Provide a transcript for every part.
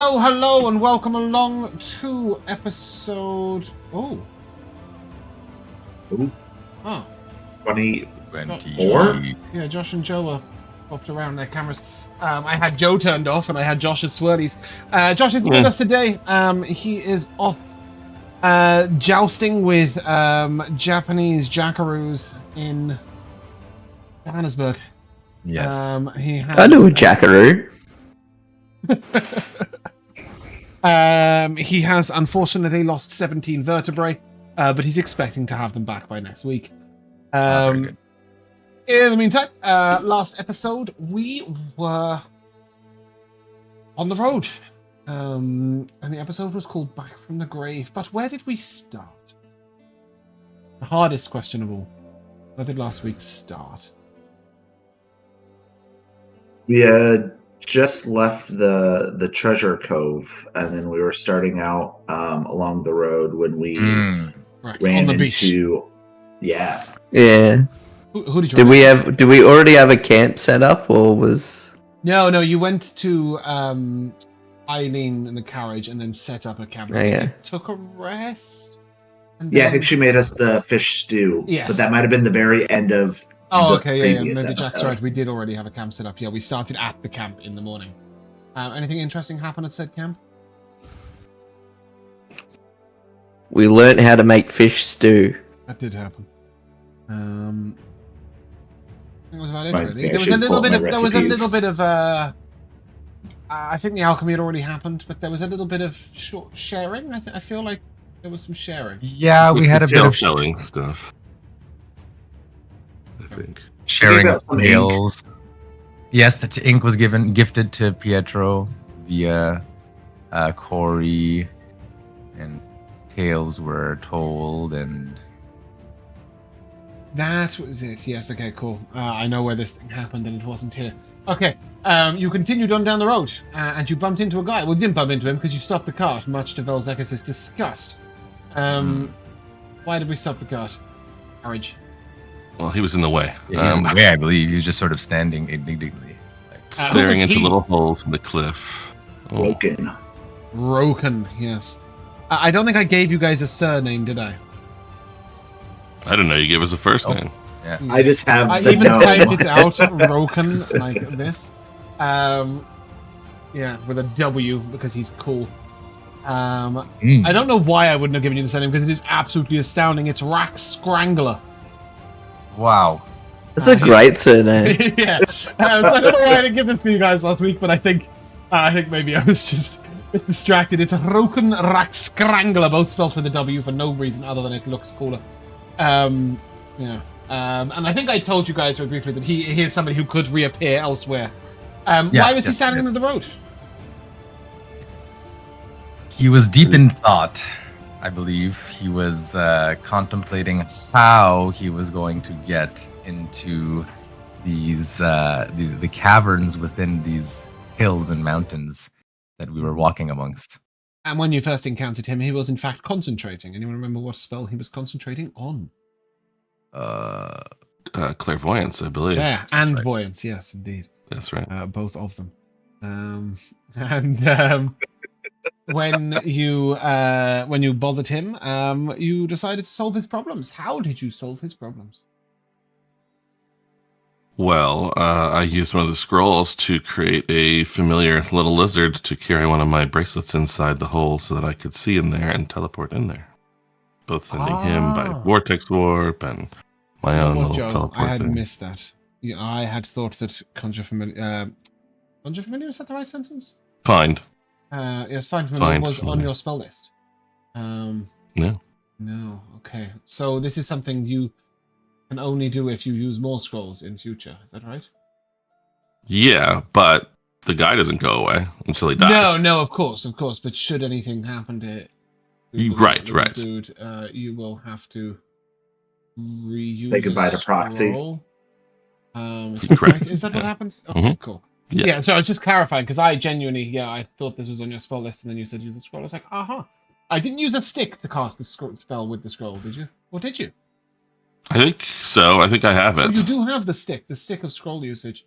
Oh, hello and welcome along to episode... Ooh. Oh. 24? Yeah, Josh and Joe were popped around their cameras. I had Joe turned off and I had Josh's swirlies. Josh is with us today. He is off jousting with Japanese jackaroos in Johannesburg. Yes. I know a jackaroo. He has unfortunately lost 17 vertebrae, but he's expecting to have them back by next week. In the meantime, last episode we were on the road, and the episode was called Back from the Grave. But where did we start? The hardest question of all. Where did last week start? We had just left the treasure cove, and then we were starting out along the road when we ran on the into beach. Yeah. Who did you? Did we already have a camp set up, or was? No. You went to Eileen in the carriage and then set up a camp. Oh, yeah. Took a rest. And Yeah, I then... think she made us the fish stew. Yes. But that might have been the very end of. Oh, okay, yeah. Maybe episode. Jack's right. We did already have a camp set up. Yeah, we started at the camp in the morning. Anything interesting happen at said camp? We learnt how to make fish stew. That did happen. I think that was about it. Reminds Really. me, I There was should a little pull bit my of. There was a recipes. little bit of. I think the alchemy had already happened, but there was a little bit of short sharing. I feel like there was some sharing. Yeah, we had a bit of selling stuff. I think sharing of some ink. tales. Yes, the ink was gifted to Pietro via Corrie, and tales were told, and That was it. Yes. Okay. Cool. I know where this thing happened, and it wasn't here. Okay. You continued on down the road, and you bumped into a guy. Well, you didn't bump into him because you stopped the cart, much to Vel'zekiss' disgust. Why did we stop the cart? Carriage. well, he was in the way. he was in the way, I believe he was just sort of standing indignantly. Like, who Staring was into he? little holes in the cliff. Oh, Broken. Roken. Yes. I don't think I gave you guys a surname, did I? I didn't know you gave us a first name. yeah. I just have I the even no. typed it out, Roken, like this. Yeah, with a W because he's cool. I don't know why I wouldn't have given you the surname because it is absolutely astounding. It's Rack Scrangler. Wow. That's a great surname. Yeah. So I don't know why I didn't give this to you guys last week, but I think maybe I was just a bit distracted. It's Roken Rack Scrangler, both spelled with a W for no reason other than it looks cooler. Yeah. And I think I told you guys very briefly that he is somebody who could reappear elsewhere. Why was he standing in the road? He was deep in thought, I believe. He was contemplating how he was going to get into these the caverns within these hills and mountains that we were walking amongst. And when you first encountered him, he was in fact concentrating. Anyone remember what spell he was concentrating on? Clairvoyance, I believe. Yeah, and right. voyance. Yes, indeed. That's right. Both of them. When you bothered him, you decided to solve his problems. How did you solve his problems? Well, I used one of the scrolls to create a familiar little lizard to carry one of my bracelets inside the hole so that I could see in there and teleport in there. Both sending him by vortex warp and my own little Joe, teleport I had thing. missed that. Yeah, I had thought that conjure familiar. Conjure familiar, is that the right sentence? Find. Yes, find familiar Find was on familiar. your spell list. No. No. Okay. So this is something you can only do if you use more scrolls in future. Is that right? Yeah, but the guy doesn't go away until he dies. No, of course. But should anything happen to Right. dude, you will have to reuse. Say goodbye to a proxy. scroll. Correct. Is that what Yeah. happens? Okay, Mhm. cool. Yeah. Yeah, so I was just clarifying because I genuinely, I thought this was on your spell list, and then you said use a scroll. I was like, aha. I didn't use a stick to cast the spell with the scroll, did you? Or did you? I think so. I think I have Oh, it. you do have the stick of scroll usage.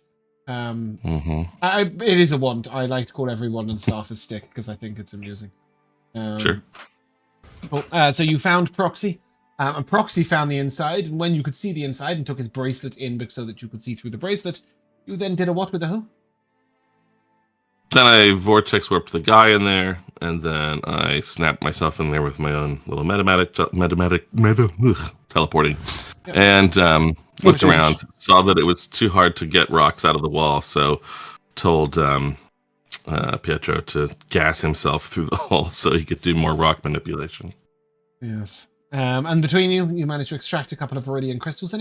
It is a wand. I like to call every wand and staff a stick because I think it's amusing. Sure. Cool. So you found Proxy, and Proxy found the inside, and when you could see the inside and took his bracelet in so that you could see through the bracelet, you then did a what with the who? Then I vortex warped the guy in there, and then I snapped myself in there with my own little teleporting, and looked around, saw that it was too hard to get rocks out of the wall, so told Pietro to gas himself through the hole so he could do more rock manipulation. Yes. And between you managed to extract a couple of Viridian crystals. Does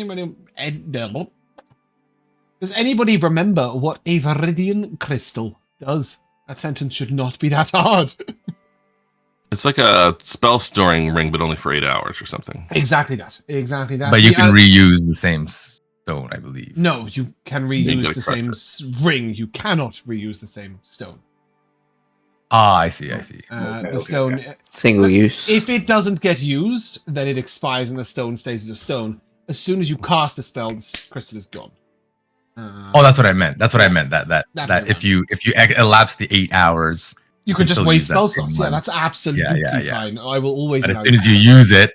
anybody remember what a Viridian crystal does? That sentence should not be that hard. It's like a spell storing ring, but only for 8 hours or something. Exactly that. But you can reuse the same stone, I believe. No, you can reuse the same ring. You cannot reuse the same stone. Ah, I see. The stone... Single use. If it doesn't get used, then it expires and the stone stays as a stone. As soon as you cast the spell, the crystal is gone. That's what I meant. That if you elapse the 8 hours, you could just waste spell slots. Yeah, that's absolutely fine. I will always. But as soon as you use it,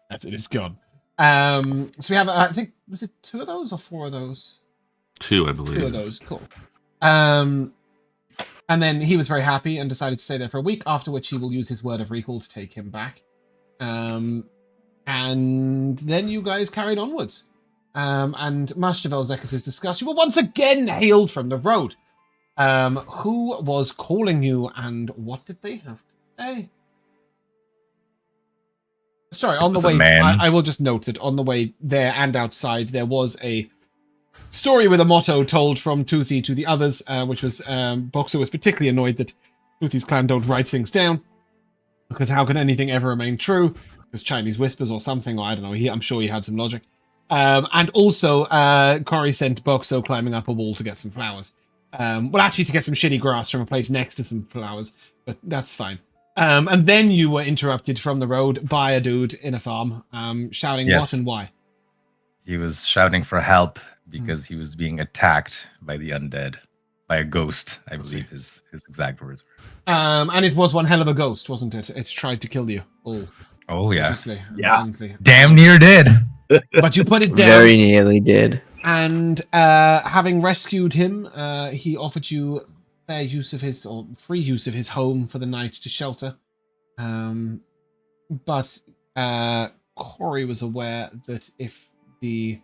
that's it. It's gone. So we have, I think, was it 2 of those or 4 of those? 2, I believe. 2 of those. Cool. And then he was very happy and decided to stay there for a week. After which he will use his word of recall to take him back. And then you guys carried onwards. And Master Vel'zekiss is discussed. You were once again hailed from the road. Who was calling you and what did they have to say? Sorry, on the way, I will just note that on the way there and outside, there was a story with a motto told from Toothy to the others, which was Boxxo was particularly annoyed that Toothy's clan don't write things down. Because how can anything ever remain true? Because Chinese whispers or something, or I don't know, I'm sure he had some logic. And also, Corrie sent Boxxo climbing up a wall to get some flowers. Well, actually, to get some shitty grass from a place next to some flowers, but that's fine. And then you were interrupted from the road by a dude in a farm, shouting what and why. He was shouting for help because he was being attacked by the undead, by a ghost, I believe his exact words were. And it was one hell of a ghost, wasn't it? It tried to kill you all. Oh, yeah. Yeah. Damn near did. But you put it down. Very nearly did. And having rescued him, he offered you fair use of his, or free use of his home for the night to shelter. But Corrie was aware that if the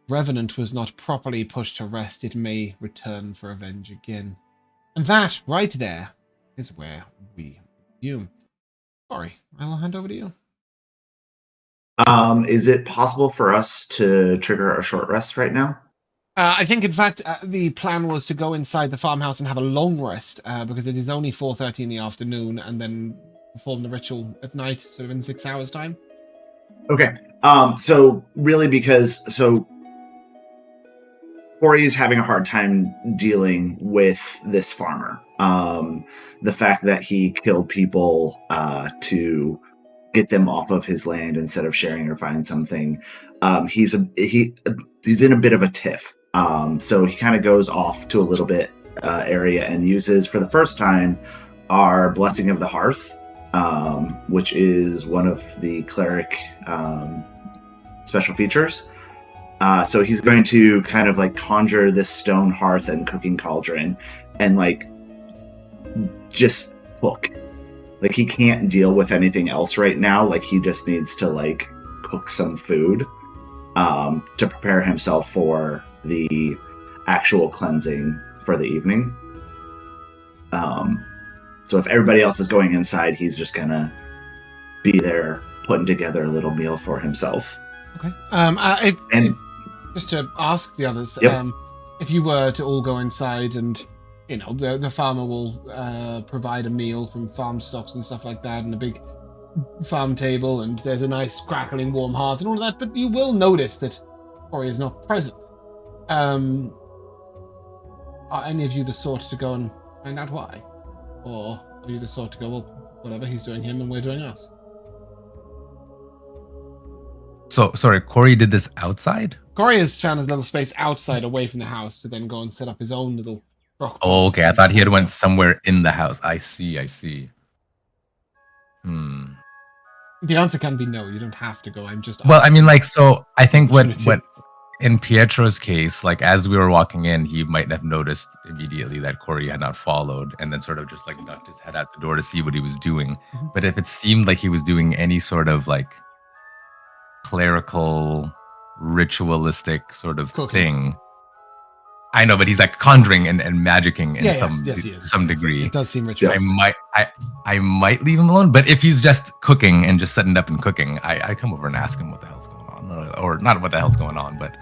Revenant was not properly pushed to rest, it may return for revenge again. And that, right there, is where we resume. Corrie, I will hand over to you. Is it possible for us to trigger a short rest right now? I think, in fact, the plan was to go inside the farmhouse and have a long rest, because it is only 4:30 in the afternoon, and then perform the ritual at night, sort of in 6 hours' time. Okay. So really, because Corrie is having a hard time dealing with this farmer. The fact that he killed people to get them off of his land instead of sharing or find something. He's in a bit of a tiff. So he kind of goes off to a little bit area and uses for the first time our Blessing of the Hearth, which is one of the Cleric special features. So he's going to kind of like conjure this stone hearth and cooking cauldron and like just cook. Like he can't deal with anything else right now. Like he just needs to like cook some food to prepare himself for the actual cleansing for the evening. So if everybody else is going inside, he's just gonna be there putting together a little meal for himself. Okay. Just to ask the others, if you were to all go inside and, you know, the farmer will provide a meal from farm stocks and stuff like that, and a big farm table, and there's a nice crackling warm hearth and all of that, but you will notice that Corrie is not present. Are any of you the sort to go and find out why? Or are you the sort to go, well, whatever, he's doing him and we're doing us? So, sorry, Corrie did this outside? Corrie has found a little space outside, away from the house, to then go and set up his own little rock. Oh, okay, I thought he had went somewhere in the house. I see. The answer can be no. You don't have to go. I'm just. Well, I mean, like, so I think what Opportunity. in Pietro's case, like, as we were walking in, he might have noticed immediately that Corrie had not followed, and then sort of just like ducked his head out the door to see what he was doing. Mhm. But if it seemed like he was doing any sort of like clerical, ritualistic sort of Cooking. thing, I know, but he's like conjuring and magicking in Yes, he is. some degree. It does seem ritualistic. I might leave him alone, but if he's just cooking and just setting up and cooking, I come over and ask him what the hell's going on, or not what the hell's going on, but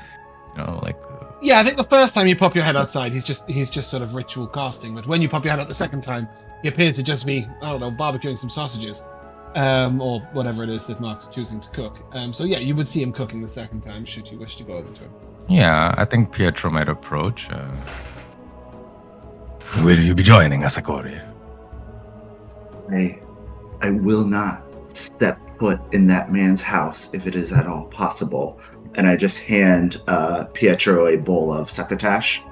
like. Yeah, I think the first time you pop your head outside, he's just sort of ritual casting. But when you pop your head out the second time, he appears to just be, I don't know, barbecuing some sausages, or whatever it is that Mark's choosing to cook. So yeah, you would see him cooking the second time, should you wish to go over to him. Yeah, I think Pietro might approach. Will you be joining us, Corrie? I will not step foot in that man's house if it is at all possible. And I just hand Pietro a bowl of succotash.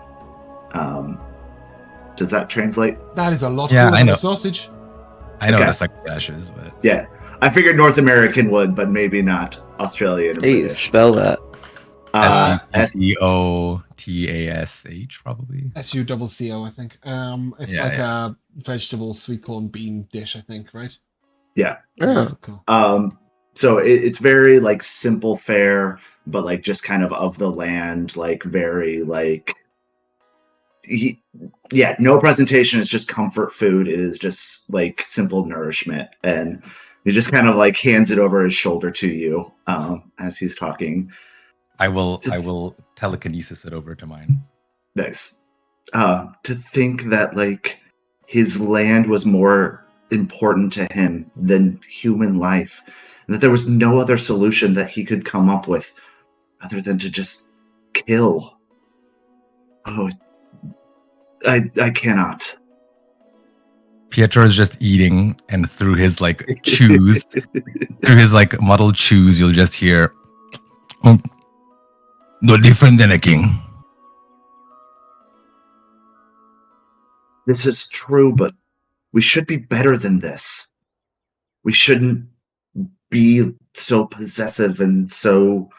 Does that translate? That is a lot Yeah, cooler I than know. a sausage. I know Okay. what a succotash is, but Yeah. I figured North American would, but maybe not Australian or Hey, British. spell that. SUCOTASH probably. SUCCO, I think. It's Yeah, like a vegetable sweet corn bean dish, I think, right? Yeah. Oh. Cool. So it's very like simple fare, but like just kind of the land, like very like no presentation. It's just comfort food. It is just like simple nourishment, and he just kind of like hands it over his shoulder to you as he's talking. I will telekinesis it over to mine. Nice. To think that like his land was more important to him than human life, and that there was no other solution that he could come up with other than to just kill. Oh, I cannot. Pietro is just eating, and through his like chews, through his like muddled chews, you'll just hear, no different than a king. This is true, but we should be better than this. We shouldn't be so possessive and so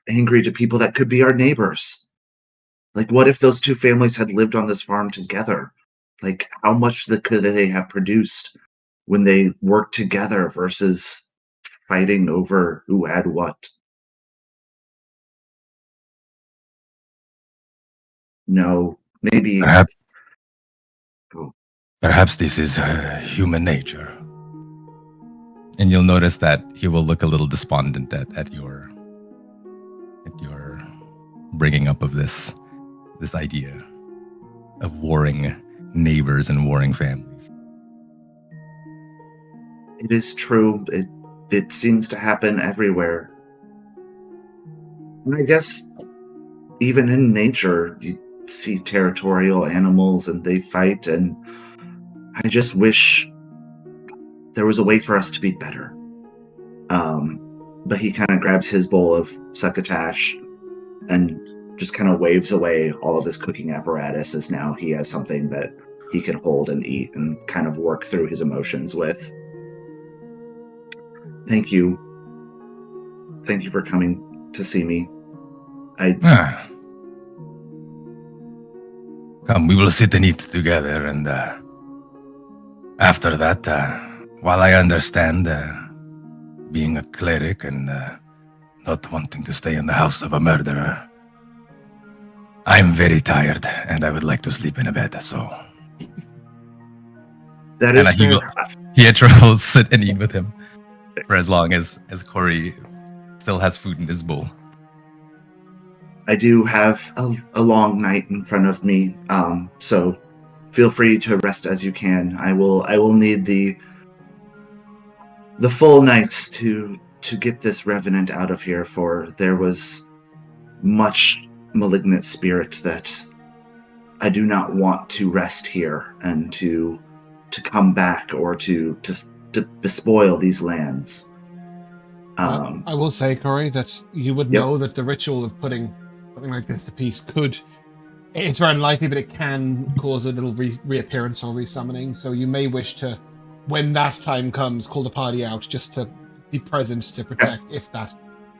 angry to people that could be our neighbors. Like, what if those two families had lived on this farm together? Like, how much could they have produced when they worked together versus fighting over who had what? No, maybe. Perhaps this is human nature. And you'll notice that he will look a little despondent at your bringing up of this idea of warring neighbors and warring families. It is true. It seems to happen everywhere. And I guess even in nature, you see territorial animals and they fight, and I just wish there was a way for us to be better. But he kind of grabs his bowl of succotash and just kind of waves away all of his cooking apparatus, as now he has something that he can hold and eat and kind of work through his emotions with. Thank you. Thank you for coming to see me. Come, we will sit and eat together, and after that, while I understand being a cleric and not wanting to stay in the house of a murderer, I'm very tired, and I would like to sleep in a bed, so... That is fair. Pietro will sit and eat with him for as long as Corrie still has food in his bowl. I do have a long night in front of me, so feel free to rest as you can. I will need the full nights to get this revenant out of here, for there was much malignant spirit that I do not want to rest here and to come back or to despoil these lands. I will say, Corrie, that you would know that the ritual of putting something like this to peace it's very unlikely, but it can cause a little reappearance or resummoning. So you may wish to, when that time comes, call the party out just to be present to protect if that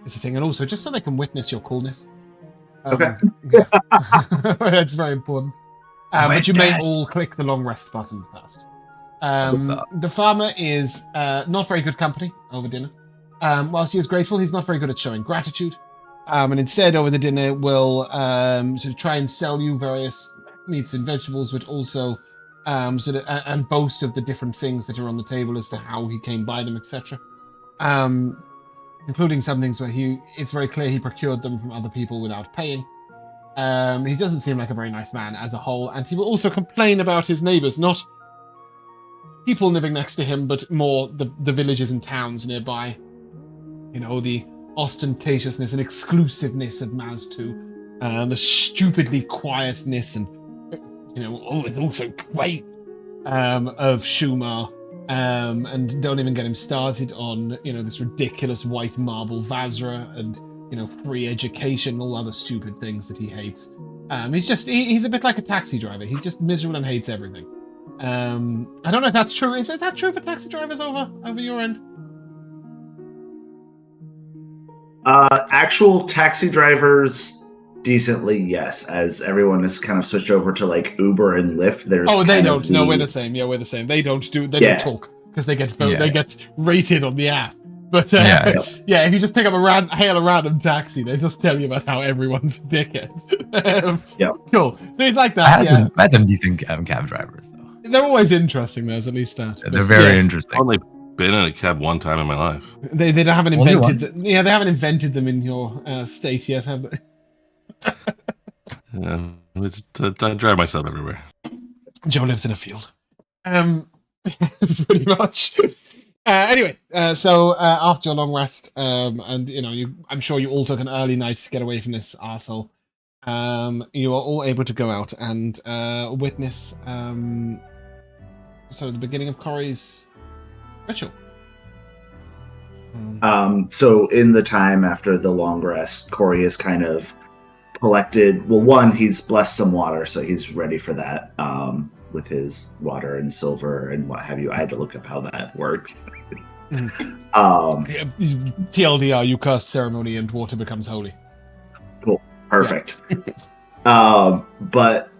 is a thing. And also just so they can witness your coolness. Okay. Yeah. That's very important. But you may all click the long rest button first. The farmer is not very good company over dinner. Whilst he is grateful, he's not very good at showing gratitude. And instead, over the dinner, will sort of try and sell you various meats and vegetables, but also and boast of the different things that are on the table as to how he came by them, etc. Including some things where it's very clear he procured them from other people without paying. He doesn't seem like a very nice man as a whole, and he will also complain about his neighbors, not people living next to him, but more the villages and towns nearby. You know, the ostentatiousness and exclusiveness of Maztu, the stupidly quietness and, you know, it's also quaint of Shumah, and don't even get him started on, you know, this ridiculous white marble Mazrea and, you know, free education, all other stupid things that he hates. He's a bit like a taxi driver. He's just miserable and hates everything. I don't know if that's true. Is that true for taxi drivers over your end? Actual taxi drivers, decently, yes. As everyone has kind of switched over to like Uber and Lyft, there's they don't. No, we're the same. Yeah, we're the same. They don't talk because they get rated on the app. But if you just pick up hail a random taxi, they just tell you about how everyone's a dickhead. Cool. So he's like that. I had some decent cab drivers though. They're always interesting. There's at least that. They're very interesting. Only been in a cab one time in my life. They haven't invented. They haven't invented them in your state yet, have they? Yeah, I drive myself everywhere. Joe lives in a field. Pretty much. Anyway, so after your long rest, and you know, I'm sure you all took an early night to get away from this arsehole. You are all able to go out and witness the beginning of Corrie's ritual. So in the time after the long rest, Corrie is kind of collected. Well, one, he's blessed some water, so he's ready for that. With his water and silver and what have you. I had to look up how that works. TLDR, you cast ceremony and water becomes holy. Cool. Perfect. Yeah. But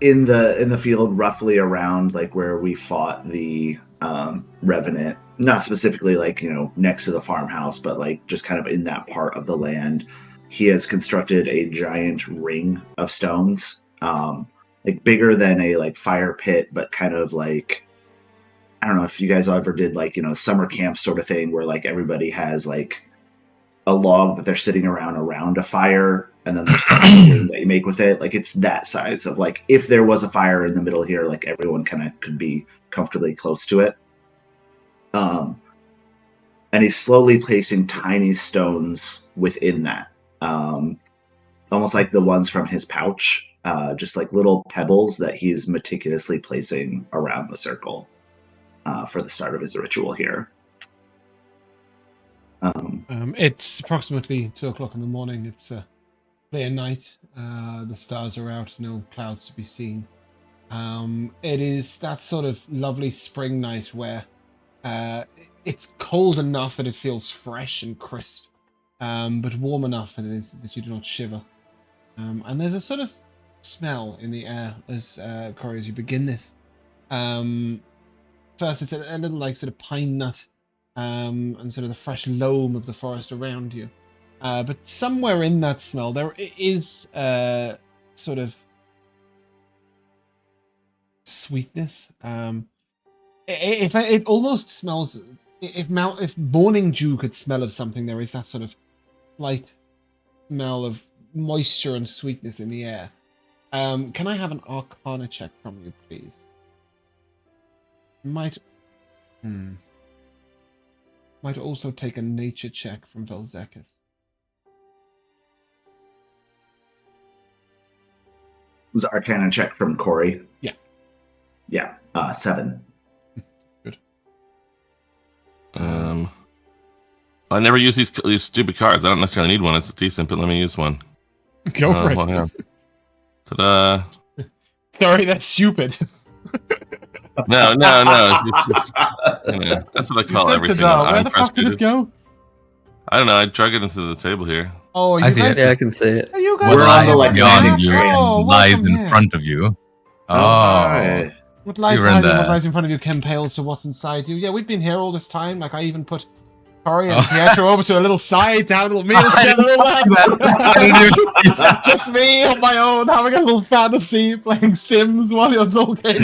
in the field roughly around like where we fought the Revenant, not specifically like, you know, next to the farmhouse, but like just kind of in that part of the land, he has constructed a giant ring of stones. Like bigger than a like fire pit, but kind of like, I don't know if you guys ever did like, you know, summer camp sort of thing where like everybody has like a log that they're sitting around a fire, and then there's kind of that you make with it. Like it's that size of like if there was a fire in the middle here, like everyone kind of could be comfortably close to it. And he's slowly placing tiny stones within that, almost like the ones from his pouch. Just like little pebbles that he's meticulously placing around the circle for the start of his ritual here. It's approximately 2:00 in the morning. It's a clear night. The stars are out, no clouds to be seen. It is that sort of lovely spring night where it's cold enough that it feels fresh and crisp, but warm enough that you do not shiver. And there's a sort of smell in the air as Corrie, as you begin this. First, it's a little like sort of pine nut, and sort of the fresh loam of the forest around you. But somewhere in that smell, there is sort of sweetness. It almost smells. If morning dew could smell of something, there is that sort of light smell of moisture and sweetness in the air. Can I have an Arcana check from you, please? Might also take a nature check from Vel'zekiss. Was the Arcana check from Corrie? Yeah. Yeah, 7. Good. I never use these stupid cards. I don't necessarily need one. It's decent, but let me use one. Go for it. Well, yeah. Ta-da! Sorry, that's stupid. No. It's just, that's what I You call said everything. ta-da. Where the fuck did it go? I don't know. I drug it into the table here. Oh, I you see guys. it. Yeah, I can see it. Are you guys What We're lies on the, like, beyond landing you screen. and lies welcome in here. front of you. Hi. What lies You were in behind you and what the- lies in front of you compels to what's inside you. Yeah, we've been here all this time. Like, I even put Corrie and Pietro over to a little side to have a little meal together. All that. Just me on my own, having a little fantasy, playing Sims while you're talking.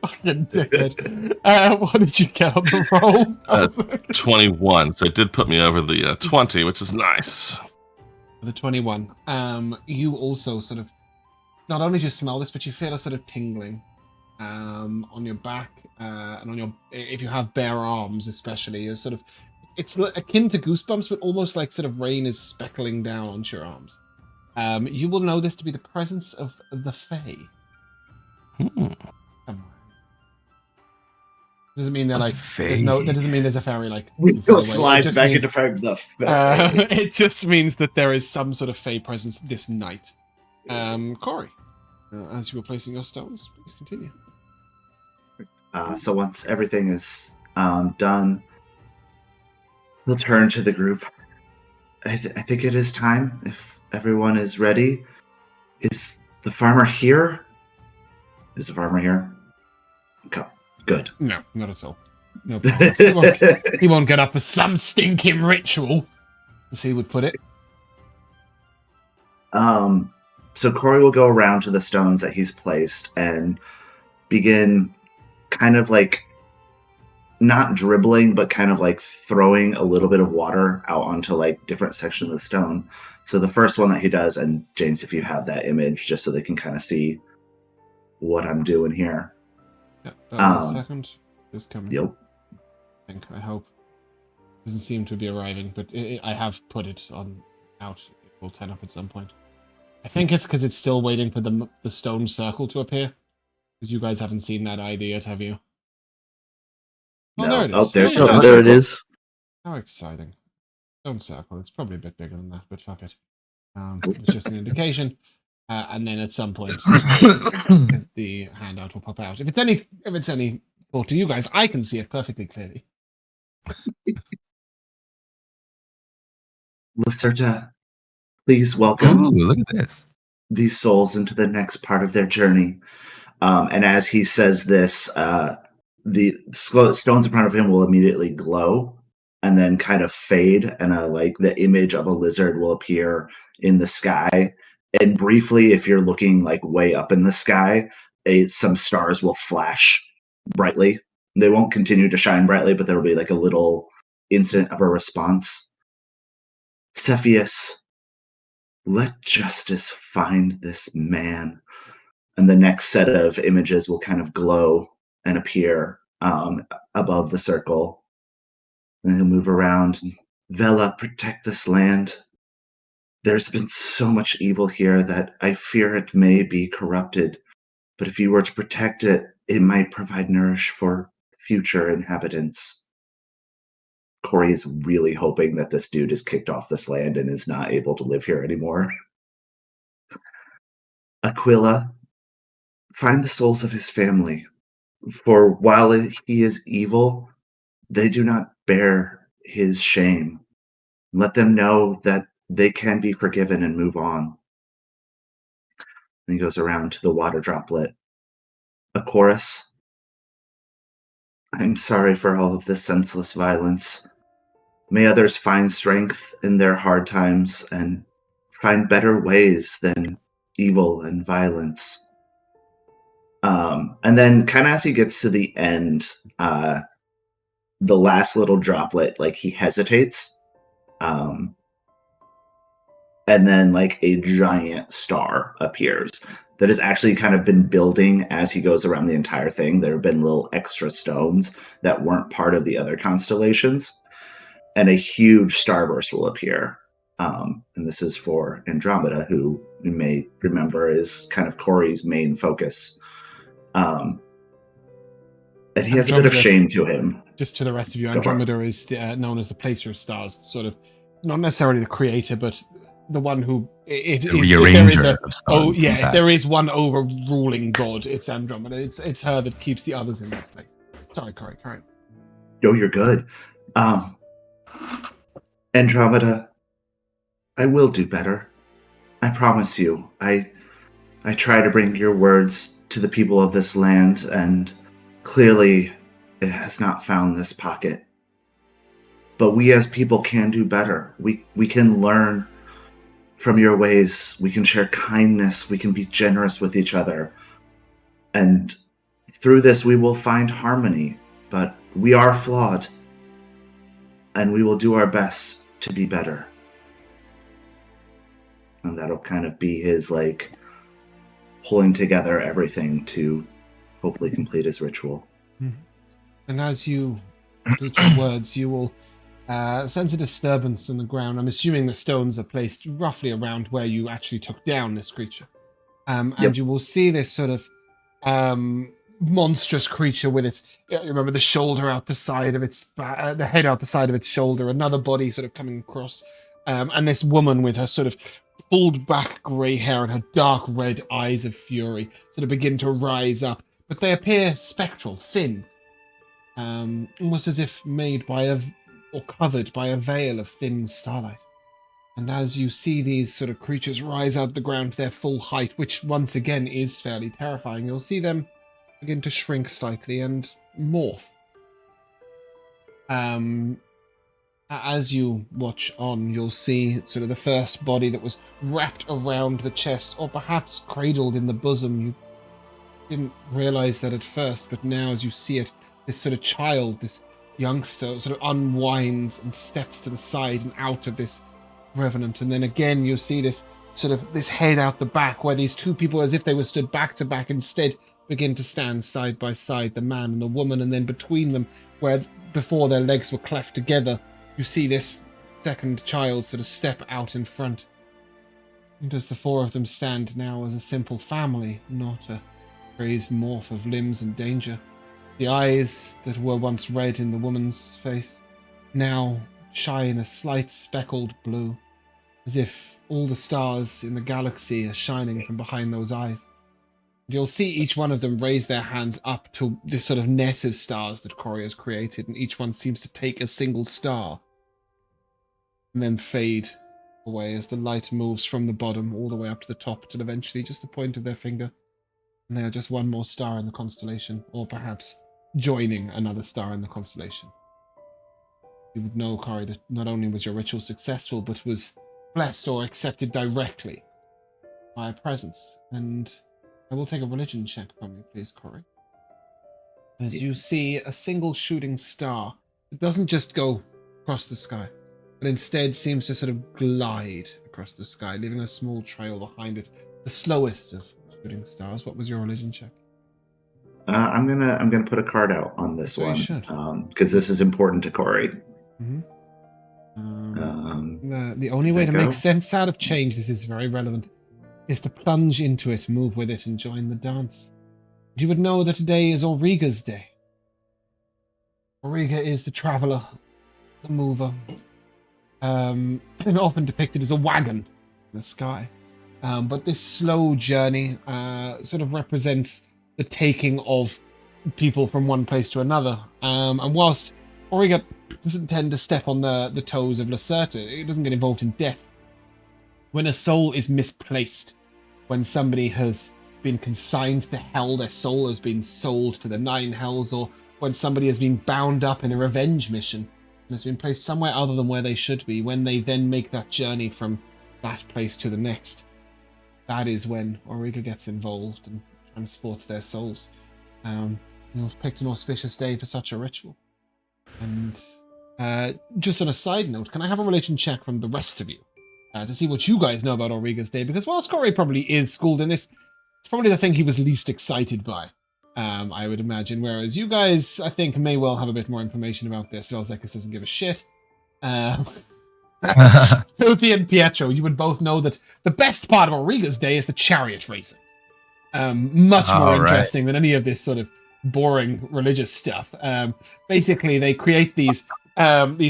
Fucking dickhead. What did you get on the roll? 21. So it did put me over the 20, which is nice. The 21. You also sort of not only just smell this, but you feel a sort of tingling on your back and on your, if you have bare arms especially, you're sort of, it's akin to goosebumps, but almost like sort of rain is speckling down onto your arms. You will know this to be the presence of the Fae. Somewhere. Doesn't mean they're like there's no. That doesn't mean there's a fairy like. Rico slides back into the it just means that there is some sort of Fae presence this night. Corrie, as you were placing your stones, please continue. So once everything is done, we'll turn to the group. I think it is time, if everyone is ready. Is the farmer here? Is the farmer here? Okay, good. No, not at all. No problem. He won't get up for some stinking ritual, as he would put it. So Corrie will go around to the stones that he's placed and begin kind of like not dribbling, but kind of like throwing a little bit of water out onto like different sections of the stone. So the first one that he does, and James, if you have that image, just so they can kind of see what I'm doing here. Yeah, a second. It's coming. Yep. I hope. Doesn't seem to be arriving, but I have put it on out. It will turn up at some point. I think it's because it's still waiting for the stone circle to appear. Because you guys haven't seen that either yet, have you? Oh, No. there it is. Oh, there's There you the go. stone There it circle. is. How exciting. Stone circle. It's probably a bit bigger than that, but fuck it. It's just an indication. And then at some point, the handout will pop out. If it's any thought to you guys, I can see it perfectly clearly. Lyserta, please welcome Ooh, look at this. these souls into the next part of their journey. And as he says this, the stones in front of him will immediately glow and then kind of fade, and like the image of a lizard will appear in the sky. And briefly, if you're looking like way up in the sky, some stars will flash brightly. They won't continue to shine brightly, but there will be like a little instant of a response. Cepheus, let justice find this man. And the next set of images will kind of glow and appear above the circle. And he'll move around. Vela, protect this land. There's been so much evil here that I fear it may be corrupted. But if you were to protect it, it might provide nourish for future inhabitants. Corrie is really hoping that this dude is kicked off this land and is not able to live here anymore. Aquila, find the souls of his family. For while he is evil, they do not bear his shame. Let them know that they can be forgiven and move on. And he goes around to the water droplet. A chorus. I'm sorry for all of this senseless violence. May others find strength in their hard times and find better ways than evil and violence. And then kind of as he gets to the end, the last little droplet, like he hesitates. And then like a giant star appears that has actually kind of been building as he goes around the entire thing. There have been little extra stones that weren't part of the other constellations. And a huge starburst will appear. And this is for Andromeda, who you may remember is kind of Corrie's main focus. And he has a bit of shame to him just to the rest of you, Go for it. Andromeda is known as the placer of stars, sort of not necessarily the creator, but the one who if there is rearranger a of stars, oh in yeah, if fact. there is one overruling god, it's Andromeda. It's her that keeps the others in that place. Sorry, Corrie, carry on. Yo, you're good. Andromeda, I will do better. I promise you. I try to bring your words to the people of this land, and clearly it has not found this pocket. But we as people can do better. We can learn from your ways. We can share kindness. We can be generous with each other. And through this, we will find harmony. But we are flawed. And we will do our best to be better. And that'll kind of be his, like, pulling together everything to hopefully complete his ritual. Mm-hmm. And as you complete your words, you will sense a disturbance in the ground. I'm assuming the stones are placed roughly around where you actually took down this creature. And you will see this sort of monstrous creature with its, you remember the shoulder out the side of its, the head out the side of its shoulder, another body sort of coming across, and this woman with her sort of pulled back grey hair and her dark red eyes of fury sort of begin to rise up, but they appear spectral, thin, almost as if made by or covered by a veil of thin starlight. And as you see these sort of creatures rise out of the ground to their full height, which once again is fairly terrifying, you'll see them begin to shrink slightly and morph. As you watch on, you'll see sort of the first body that was wrapped around the chest, or perhaps cradled in the bosom. You didn't realize that at first, but now as you see it, this sort of child, this youngster, sort of unwinds and steps to the side and out of this revenant. And then again, you'll see this sort of this head out the back, where these two people, as if they were stood back to back, instead begin to stand side by side, the man and the woman, and then between them, where before their legs were cleft together, you see this second child sort of step out in front. And as the four of them stand now as a simple family, not a crazed morph of limbs and danger, the eyes that were once red in the woman's face now shine a slight speckled blue, as if all the stars in the galaxy are shining from behind those eyes. And you'll see each one of them raise their hands up to this sort of net of stars that Corrie has created, and each one seems to take a single star and then fade away as the light moves from the bottom all the way up to the top till eventually just the point of their finger, and they are just one more star in the constellation, or perhaps joining another star in the constellation. You would know, Corrie, that not only was your ritual successful, but was blessed or accepted directly by a presence. And I will take a religion check from you, please, Corrie. As you see a single shooting star, it doesn't just go across the sky, but instead seems to sort of glide across the sky, leaving a small trail behind it. The slowest of shooting stars. What was your religion check? I'm gonna put a card out on this So one you should. because this is important to Corrie. Mm-hmm. The only way to make sense out of change, this is very relevant, is to plunge into it, move with it, and join the dance. You would know that today is Auriga's day. Auriga is the traveler, the mover, and often depicted as a wagon in the sky. But this slow journey sort of represents the taking of people from one place to another. And whilst Auriga doesn't tend to step on the toes of Lacerta, it doesn't get involved in death. When a soul is misplaced, when somebody has been consigned to hell, their soul has been sold to the 9 hells, or when somebody has been bound up in a revenge mission and has been placed somewhere other than where they should be, when they then make that journey from that place to the next, that is when Auriga gets involved and transports their souls. You've picked an auspicious day for such a ritual. And just on a side note, can I have a religion check from the rest of you to see what you guys know about Auriga's day? Because whilst Corrie probably is schooled in this, it's probably the thing he was least excited by, I would imagine. Whereas you guys, I think, may well have a bit more information about this. Vel'zekiss doesn't give a shit. Filthy and Pietro, you would both know that the best part of Auriga's day is the chariot racing. Much more interesting than any of this sort of boring religious stuff. Basically, they create these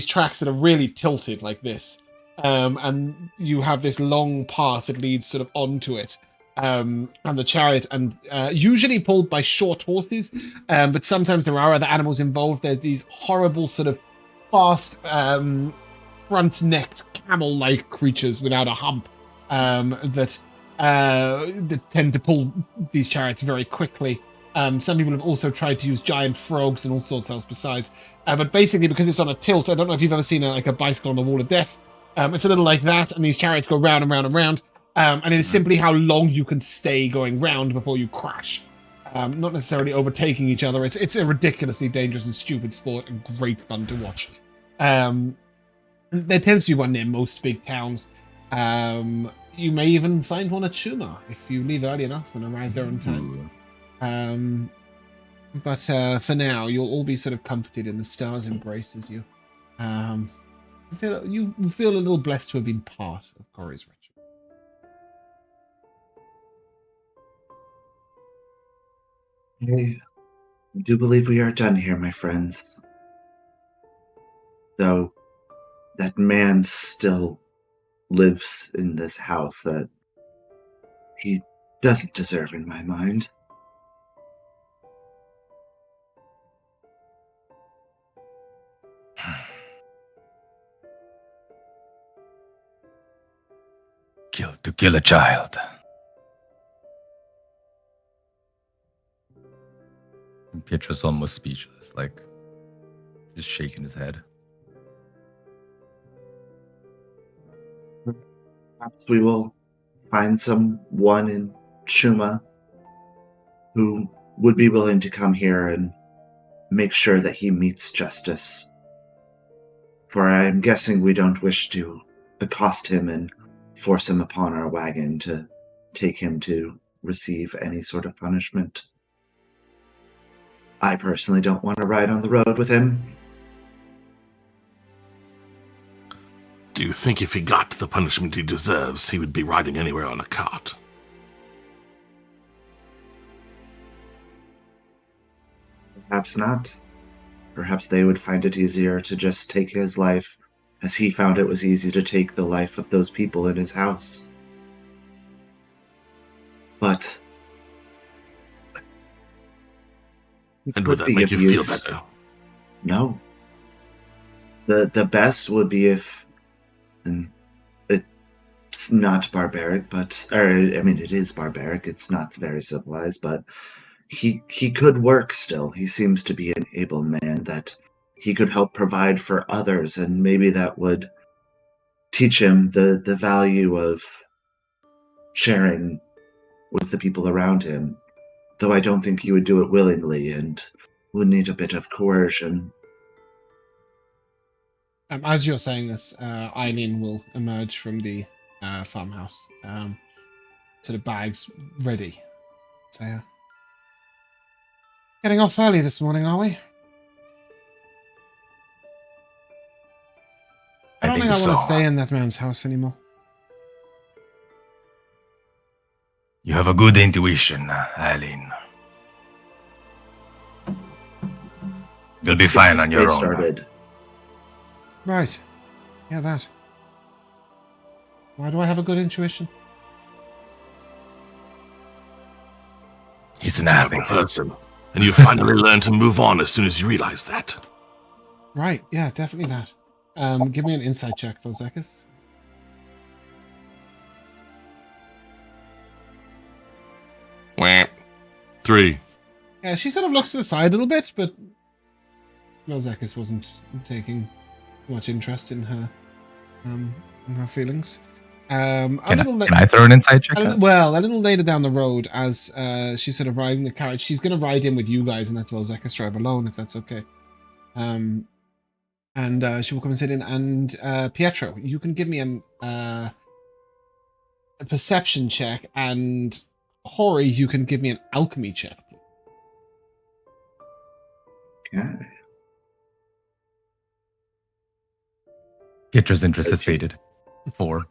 tracks that are really tilted like this, and you have this long path that leads sort of onto it. And the chariot, and usually pulled by short horses, but sometimes there are other animals involved. There's these horrible sort of fast front-necked camel-like creatures without a hump that tend to pull these chariots very quickly. Some people have also tried to use giant frogs and all sorts else besides. But basically, because it's on a tilt, I don't know if you've ever seen a bicycle on the wall of death. It's a little like that, and these chariots go round and round and round. And it is simply how long you can stay going round before you crash. Not necessarily overtaking each other. It's a ridiculously dangerous and stupid sport and great fun to watch. There tends to be one near most big towns. You may even find one at Shumah if you leave early enough and arrive there on time. But for now, you'll all be sort of comforted in the stars' embrace as you feel a little blessed to have been part of Corrie's ritual. I do believe we are done here, my friends. Though that man still lives in this house that he doesn't deserve in my mind. To kill a child. And Pietro's almost speechless, like just shaking his head. Perhaps we will find someone in Shumah who would be willing to come here and make sure that he meets justice. For I am guessing we don't wish to accost him and force him upon our wagon to take him to receive any sort of punishment. I personally don't want to ride on the road with him. Do you think if he got the punishment he deserves, he would be riding anywhere on a cart? Perhaps not. Perhaps they would find it easier to just take his life, as he found it was easy to take the life of those people in his house. But... And would that make you feel better? No. The best would be if... And it's not barbaric, but... it is barbaric. It's not very civilized, but... He could work still. He seems to be an able man that he could help provide for others, and maybe that would teach him the value of sharing with the people around him. Though I don't think he would do it willingly and would need a bit of coercion. As you're saying this, Eileen will emerge from the farmhouse. Sort of bags ready. So, getting off early this morning, are we? I don't think I want to stay in that man's house anymore. You have a good intuition, Eileen. You'll be fine on your own. Started. Right. Yeah, that. Why do I have a good intuition? He's an terrible person. And you finally learn to move on as soon as you realize that. Right, yeah, definitely that. Give me an insight check, Vel'zekiss. Wah. 3. Yeah, she sort of looks to the side a little bit, but Vel'zekiss wasn't taking much interest in her feelings. Can I throw an insight check? A little later down the road, as she's sort of riding the carriage, she's going to ride in with you guys and let Vel'zekiss drive alone, if that's okay. And she will come and sit in. And Pietro, you can give me a perception check, and Corrie, you can give me an alchemy check. Okay. Pietro's interest has faded. 4.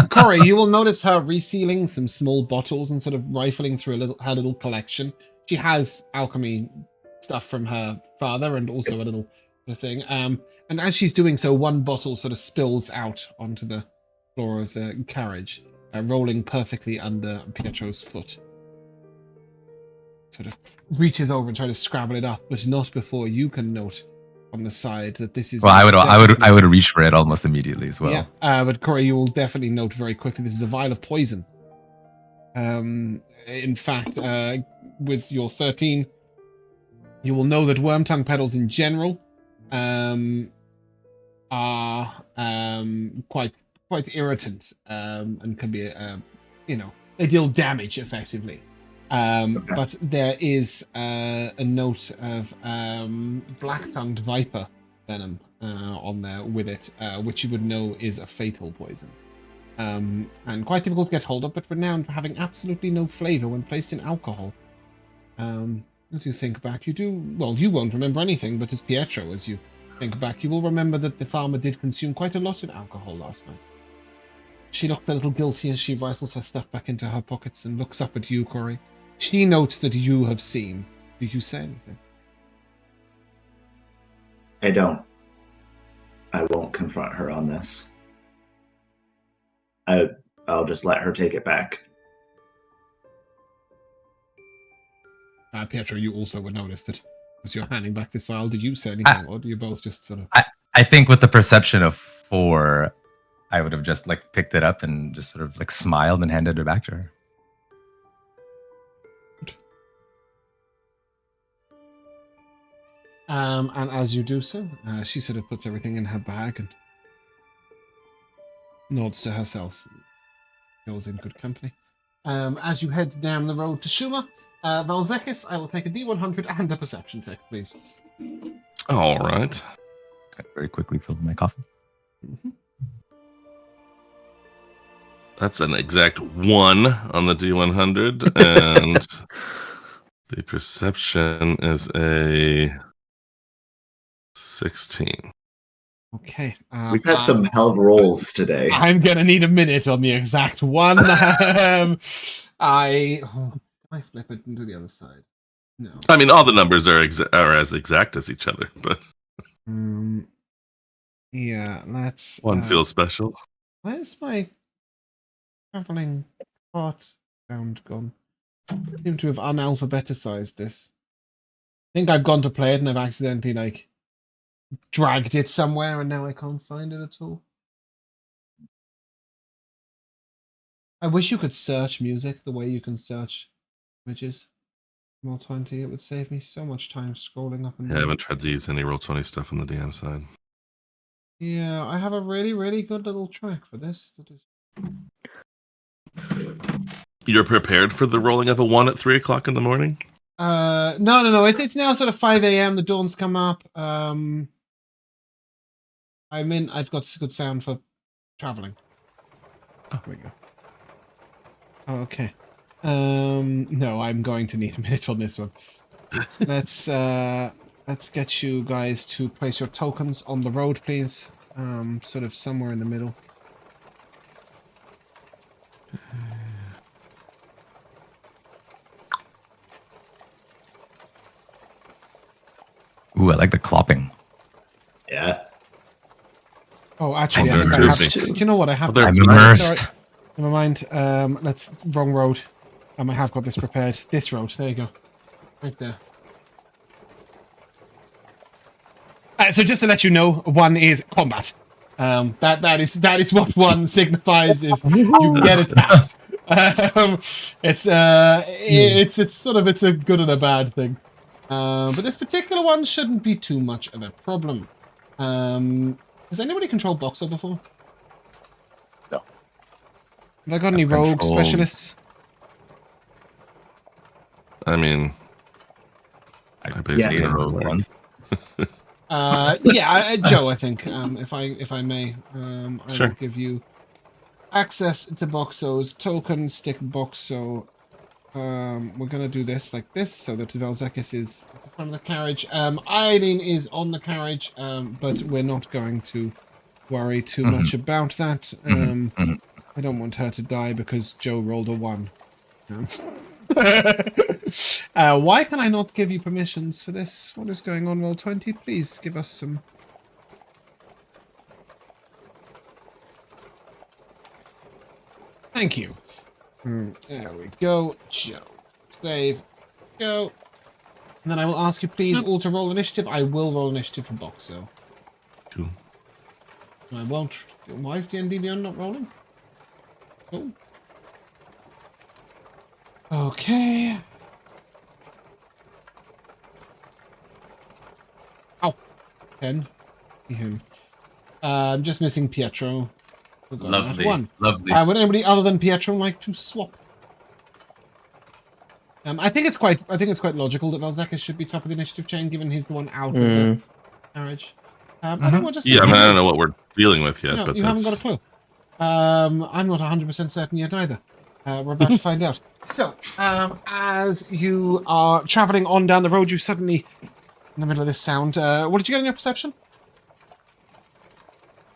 Corrie, you will notice her resealing some small bottles and sort of rifling through her little collection. she has alchemy stuff from her father and also a little thing. And as she's doing so, one bottle sort of spills out onto the floor of the carriage, rolling perfectly under Pietro's foot. Sort of reaches over and tries to scrabble it up, but not before you can note on the side that this is. Well, I would reach for it almost immediately as well. Yeah, but Corrie, you will definitely note very quickly this is a vial of poison. In fact, with your 13, you will know that worm tongue petals in general are quite irritant and can be they deal damage effectively. But there is a note of black-tongued viper venom on there with it, which you would know is a fatal poison. And quite difficult to get hold of, but renowned for having absolutely no flavor when placed in alcohol. As you think back, you won't remember anything, but as Pietro, as you think back, you will remember that the farmer did consume quite a lot of alcohol last night. She looks a little guilty as she rifles her stuff back into her pockets and looks up at you, Corrie. She notes that you have seen. Do you say anything? I don't. I won't confront her on this. I'll just let her take it back. Pietro, you also would notice that as you're handing back this vial, did you say anything, or do you both just sort of... I think with the perception of 4, I would have just picked it up and just sort of smiled and handed it back to her. And as you do so, she sort of puts everything in her bag and nods to herself. Feels in good company. As you head down the road to Shumah, Vel'zekiss, I will take a D100 and a perception check, please. All right. Very quickly fill my coffee. Mm-hmm. That's an exact 1 on the D100, and the perception is a 16. Okay. We've had some hell of rolls today. I'm going to need a minute on the exact one. I flip it and do the other side? No. I mean, all the numbers are as exact as each other, but yeah, let's... one feels special. Where's my traveling part sound gone? I seem to have unalphabeticized this. I think I've gone to play it and I've accidentally, dragged it somewhere and now I can't find it at all. I wish you could search music the way you can search images. Roll20, it would save me so much time scrolling up and down. Yeah, I haven't tried to use any Roll20 stuff on the DM side. Yeah, I have a really, really good little track for this. That is... You're prepared for the rolling of a 1 at 3 o'clock in the morning? No. It's now sort of 5 a.m. The dawn's come up. I've got good sound for traveling. Oh, there we go. Okay. No, I'm going to need a minute on this one. Let's get you guys to place your tokens on the road, please. Sort of somewhere in the middle. Ooh, I like the clopping. Yeah. Oh, actually, Oh, I think I have... Do you know what? I have... Oh, I'm immersed. Sorry. Never mind. Let's... Wrong road. I have got this prepared. This road. There you go. Right there. So just to let you know, 1 is combat. That is what 1 signifies is you get attacked. It's a good and a bad thing. But this particular one shouldn't be too much of a problem. Has anybody controlled Boxxo before? No. Have I got any rogue specialists? I mean, I basically Yeah. know one. Joe, I think, if I may, I Sure. will give you access to Boxxo's token, stick Boxxo. We're gonna do this like this, so that Vel'zekiss is at the front of the carriage. Eileen is on the carriage, but we're not going to worry too much about that. I don't want her to die because Joe rolled a 1. Why can I not give you permissions for this? What is going on, Roll20? Please give us some... Thank you. There we go. Joe. Save. Go. And then I will ask you, please, all to roll initiative. I will roll initiative for Boxxo. Cool. I won't... Why is D&D Beyond not rolling? Oh. Okay. Ow. 10. Him. I'm just missing Pietro. Lovely. One. Lovely. Would anybody other than Pietro like to swap? I think it's quite logical that Vel'zekiss should be top of the initiative chain, given he's the one out of the marriage. I think we'll just Yeah, I don't know what we're dealing with yet, no, but you haven't got a clue. I'm not 100% certain yet either. We're about to find out. So, as you are traveling on down the road, you suddenly, in the middle of this sound, what did you get in your perception?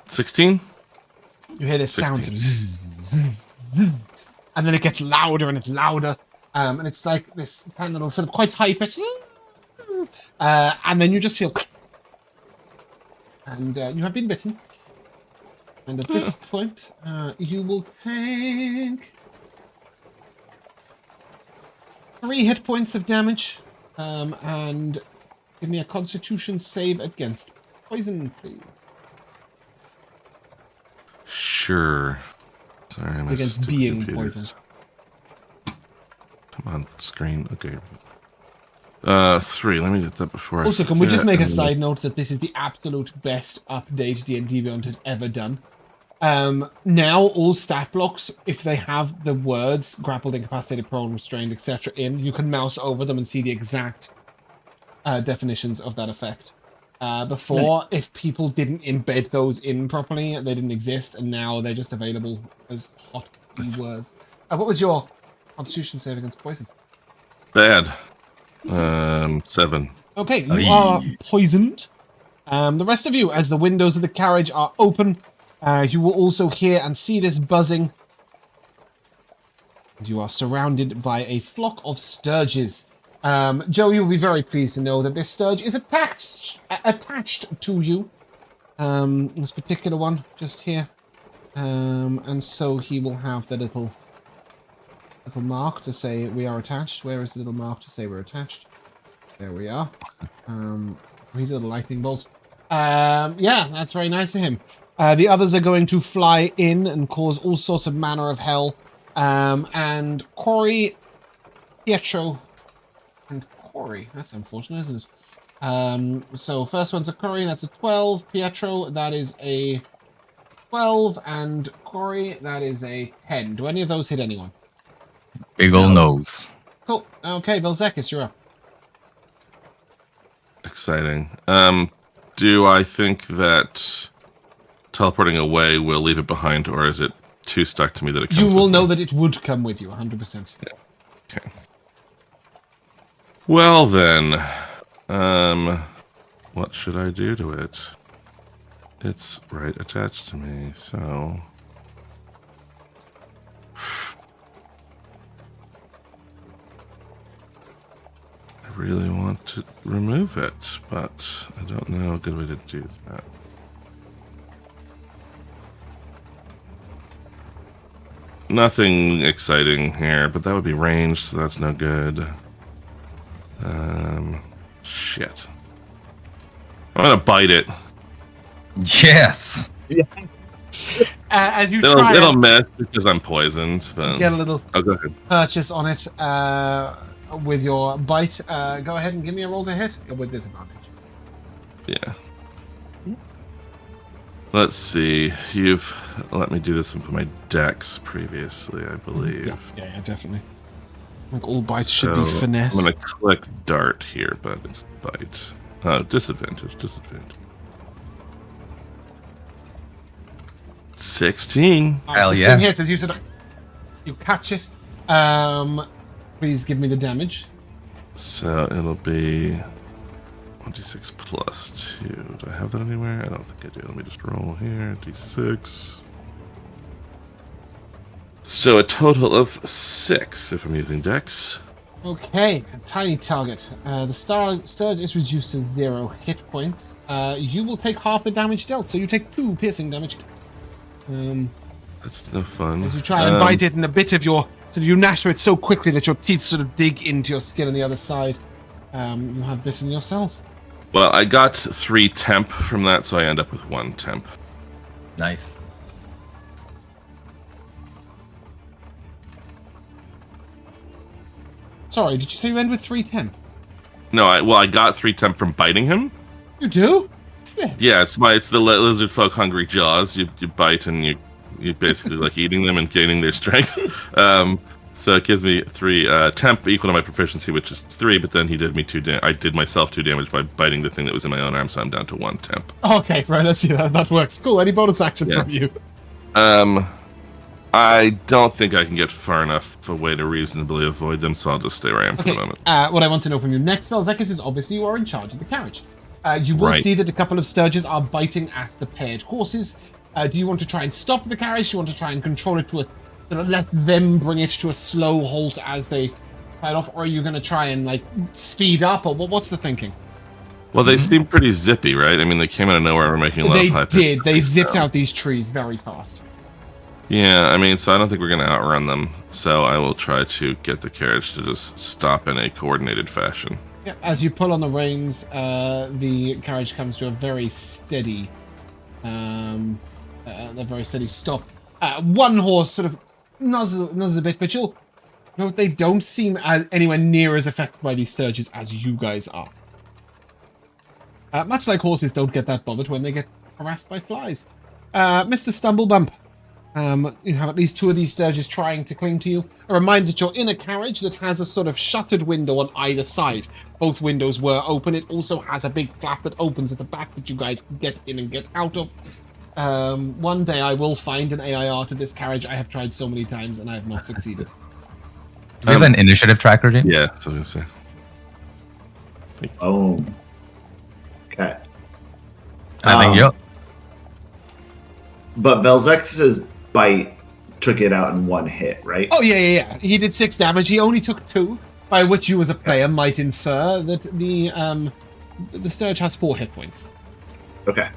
16? You hear this sound, sort of zzz, zzz, zzz, and then it gets louder and it's louder, and it's like this kind of little sort of quite high pitch, and then you just feel, and you have been bitten. And at this point, you will take 3 hit points of damage, and give me a Constitution save against poison, please. Sure. Sorry, I'm Against being poisoned. Come on, screen. Okay. 3. Let me get that before. Also, can we just make a side note that this is the absolute best update D&D Beyond has ever done? Now all stat blocks, if they have the words grappled, incapacitated, prone, restrained, etc. in, you can mouse over them and see the exact definitions of that effect. Before, if people didn't embed those in properly, they didn't exist, and now they're just available as hot words. What was your Constitution save against poison? Bad. 7. Okay, you are poisoned. The rest of you, as the windows of the carriage are open, you will also hear and see this buzzing. And you are surrounded by a flock of sturges. Joe, you will be very pleased to know that this sturge is attached to you. This particular one, just here. And so he will have the little mark to say we are attached. Where is the little mark to say we're attached? There we are. He's a little lightning bolt. Yeah, that's very nice of him. The others are going to fly in and cause all sorts of manner of hell. And Corrie, Pietro, and Corrie. That's unfortunate, isn't it? So first one's a Corrie, that's a 12. Pietro, that is a 12. And Corrie, that is a 10. Do any of those hit anyone? Big ol' nose. Cool. Okay, Vel'zekiss, you're up. Exciting. Do I think that teleporting away will leave it behind, or is it too stuck to me that it comes You will with know me? that it would come with you, 100%. Yeah. Okay. Well then, what should I do to it? It's right attached to me, so... I really want to remove it, but I don't know a good way to do that. Nothing exciting here, but that would be ranged, so that's no good. Shit. I'm gonna bite it. Yes. As you It'll try miss because I'm poisoned. But... get a little Oh, go ahead. purchase on it with your bite, go ahead and give me a roll to hit with disadvantage. Yeah. Let's see. You've let me do this with my dex previously, I believe. Yeah, definitely. Like all bites should be finesse. I'm gonna click dart here, but it's bite. Disadvantage. 16. Hell yeah. Hits as you sort of you catch it. Please give me the damage. So it'll be 1d6 plus 2. Do I have that anywhere? I don't think I do. Let me just roll here. D6. So a total of 6 if I'm using dex. Okay, tiny target. The Sturge is reduced to 0 hit points. You will take half the damage dealt, so you take 2 piercing damage. That's no fun. As you try and bite it, and a bit of your... So you gnash it so quickly that your teeth sort of dig into your skin on the other side. You have bitten yourself. Well, I got 3 temp from that, so I end up with 1 temp. Nice. Sorry, did you say you end with 3 temp? No, I got 3 temp from biting him. You do? Snip. Yeah, it's the Lizardfolk hungry jaws. You bite and you basically like eating them and gaining their strength. So it gives me 3 temp equal to my proficiency, which is 3. But then he did me 2. I did myself 2 damage by biting the thing that was in my own arm, so I'm down to 1 temp. Okay, right. I see that. That works. Cool. Any bonus action from you? I don't think I can get far enough away to reasonably avoid them, so I'll just stay where I am for the moment. What I want to know from you next, Vel'zekiss, is obviously you are in charge of the carriage. You will see that a couple of sturges are biting at the paired horses. Do you want to try and stop the carriage? Do you want to try and control it to let them bring it to a slow halt as they fight off? Or are you going to try and like speed up? Or what's the thinking? Well, they seem pretty zippy, right? I mean, they came out of nowhere and were making a lot of high. They did. They zipped out these trees very fast. Yeah, I mean, so I don't think we're going to outrun them. So I will try to get the carriage to just stop in a coordinated fashion. Yeah, as you pull on the reins, the carriage comes to a very steady, stop. One horse sort of nuzzles a bit, but you'll note they don't seem anywhere near as affected by these sturges as you guys are. Much like horses don't get that bothered when they get harassed by flies. Mr. Stumblebump. You have at least 2 of these sturges trying to cling to you. A reminder that you're in a carriage that has a sort of shuttered window on either side. Both windows were open. It also has a big flap that opens at the back that you guys can get in and get out of. One day I will find an AIR to this carriage. I have tried so many times and I have not succeeded. Do you have an initiative tracker, James? Yeah, that's what I was going to say. Oh. Okay. I think yep. But Vel'zekiss' bite took it out in 1 hit, right? Oh, yeah. He did 6 damage. He only took 2, by which you as a player might infer that the Sturge has 4 hit points. Okay.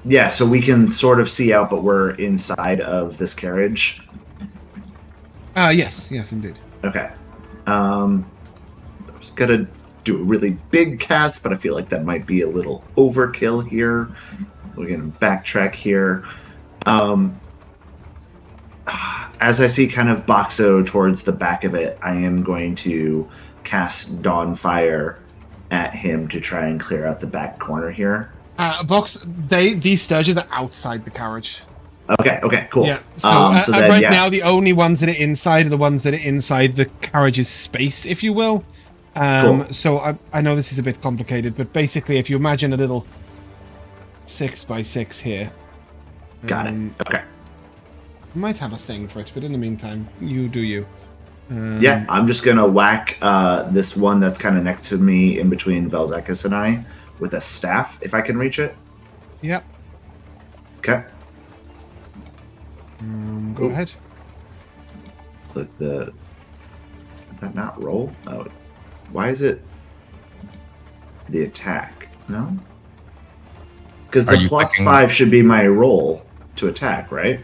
Yeah, so we can sort of see out, but we're inside of this carriage. Yes, indeed. Okay. I was gonna do a really big cast, but I feel like that might be a little overkill here. We're gonna backtrack here. As I see kind of Boxxo towards the back of it, I am going to cast Dawnfire at him to try and clear out the back corner here. These sturges are outside the carriage. Okay, cool. Yeah, so then, now the only ones that are inside are the ones that are inside the carriage's space, if you will. Cool. So I know this is a bit complicated, but basically if you imagine a little 6x6 here. Got it. Okay. I might have a thing for it, but in the meantime, you do you. Yeah, I'm just going to whack this one that's kind of next to me in between Vel'zekiss and I with a staff, if I can reach it. Yep. Okay. Go ahead. Click the... Did that not roll? Oh, why is it the attack? No? Because the +5 should be my roll to attack, right?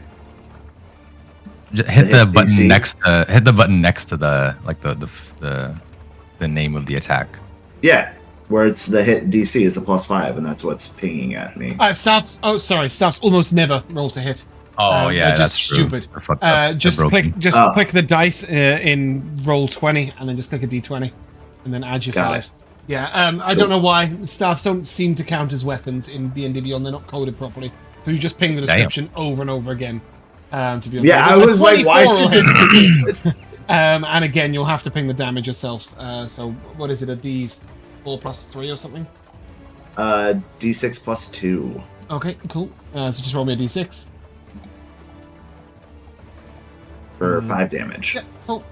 Hit the button DC. Hit the button next to the name of the attack. Yeah, where it's the hit DC is the +5, and that's what's pinging at me. Staffs almost never roll to hit. Oh yeah, that's stupid. Just click the dice in roll 20, and then just click a D20, and then add your 5. Yeah, I don't know why staffs don't seem to count as weapons in D&D Beyond. They're not coded properly, so you just ping the description over and over again. To be honest, yeah, I was like, why is it just? And again, you'll have to ping the damage yourself. So what is it? A D4 +3 or something? D6 +2. Okay, cool. So just roll me a D6. For 5 damage. Yeah, cool.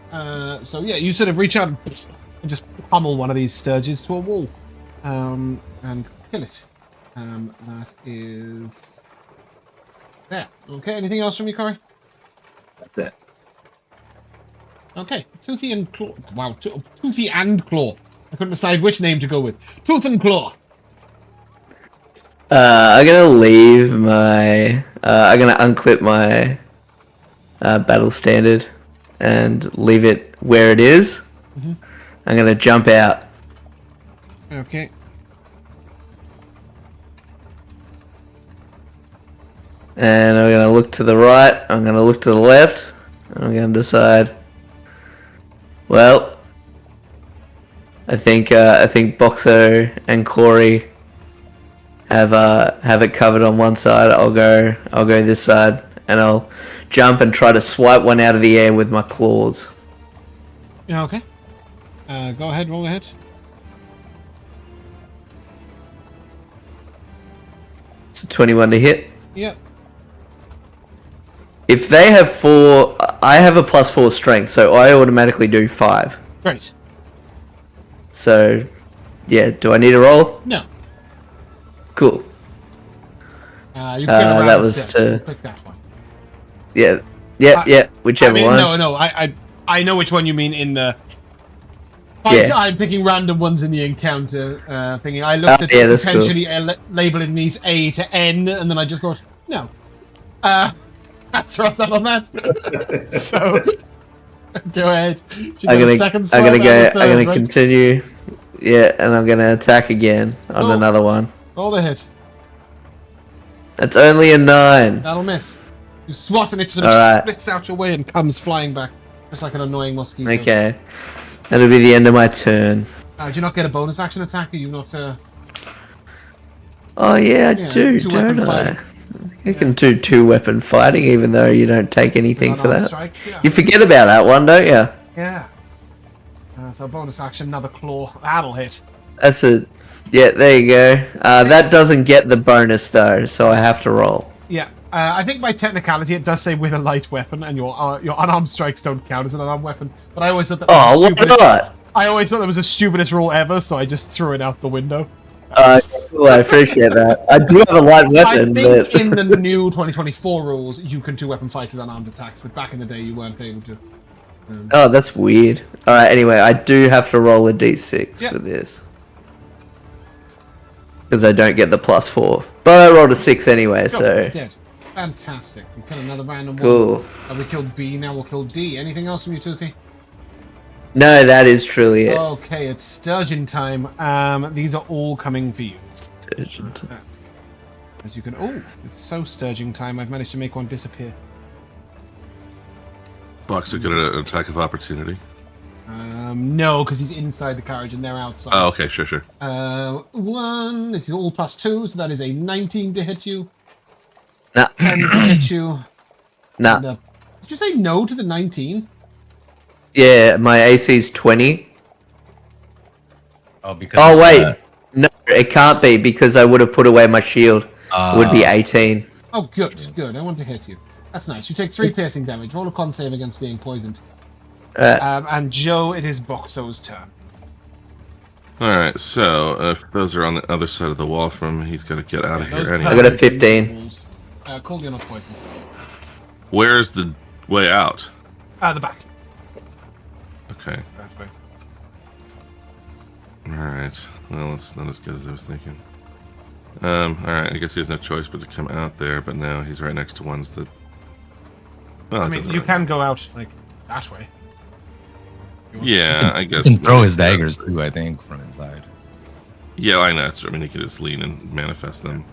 So yeah, you sort of reach out and just pummel one of these sturges to a wall, and kill it. That is there. Okay. Anything else from you, Corrie? That's it. Okay, Toothy and Claw. Wow, Toothy and Claw. I couldn't decide which name to go with. Tooth and Claw. I'm gonna leave my. I'm gonna unclip my battle standard and leave it where it is. Mm-hmm. I'm gonna jump out. Okay. And I'm gonna look to the right. I'm gonna look to the left. And I'm gonna decide. Well, I think Boxxo and Corrie have it covered on one side. I'll go this side, and I'll jump and try to swipe one out of the air with my claws. Yeah. Okay. Go ahead. Roll ahead. It's a 21 to hit. Yep. If they have 4, I have a +4 strength, so I automatically do 5. Great. So, yeah. Do I need to roll? No. Cool. You can around that was to pick that one. Yeah. Whichever one. No. I know which one you mean in the. I'm picking random ones in the encounter thingy. I looked at potentially labeling these A to N, and then I just thought, no. That's where I was at on that. So, go ahead. I'm gonna continue. Yeah, and I'm gonna attack again on another one. Roll the hit. That's only a 9. That'll miss. You swat and it sort of splits out your way and comes flying back, just like an annoying mosquito. Okay, that'll be the end of my turn. Do you not get a bonus action attack? Are you not? Oh yeah, I do, don't I? You can do 2-weapon fighting, even though you don't take anything for that. Strikes, yeah. You forget about that one, don't you? Yeah. So bonus action, another claw. That'll hit. That's it. Yeah, there you go. That doesn't get the bonus though, so I have to roll. Yeah. I think by technicality it does say with a light weapon, and your unarmed strikes don't count as an unarmed weapon. But I always thought that. Why not? I always thought that was the stupidest rule ever, so I just threw it out the window. Cool, I appreciate that. I do have a light weapon. I think in the new 2024 rules, you can 2-weapon fight with unarmed attacks, but back in the day, you weren't able to. Oh, that's weird. Alright, anyway, I do have to roll a d6 for this. Because I don't get the +4. But I rolled a 6 anyway, so... Instead. Fantastic. We kill another random one. Cool. We killed B, now we'll kill D. Anything else from you, Toothy? No, that is truly it. Okay, it's Sturgeon time. These are all coming for you. Sturgeon time. As you can... Oh, it's so Sturgeon time. I've managed to make one disappear. Boxxo get an attack of opportunity. No, because he's inside the carriage and they're outside. Oh, okay, sure. 1. This is all +2, so that is a 19 to hit you. Nah. 10 to hit you. Nah. And, did you say no to the 19? Yeah, my AC is 20. Oh, because. Oh wait, no, it can't be because I would have put away my shield. It would be 18. Oh, good. I want to hit you. That's nice. You take 3 piercing damage. Roll a con save against being poisoned. And Joe, it is Boxxo's turn. Alright, so if those are on the other side of the wall from him, he's got to get out of here anyway. I got a 15. Cold, you're not poisoned. Where's the way out? The back. Okay. That way. Alright. Well, it's not as good as I was thinking. Alright, I guess he has no choice but to come out there, but now he's right next to ones that... Well, I mean, you can go out, like, that way. Yeah, I guess. He can throw his daggers, too, I think, from inside. Yeah, I know. I mean, he can just lean and manifest them.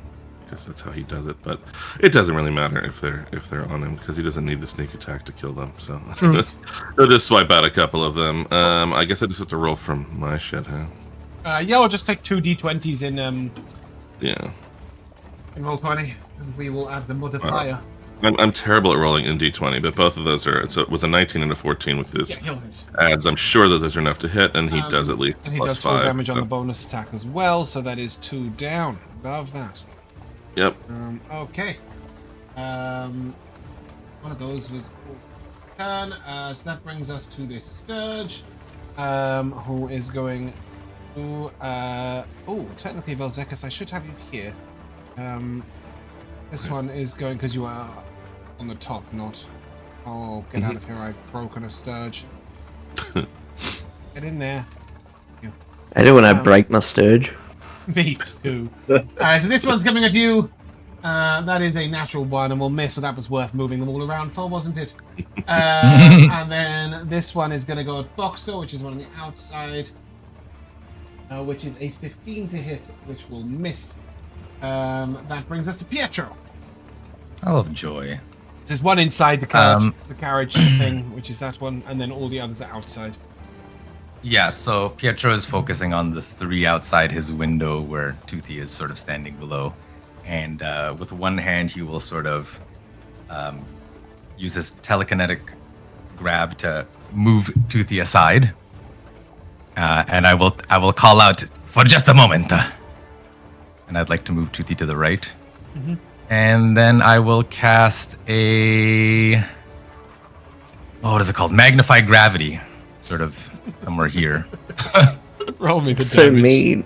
Because that's how he does it. But it doesn't really matter if they're on him, because he doesn't need the sneak attack to kill them. So he'll just swipe out a couple of them. I guess I just have to roll from my shit, huh? Yeah, I'll just take 2 d20s in Yeah. in Roll20, and we will add the modifier. I'm terrible at rolling in d20, but both of those are. So it was a 19 and a 14 with his adds. I'm sure that those are enough to hit, and he does at least and he plus does 4 5. damage on the bonus attack as well, so that is 2 down. Love that. Yep. Okay. One of those was turn. So that brings us to this Sturge, who is going to. Oh, technically, Vel'zekiss, I should have you here. This one is going because you are on the top, not. Oh, get out of here! I've broken a Sturge. Get in there. I do when I break my sturge. Me too. Alright, so this one's coming at you. That is a natural one and will miss, so that was worth moving them all around for, wasn't it? And then this one is going to go at Boxxo, which is one on the outside, which is a 15 to hit, which will miss. That brings us to Pietro. I love joy. There's one inside the carriage thing, which is that one, and then all the others are outside. Yeah, so Pietro is focusing on the 3 outside his window where Toothy is sort of standing below. And with one hand, he will sort of use his telekinetic grab to move Toothy aside. And I will call out, for just a moment. And I'd like to move Toothy to the right. Mm-hmm. And then I will cast what is it called? Magnify Gravity. Sort of somewhere here. Roll me the So damage. mean.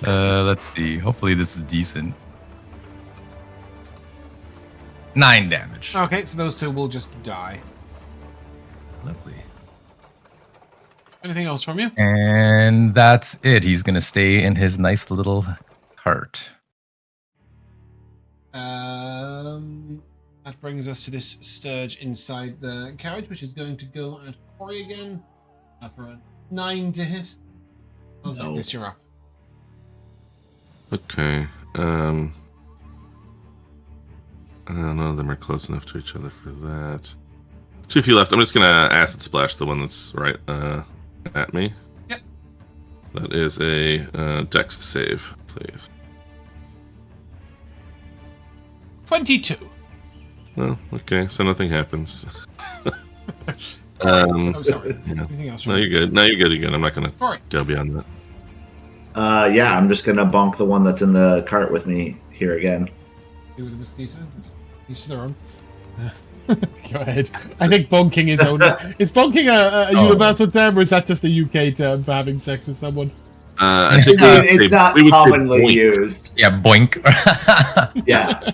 Let's see. Hopefully this is decent. 9 damage. Okay, so those 2 will just die. Lovely. Anything else from you? And that's it. He's going to stay in his nice little cart. That brings us to this sturge inside the carriage, which is going to go at Corrie again for a 9 to hit. Vel'zekiss, you're up. Okay. None of them are close enough to each other for that. 2 feet left. I'm just gonna acid splash the one that's right at me. Yep. That is a dex save, please. 22. Well, okay, so nothing happens. Oh, sorry. Yeah. Anything else? No, you're good. No, you're good. You're good. I'm not gonna All right. go beyond that. Yeah, I'm just gonna bonk the one that's in the cart with me here again. Do with the mosquito. Each their own. Go ahead. I think bonking is only. Is bonking a universal term, or is that just a UK term for having sex with someone? I think It's not we would say commonly boink. used. Yeah, boink. Yeah.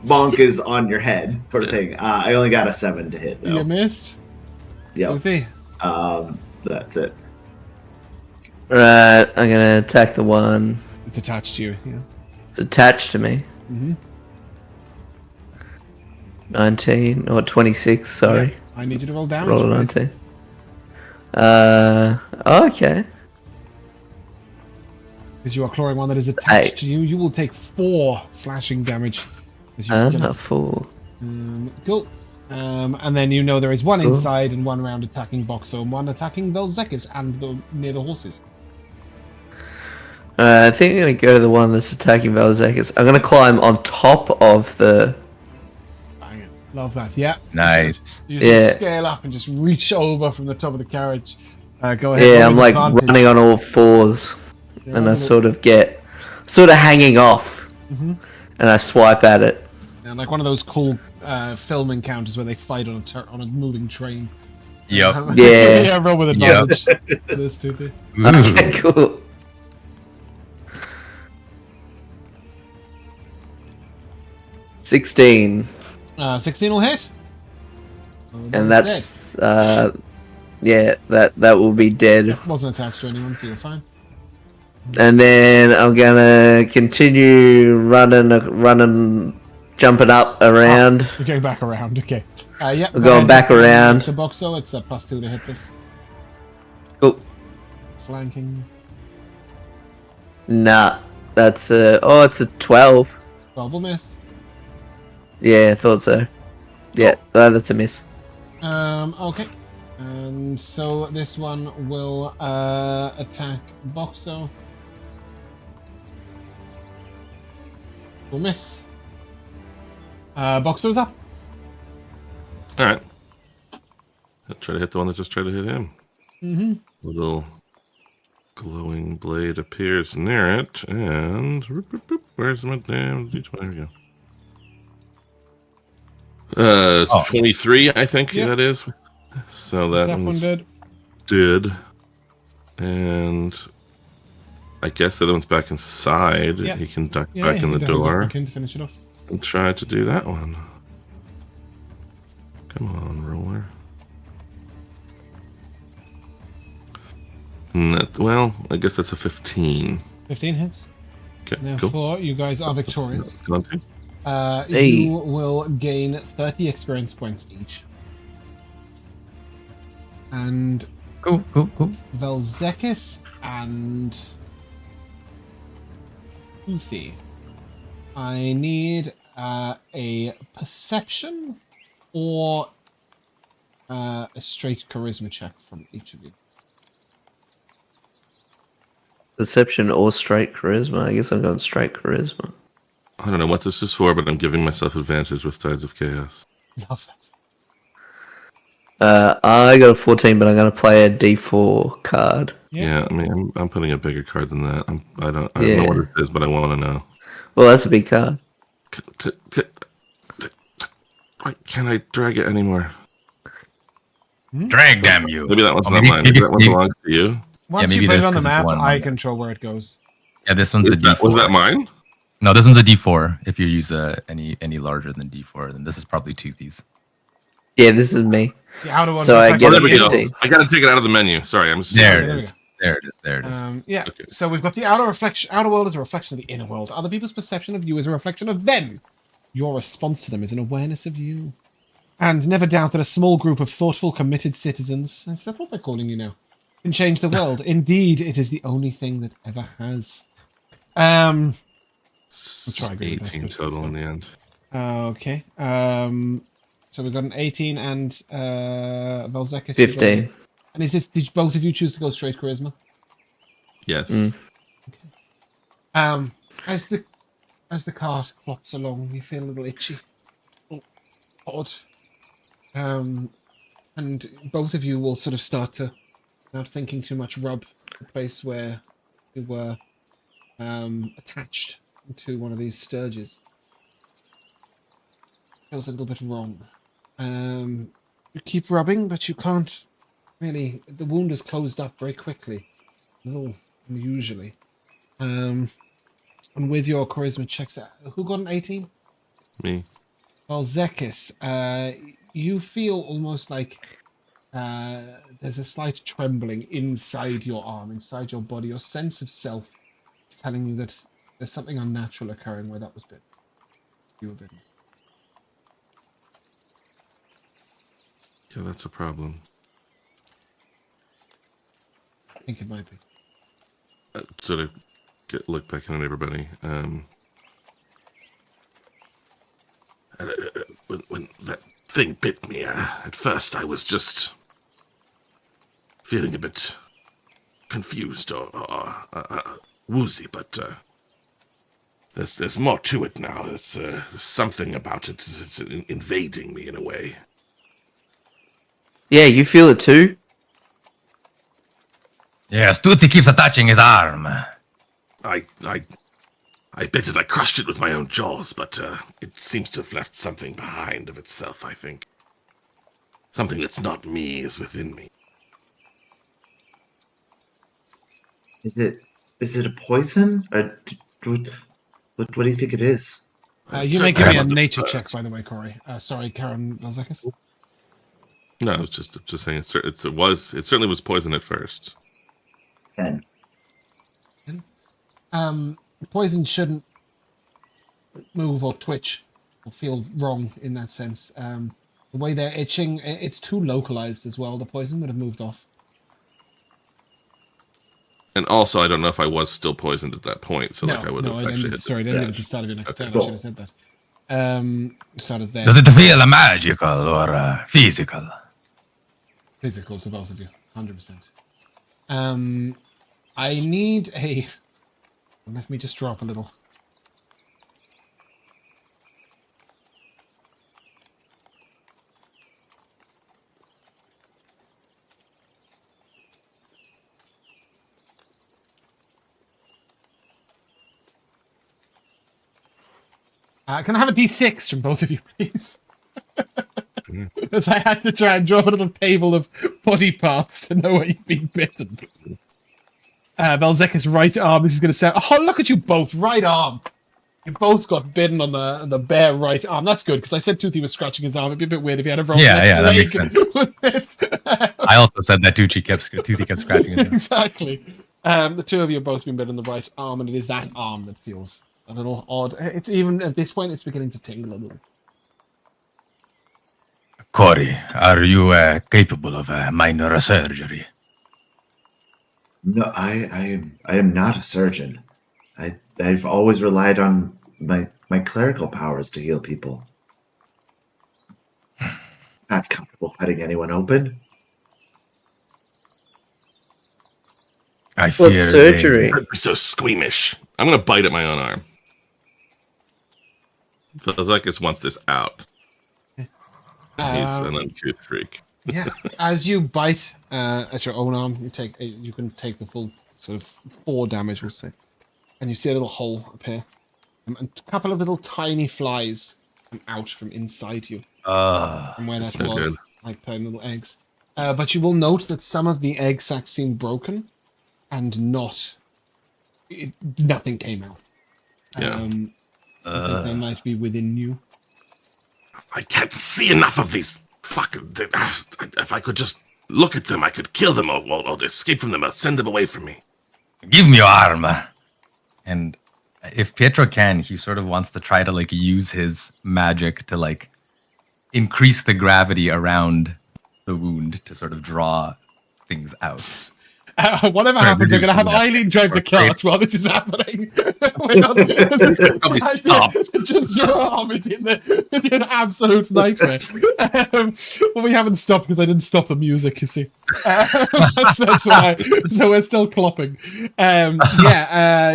Bonk is on your head, sort of thing. I only got a 7 to hit, though. You missed. Yep. Lucy. That's it. Right, I'm gonna attack the one It's attached to you. Yeah. that's attached to me. Mm-hmm. 19 or 26, sorry. Yeah. I need you to roll damage. Roll a please. 19. Okay. Because you are clawing one that is attached 8. to you, you will take 4 slashing damage. As you get A fool. Cool. And then you know there is one Cool. inside and one around attacking Boxxo and one attacking Vel'zekiss and near the horses. I think I'm gonna go to the one that's attacking Vel'zekiss. I'm gonna climb on top of the. Bang it. Love that. Yeah. Nice. You just Yeah. scale up and just reach over from the top of the carriage. Go ahead. Yeah, roll I'm with like advantage. running on all fours, Yeah, and I roll- sort of hanging off, Mhm. and I swipe at it. Yeah, like one of those cool film encounters where they fight on a moving train. Yep. Yeah. Yeah, roll with Yep. advantage. This too. Ooh. Okay, cool. $16, 16 will hit. and that's yeah, that will be dead. dead. Wasn't attached to anyone, so you're fine. And then I'm gonna continue running, jumping up around. You're going back around. Okay. Yeah. We're going back around. It's a Boxxo. It's a +2 to hit this. Oh, Flanking. nah, that's it's a 12. 12 will miss. Yeah, I thought so. Yeah, that's a miss. Okay. So this one will attack Boxxo. Will miss. Boxxo's up. All right. I'll try to hit the one that just tried to hit him. Mm-hmm. Little glowing blade appears near it, and where's my damn d20? There we go. 23, I think Yeah. that is. So that That one one's dead. dead, and I guess the other one's back inside. Yeah. He can duck Yeah, back in the door Can finish it off. and try to do that one. Come on, roller. Well, I guess that's a 15. 15 hits. Okay, Therefore, cool. you guys are victorious. Hey. You will gain 30 experience points each. And Cool. Vel'zekiss and Uthi, I need a perception or a straight charisma check from each of you. Perception or straight charisma? I guess I'm going straight charisma. I don't know what this is for, but I'm giving myself advantage with Tides of Chaos. Love that. I got a 14, but I'm going to play a D4 card. Yeah, I mean, I'm putting a bigger card than that. I don't know what it is, but I want to know. Well, that's a big card. Can I drag it anymore? Drag, damn you. Maybe that one's not maybe- mine. Maybe that one belongs to you. Once maybe you put it there's- on the 'cause it's map, one I on control where it goes. Yeah, this one's a D4. Was that mine? No, this one's a D4. If you use any larger than D4, then this is probably Toothy's. Yeah, this is me. The outer one. So I reflects get Oh, the there we go. 15. I got to take it out of the menu. Sorry, I'm just There there it we is. There it is. Yeah. Okay. So we've got the outer world is a reflection of the inner world. Other people's perception of you is a reflection of them. Your response to them is an awareness of you. And never doubt that a small group of thoughtful, committed citizens, is that what they're calling you now, can change the world. Indeed, it is the only thing that ever has. try again. 18 total in the end. Okay. So we've got an 18 and Vel'zekiss. 15. And is this? Did both of you choose to go straight charisma? Yes. As the cart clops along, you feel a little itchy, a little odd, and both of you will sort of start thinking too much, rub the place where you were attached to one of these sturges. Feels a little bit wrong. You keep rubbing, but you can't really. The wound is closed up very quickly, a little unusually. And with your charisma checks, who got an 18? Me. Vel'zekiss, you feel almost like there's a slight trembling inside your arm, inside your body. Your sense of self is telling you that there's something unnatural occurring where that was bitten. You were bitten. Yeah, that's a problem. I think it might be. Sort of look back on everybody. When that thing bit me, at first I was just feeling a bit confused or woozy, but there's more to it now. There's something about it. It's invading me in a way. Yeah, you feel it too? Yes, Toothy keeps attaching his arm. I bit it. I crushed it with my own jaws, but it seems to have left something behind of itself, I think. Something that's not me is within me. Is it a poison? Or what do you think it is? You may give me a nature check, by the way, Corrie. Sorry, Karen Vel'zekiss. No, I was just saying it certainly was poison at first. 10. Poison shouldn't move or twitch or feel wrong in that sense. The way they're itching, it's too localized as well. The poison would have moved off. And also, I don't know if I was still poisoned at that point, so I would have actually didn't. hit. Sorry, I didn't at the start of your next turn. cool. I should have said that. Started there. Does it feel magical or physical? Physical to both of you, 100%. I need a. Let me just drop a little. Can I have a D6 from both of you, please? Because I had to try and draw a little table of body parts to know where you've been bitten. Vel'zekiss' right arm. This is going to sound. Oh, look at you both! Right arm. You both got bitten on the bare right arm. That's good, because I said Toothy was scratching his arm. It'd be a bit weird if he had a roll. Yeah, that makes sense. I also said that Toothy kept scratching his arm. Exactly. The two of you have both been bitten on the right arm, and it is that arm that feels a little odd. It's even, at this point, it's beginning to tingle a little. Corrie, are you capable of minor surgery? No, I am not a surgeon. I've always relied on my clerical powers to heal people. Not comfortable cutting anyone open. I What fear surgery? You're so squeamish. I'm gonna bite at my own arm. Vel'zekiss wants this out. He's an uncouth freak. Yeah, as you bite at your own arm, you can take the full sort of 4 damage, we'll say, and you see a little hole appear, and a couple of little tiny flies come out from inside you, from where that no was, good. like tiny little eggs. But you will note that some of the egg sacs seem broken, and nothing came out. Yeah. I think they might be within you. I can't see enough of these fucking. If I could just look at them, I could kill them or escape from them or send them away from me. Give me your arm. And if Pietro can, he sort of wants to try to like use his magic to like increase the gravity around the wound to sort of draw things out. Whatever happens, I'm going to have Eileen drive the cart while this is happening. We're not Probably stop. Just your arm is in an absolute nightmare. Well, we haven't stopped because I didn't stop the music, you see. That's why. So we're still clopping.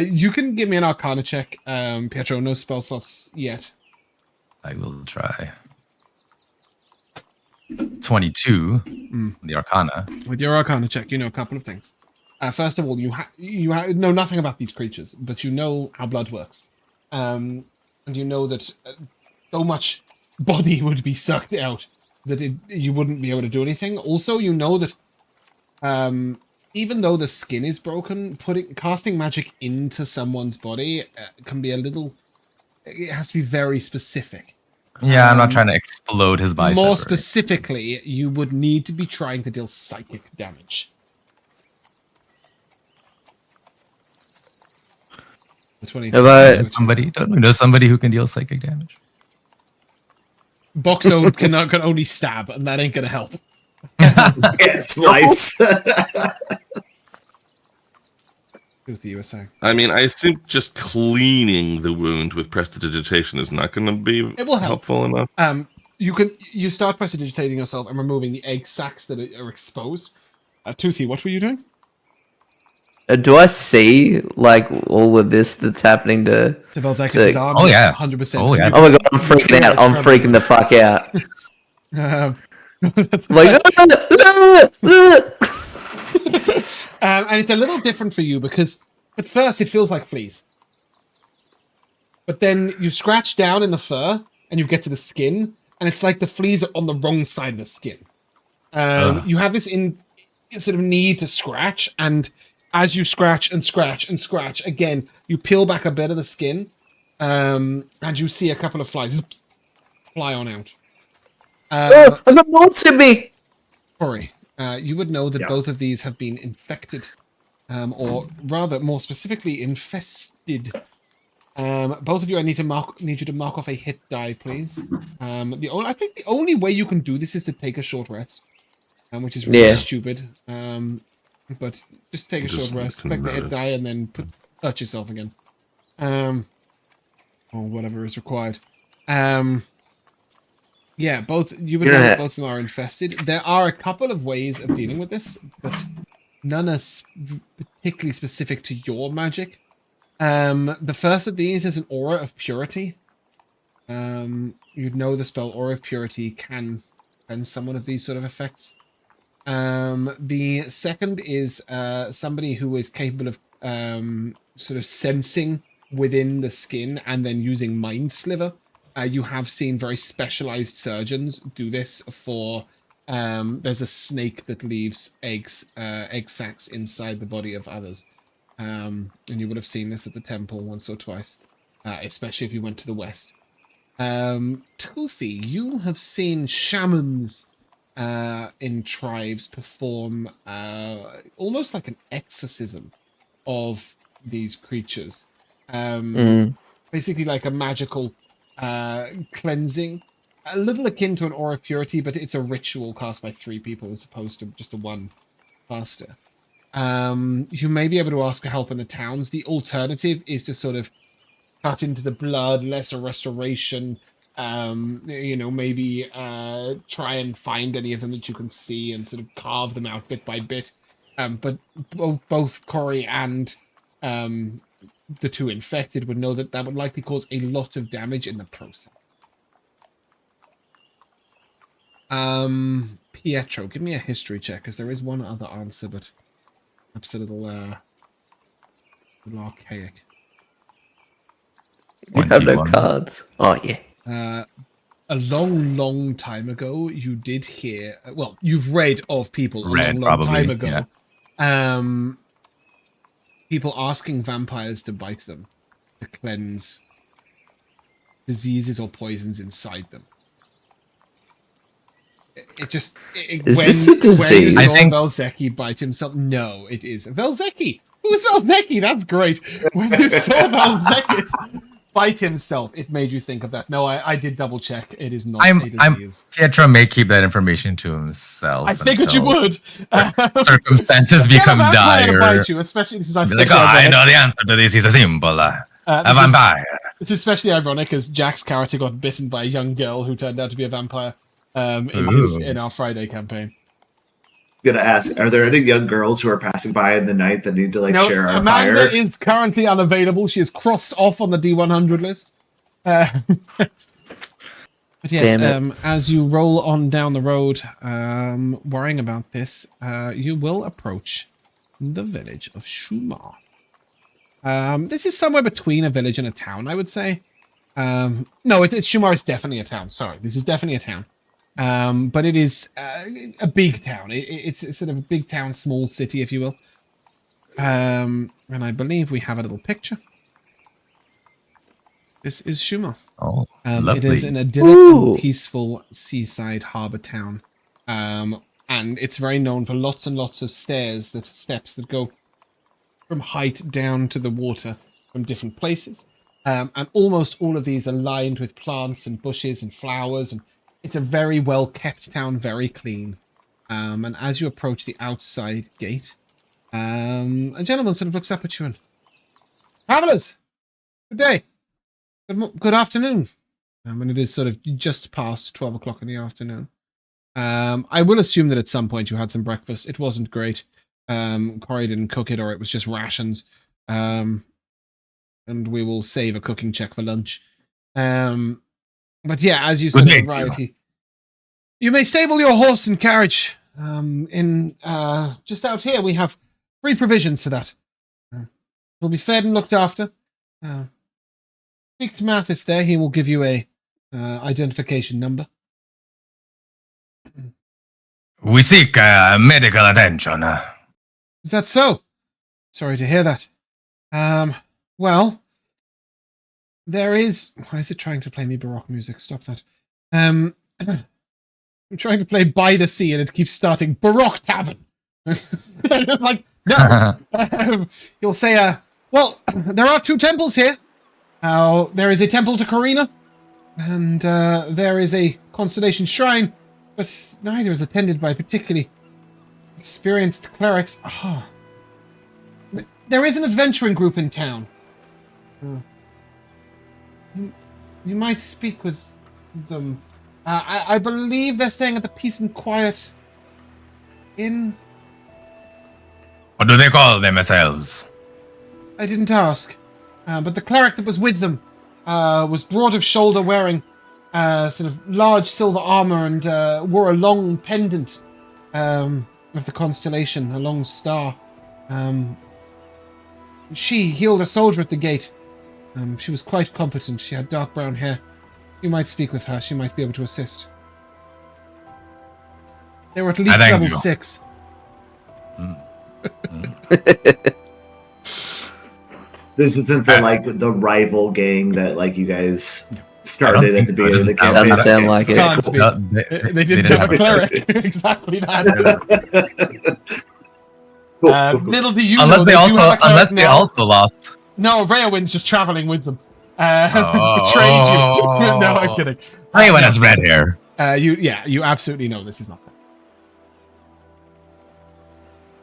You can give me an Arcana check, Pietro. No spell slots yet. I will try. 22, the Arcana. With your Arcana check, you know a couple of things. First of all, you know nothing about these creatures, but you know how blood works. And you know that so much body would be sucked out that you wouldn't be able to do anything. Also, you know that even though the skin is broken, casting magic into someone's body can be a little... It has to be very specific. Yeah, I'm not trying to explode his bicep. More specifically, you would need to be trying to deal psychic damage. Don't we know somebody who can deal psychic damage? Boxxo can only stab, and that ain't gonna help. Yeah, slice. You were saying. I mean, I assume just cleaning the wound with prestidigitation is not going to be helpful enough. You start prestidigitating yourself and removing the egg sacs that are exposed. Toothy, what were you doing? Do I see like all of this that's happening to Vel'zekiss' arm? Oh yeah, 100%. Oh yeah. Oh my god, I'm freaking out! I'm freaking the fuck out. And it's a little different for you because at first it feels like fleas. But then you scratch down in the fur and you get to the skin, and it's like the fleas are on the wrong side of the skin. You have this sort of need to scratch, and as you scratch and scratch and scratch, again, you peel back a bit of the skin, and you see a couple of flies fly on out. Oh, I've got moths in me! Corrie, you would know that both of these have been infected, or rather, more specifically, infested. Both of you, I need you to mark off a hit die, please. I think the only way you can do this is to take a short rest, which is really stupid. But just take a short rest, click the hit die, and then hurt yourself again, or whatever is required. Yeah, both you would know that both of them are infested. There are a couple of ways of dealing with this, but none are particularly specific to your magic. The first of these is an Aura of Purity. You'd know the spell Aura of Purity can end some one of these sort of effects. The second is somebody who is capable of sort of sensing within the skin and then using Mind Sliver. You have seen very specialized surgeons do this for... there's a snake that leaves egg sacs inside the body of others. And you would have seen this at the temple once or twice. especially if you went to the west. Toothy, you have seen shamans in tribes perform almost like an exorcism of these creatures. Basically like a magical cleansing, a little akin to an aura of purity, but it's a ritual cast by 3 people as opposed to just a 1 caster. You may be able to ask for help in the towns. The alternative is to sort of cut into the blood, lesser restoration, maybe try and find any of them that you can see and sort of carve them out bit by bit. But both Corrie and the 2 infected would know that would likely cause a lot of damage in the process. Pietro, give me a history check, because there is one other answer, but perhaps a little archaic. You have no cards. Oh, yeah. A long, long time ago, you did hear... Well, you've read of people a long time ago. Yeah. People asking vampires to bite them to cleanse diseases or poisons inside them. Is this a disease? When you saw Vel'zekiss bite himself... No, it is. Vel'zekiss! Who's Vel'zekiss? That's great. When you saw Vel'zekiss bite himself, it made you think of that. No, I did double check. It is not a disease. Pietro may keep that information to himself. I figured you would. Circumstances become dire. Bite you, especially this is I know the answer to this. He's a simple a vampire. It's especially ironic as Jack's character got bitten by a young girl who turned out to be a vampire in our Friday campaign. Gonna ask, are there any young girls who are passing by in the night that need to share our fire? Amanda is currently unavailable. She is crossed off on the D100 list. But yes, as you roll on down the road, worrying about this, you will approach the village of Shumah. This is somewhere between a village and a town, I would say. No, Shumah is definitely a town. Sorry, this is definitely a town. But it is a big town. It's sort of a big town, small city, if you will. And I believe we have a little picture. This is Shumah. Oh, lovely. It is an idyllic and peaceful seaside harbour town. And it's very known for lots and lots of steps that go from height down to the water from different places. And almost all of these are lined with plants and bushes and flowers, and it's a very well kept town, very clean. And as you approach the outside gate, a gentleman sort of looks up at you and, "Travelers, good day, good afternoon." And it is sort of just past 12 o'clock in the afternoon. I will assume that at some point you had some breakfast. It wasn't great. Corrie didn't cook it, or it was just rations. And we will save a cooking check for lunch. But yeah, as you sort of arrive, you may stable your horse and carriage. Just out here, we have free provisions for that. You'll be fed and looked after. Speak to Mathis there. He will give you a identification number. We seek medical attention. Is that so? Sorry to hear that. Well, there is... Why is it trying to play me Baroque music? Stop that. I'm trying to play By the Sea and it keeps starting Baroque Tavern. Like, no. You'll say, well, there are 2 temples here. There is a temple to Corina, and there is a constellation shrine, but neither is attended by particularly experienced clerics. There is an adventuring group in town. You might speak with them. I believe they're staying at the Peace and Quiet Inn. What do they call themselves? I didn't ask. But the cleric that was with them was broad of shoulder, wearing sort of large silver armor, and wore a long pendant of the constellation, a long star. She healed a soldier at the gate. She was quite competent. She had dark brown hair. You might speak with her. She might be able to assist. They were at least level 6. This isn't the rival gang that you guys started at the think so. beginning of the It doesn't campaign. Doesn't sound like it. Can't be. No, They didn't have a cleric. Exactly that. Little do you know, Unless they do have a cleric unless they now. also lost. No, Reowin's just traveling with them. Betrayed you. No, I'm kidding. Reowin has red hair. You absolutely know this is not that.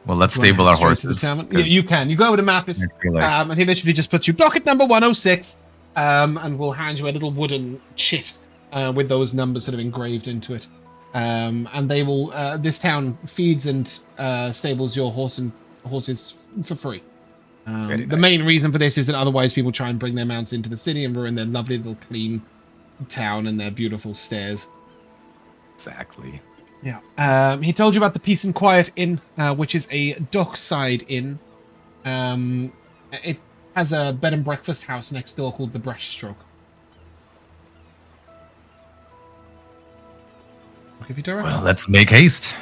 Well, let's Do you stable wanna our head straight to the horses. town? Yeah, you can. You go over to Mathis, I feel like- and he literally just puts you docket number 106, and we'll hand you a little wooden chit with those numbers sort of engraved into it. And they will. This town feeds and stables your horses for free. The main reason for this is that otherwise people try and bring their mounts into the city and ruin their lovely little clean town and their beautiful stairs. Exactly. Yeah. He told you about the Peace and Quiet Inn, which is a dockside inn. It has a bed and breakfast house next door called the Brushstroke. I'll give you directions. Well, let's make haste.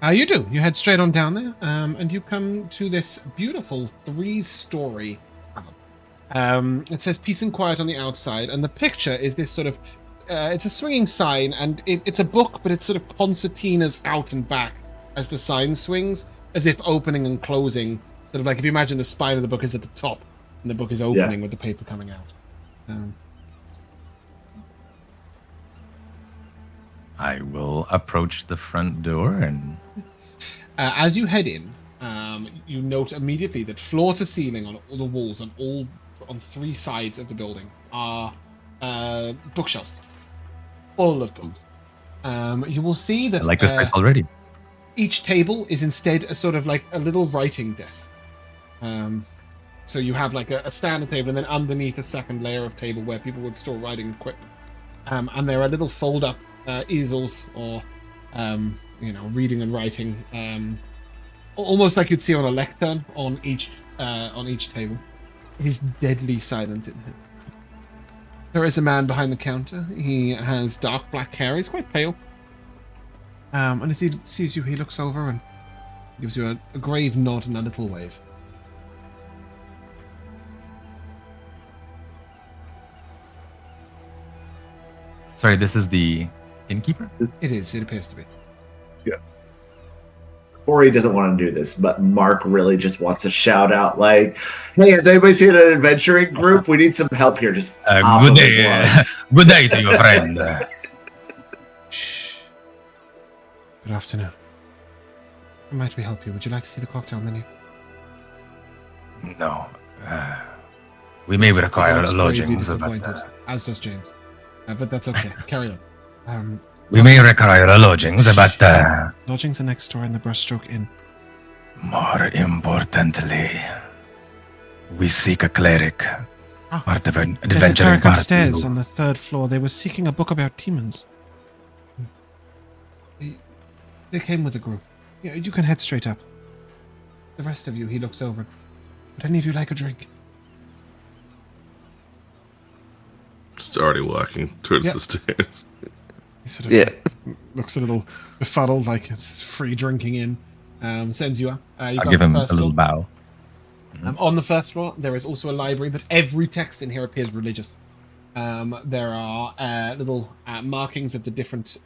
You do. You head straight on down there, and you come to this beautiful 3-story tavern. It says Peace and Quiet on the outside, and the picture is this sort of it's a swinging sign, and it's a book, but it's sort of concertinas out and back as the sign swings, as if opening and closing. Sort of like if you imagine the spine of the book is at the top, and the book is opening with the paper coming out. I will approach the front door and... As you head in, you note immediately that floor to ceiling on all the walls, on 3 sides of the building, are bookshelves. All of books. You will see that I like this place already. each table is instead a sort of like a little writing desk. So you have like a standard table, and then underneath a second layer of table where people would store writing equipment. And there are little fold-up easels or reading and writing, almost like you'd see on a lectern on each table. It is deadly silent in here. There is a man behind the counter. He has dark black hair. He's quite pale. And as he sees you, he looks over and gives you a grave nod and a little wave. Sorry, this is the innkeeper? It is. It appears to be. Corrie doesn't want to do this, but Mark really just wants to shout out, like, "Hey, has anybody seen an adventuring group? We need some help here." Just good day, good day to you, friend. Shh. Good afternoon. How might we help you? Would you like to see the cocktail menu? No, we may require He's lodgings, disappointed, but as does James. But that's okay. Carry on. we may require lodgings, but Lodgings are next door in the Brushstroke Inn. more importantly, we seek a cleric. Part of an There's a adventuring cleric party. upstairs on the 3rd floor. They were seeking a book about demons. They came with a group. Yeah, you can head straight up. The rest of you, he looks over. Would any of you like a drink? Just already walking towards Yep. the stairs. He sort of looks a little befuddled, like it's free drinking in. Sends you up. You I'll go give up him the a first little floor. bow. On the 1st floor, there is also a library, but every text in here appears religious. There are little markings of the different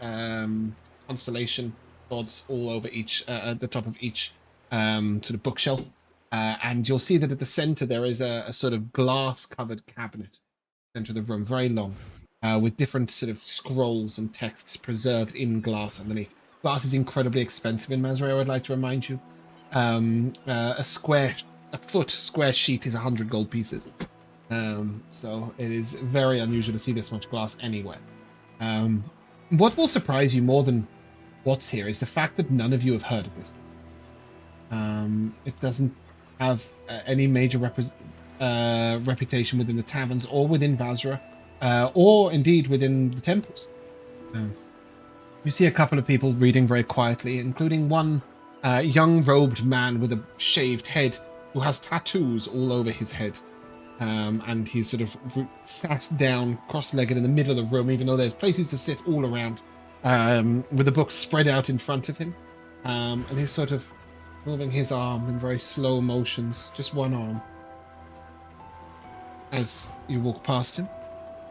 constellation gods all over each, at the top of each sort of bookshelf. And you'll see that at the center there is a sort of glass-covered cabinet. Center of the room, very long, with different sort of scrolls and texts preserved in glass underneath. Glass is incredibly expensive in Mazrea, I'd like to remind you. A foot square sheet is 100 gold pieces. So it is very unusual to see this much glass anywhere. What will surprise you more than what's here is the fact that none of you have heard of this. It doesn't have any major reputation within the taverns or within Mazrea, or indeed within the temples. You see a couple of people reading very quietly, including one young robed man with a shaved head who has tattoos all over his head. And he's sort of sat down cross-legged in the middle of the room, even though there's places to sit all around, with the books spread out in front of him. And he's sort of moving his arm in very slow motions, just one arm. as you walk past him.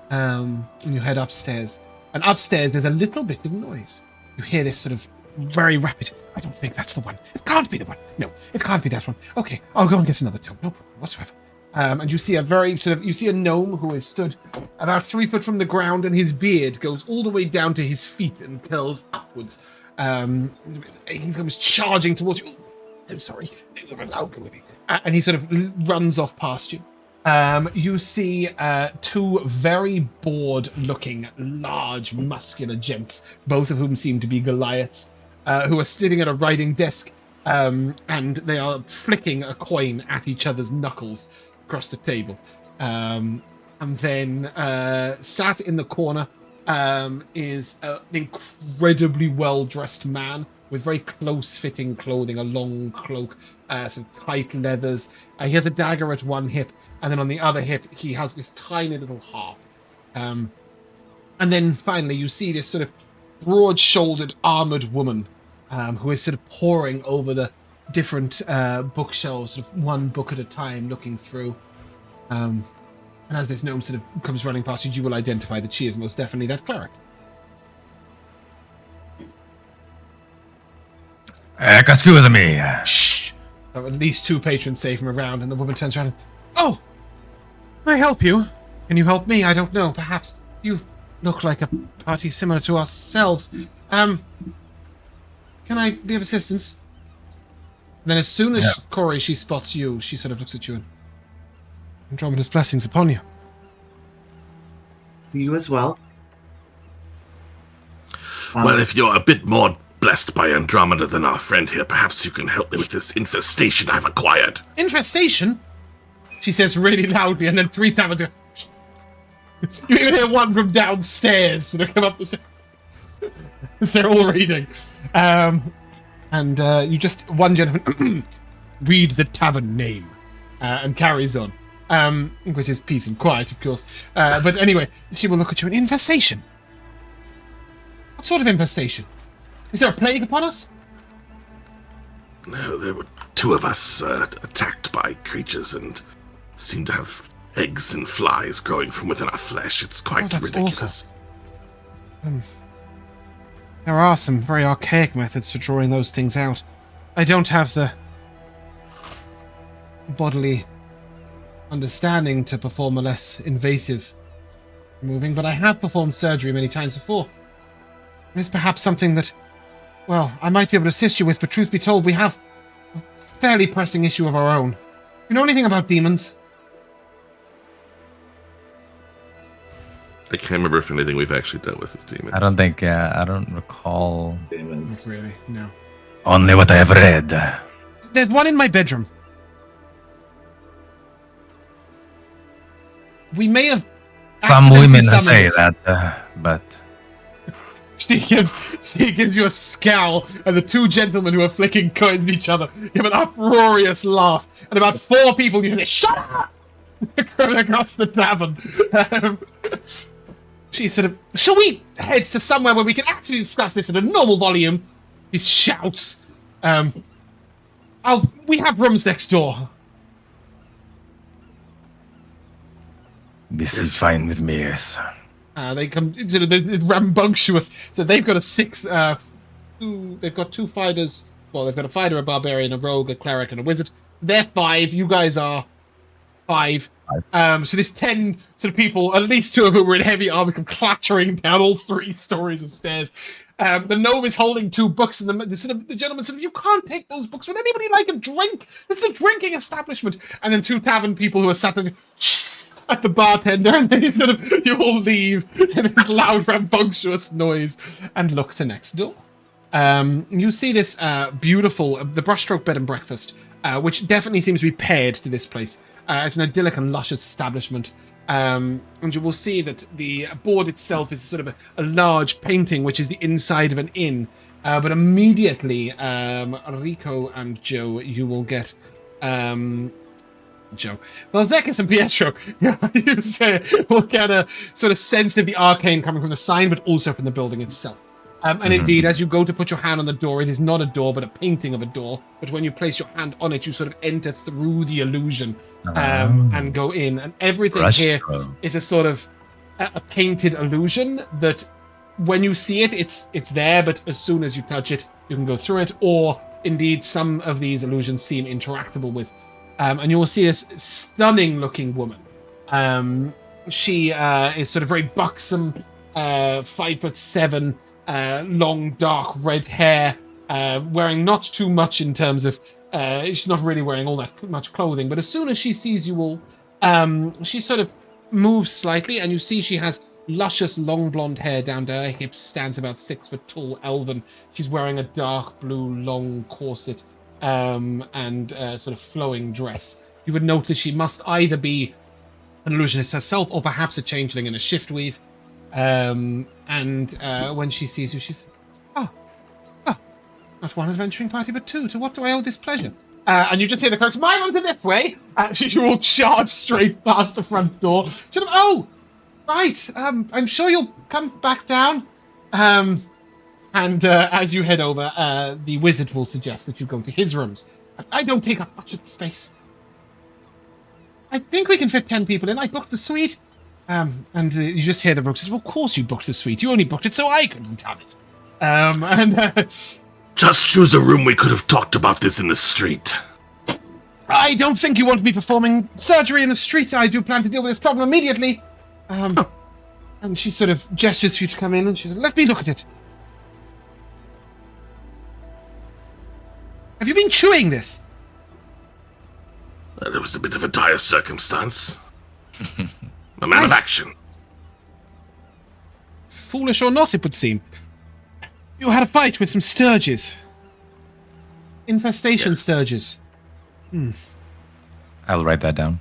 And you head upstairs. And upstairs, there's a little bit of noise. You hear this sort of very rapid, I don't think that's the one. It can't be the one. No, it can't be that one. Okay, I'll go and get another tome. No problem whatsoever. And you see you see a gnome who is stood about 3 foot from the ground, and his beard goes all the way down to his feet and curls upwards. He comes charging towards you. Oh, I'm sorry. I'll go with you. And he sort of runs off past you. You see 2 very bored-looking, large, muscular gents, both of whom seem to be Goliaths, who are sitting at a writing desk, and they are flicking a coin at each other's knuckles across the table. And then sat in the corner is an incredibly well-dressed man with very close-fitting clothing, a long cloak, some tight leathers. He has a dagger at one hip, and then on the other hip, he has this tiny little harp. And then finally, you see this sort of broad-shouldered, armored woman who is sort of poring over the different bookshelves, sort of one book at a time, looking through. And as this gnome sort of comes running past you, you will identify that she is most definitely that cleric. Excuse me. Shh! So at least 2 patrons save him around, and the woman turns around and, oh! Can I help you? Can you help me? I don't know. Perhaps you look like a party similar to ourselves. Can I be of assistance? And then as soon as Corrie, she spots you, she sort of looks at you and, Andromeda's blessings upon you. You as well. Well, if you're a bit more blessed by Andromeda than our friend here, perhaps you can help me with this infestation I've acquired. Infestation? She says really loudly, and then 3 times go, you even hear one from downstairs sort of come up the stairs. As they're all reading. And you just, one gentleman, read the tavern name, and carries on. Which is peace and quiet, of course. But anyway, she will look at you. An infestation? What sort of infestation? Is there a plague upon us? No, there were 2 of us attacked by creatures and seem to have eggs and flies growing from within our flesh. It's quite ridiculous. There are some very archaic methods for drawing those things out. I don't have the bodily understanding to perform a less invasive removing, but I have performed surgery many times before. It's perhaps something that, well, I might be able to assist you with, but truth be told, we have a fairly pressing issue of our own. You know anything about demons? I can't remember if anything we've actually dealt with is demons. I don't recall. Demons. Not really, no. Only what I have read. There's one in my bedroom. We may have. Some women say that, but She gives you a scowl, and the 2 gentlemen who are flicking coins at each other give an uproarious laugh, and about 4 people you say, "Shut up!" across the tavern. She sort of, shall we head to somewhere where we can actually discuss this at a normal volume? He shouts. We have rooms next door. this is fine with me, yes. They come sort of the rambunctious. So they've got a 6. They've got 2 fighters. Well, they've got a fighter, a barbarian, a rogue, a cleric, and a wizard. They're 5. You guys are 5. So there's 10 sort of people. At least 2 of whom were in heavy armor, come clattering down all 3 stories of stairs. The gnome is holding 2 books, and the gentleman said, "You can't take those books. Would anybody like a drink? This is a drinking establishment." And then 2 tavern people who are sat there at the bartender, and then you all leave in this loud, rambunctious noise and look to next door. You see this beautiful, the brushstroke bed and breakfast, which definitely seems to be paired to this place. It's an idyllic and luscious establishment. And you will see that the board itself is sort of a large painting, which is the inside of an inn. But immediately, Rico and Joe, you will get... Vel'zekiss and Pietro, will get a sort of sense of the arcane coming from the sign, but also from the building itself. And indeed, as you go to put your hand on the door, it is not a door, but a painting of a door. But when you place your hand on it, you sort of enter through the illusion and go in. And everything here is a sort of a painted illusion that when you see it, it's there, but as soon as you touch it, you can go through it. Or indeed, some of these illusions seem interactable with. And you will see this stunning-looking woman. She is sort of very buxom, 5'7", long, dark red hair, wearing not too much in terms of... she's not really wearing all that much clothing, but as soon as she sees you all, she sort of moves slightly, and you see she has luscious, long blonde hair down to her hips, stands about 6 foot tall, elven. She's wearing a dark blue, long corset, and sort of flowing dress. You would notice she must either be an illusionist herself, or perhaps a changeling in a shift weave. And when she sees you, she's, not one adventuring party, but two. To what do I owe this pleasure? And you just hear the clerks, my one's in this way. You will charge straight past the front door. Right. I'm sure you'll come back down. And as you head over, the wizard will suggest that you go to his rooms. I don't take up much of the space. I think we can fit 10 people in. I booked the suite. And you just hear the rogue say, well, of course you booked the suite. You only booked it so I couldn't have it. Just choose a room. We could have talked about this in the street. I don't think you want to be performing surgery in the street. I do plan to deal with this problem immediately. And she sort of gestures for you to come in, and she says, let me look at it. Have you been chewing this? It was a bit of a dire circumstance. A man of action. It's foolish or not, it would seem. You had a fight with some sturges. Infestation sturges. I'll write that down.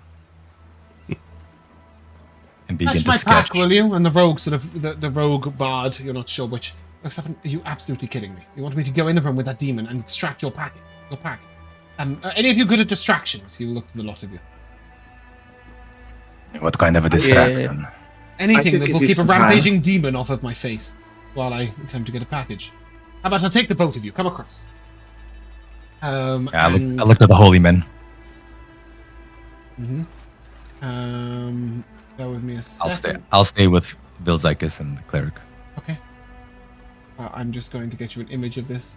And begin Fetch to my sketch. pack, will you? And the rogue sort of, the rogue bard, you're not sure which, looks up and, are you absolutely kidding me? You want me to go in the room with that demon and extract your pack? Are any of you good at distractions? He will look at the lot of you. What kind of a distraction? Anything that it will is keep a some rampaging demon off of my face while I attempt to get a package. How about I'll take the both of you, come across. I looked at the holy men. Bear with me a second. I'll stay with Vel'zekiss and the Cleric. Okay. I'm just going to get you an image of this.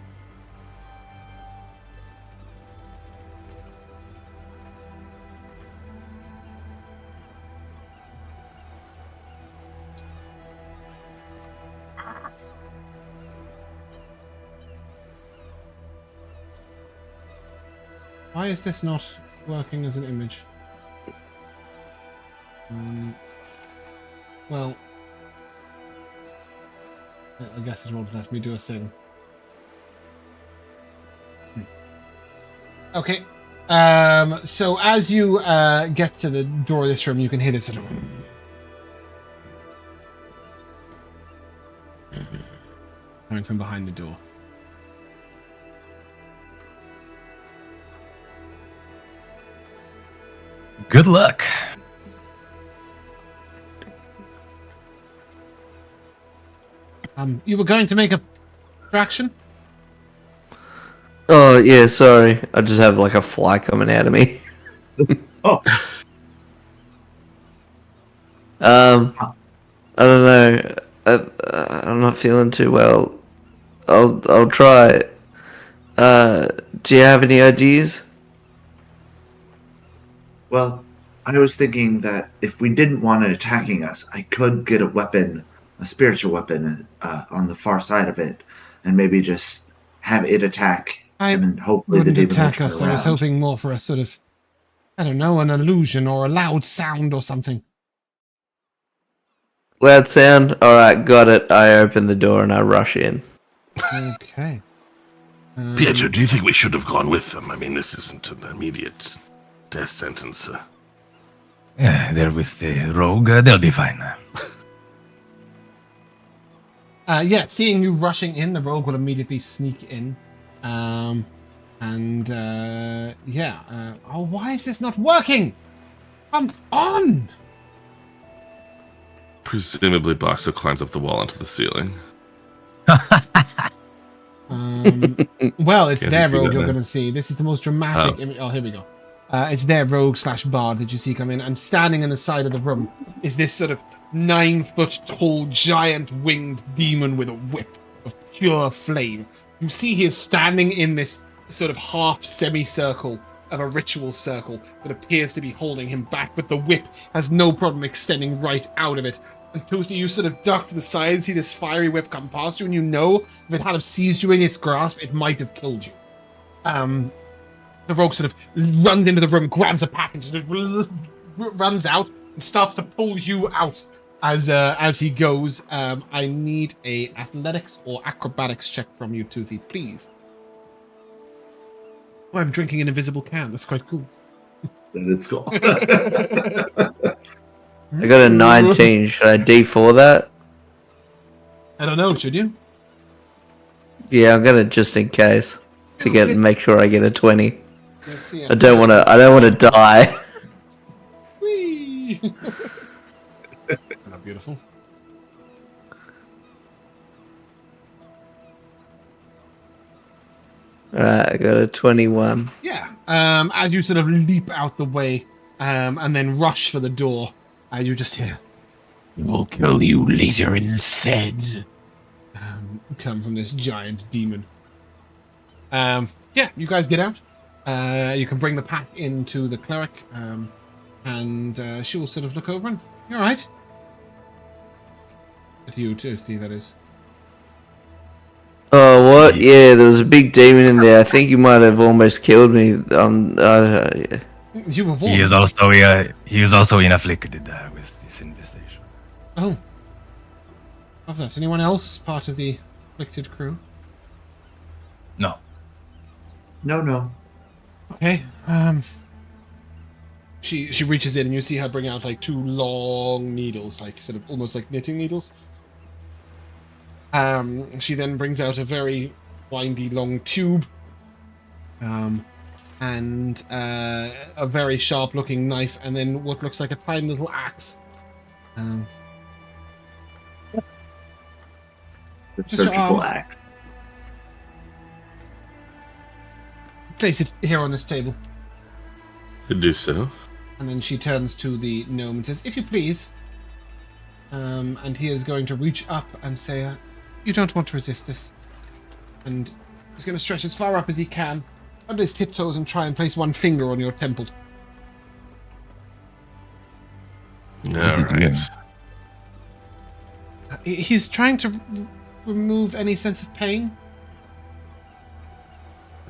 Why is this not working as an image? Well, I guess it won't let me do a thing. Okay. So as you get to the door of this room, you can hear this sort of coming from behind the door. Good luck. You were going to make a distraction? Oh, yeah, sorry. I just have like a fly coming out of me. Oh, I don't know. I'm not feeling too well. I'll try it. Do you have any ideas? well, I was thinking that if we didn't want it attacking us, I could get a weapon, a spiritual weapon, on the far side of it, and maybe just have it attack him, and hopefully the Wouldn't demon will attack turn us. I was around. hoping more for a sort of, I don't know, an illusion or a loud sound or something. Loud sound? Alright, got it. I open the door and I rush in. Okay. Pietro, do you think we should have gone with them? I mean, this isn't an immediate death sentence. Yeah, they're with the rogue. They'll be fine. Yeah, seeing you rushing in, the rogue will immediately sneak in. Oh, why is this not working? Come on! Presumably, Boxxo climbs up the wall onto the ceiling. Well, it's Can't their repeat rogue that you're now. going to see. This is the most dramatic image. Oh, here we go. It's their rogue / bard that you see come in, and standing in the side of the room is this sort of 9-foot tall giant winged demon with a whip of pure flame. You see he is standing in this sort of half semicircle of a ritual circle that appears to be holding him back, but the whip has no problem extending right out of it. And Toothy, you sort of duck to the side, see this fiery whip come past you, and you know if it had have seized you in its grasp, it might have killed you. The rogue sort of runs into the room, grabs a package, and runs out and starts to pull you out as he goes. I need a athletics or acrobatics check from you, Toothy, please. Oh, I'm drinking an invisible can. That's quite cool. That is cool. I got a 19. Should I D4 that? I don't know. Should you? Yeah, I'm gonna just in case to make sure I get a 20. You'll see. I don't want to die. Whee! Not beautiful. Alright, I got a 21. Yeah. As you sort of leap out the way, and then rush for the door, you just hear, "We'll kill you later instead." Come from this giant demon. Yeah, you guys get out. You can bring the pack into the cleric, and she will sort of look over and, "You all right?" To you too, Steve, that is. Oh, what? Yeah, there was a big demon in there. I think you might have almost killed me. You were warned. He is also afflicted with this infestation. Oh. Of that. Anyone else part of the afflicted crew? No. No. Okay. She reaches in and you see her bring out like 2 long needles, like sort of almost like knitting needles. She then brings out a very windy long tube. And a very sharp looking knife, and then what looks like a tiny little axe. The Just your surgical arm. axe. Place it here on this table. Could do so. And then she turns to the gnome and says, "If you please." And he is going to reach up and say, "You don't want to resist this." And he's going to stretch as far up as he can, under his tiptoes, and try and place 1 finger on your temple. All right. He's trying to remove any sense of pain.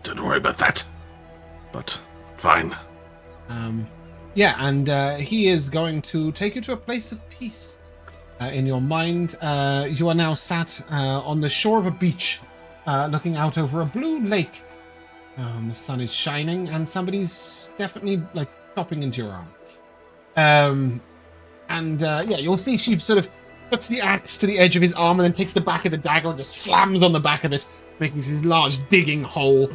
Don't worry about that. But fine. Yeah, and he is going to take you to a place of peace in your mind. You are now sat on the shore of a beach, looking out over a blue lake. The sun is shining, and somebody's definitely like chopping into your arm. Yeah, you'll see she sort of puts the axe to the edge of his arm, and then takes the back of the dagger and just slams on the back of it, making this large digging hole.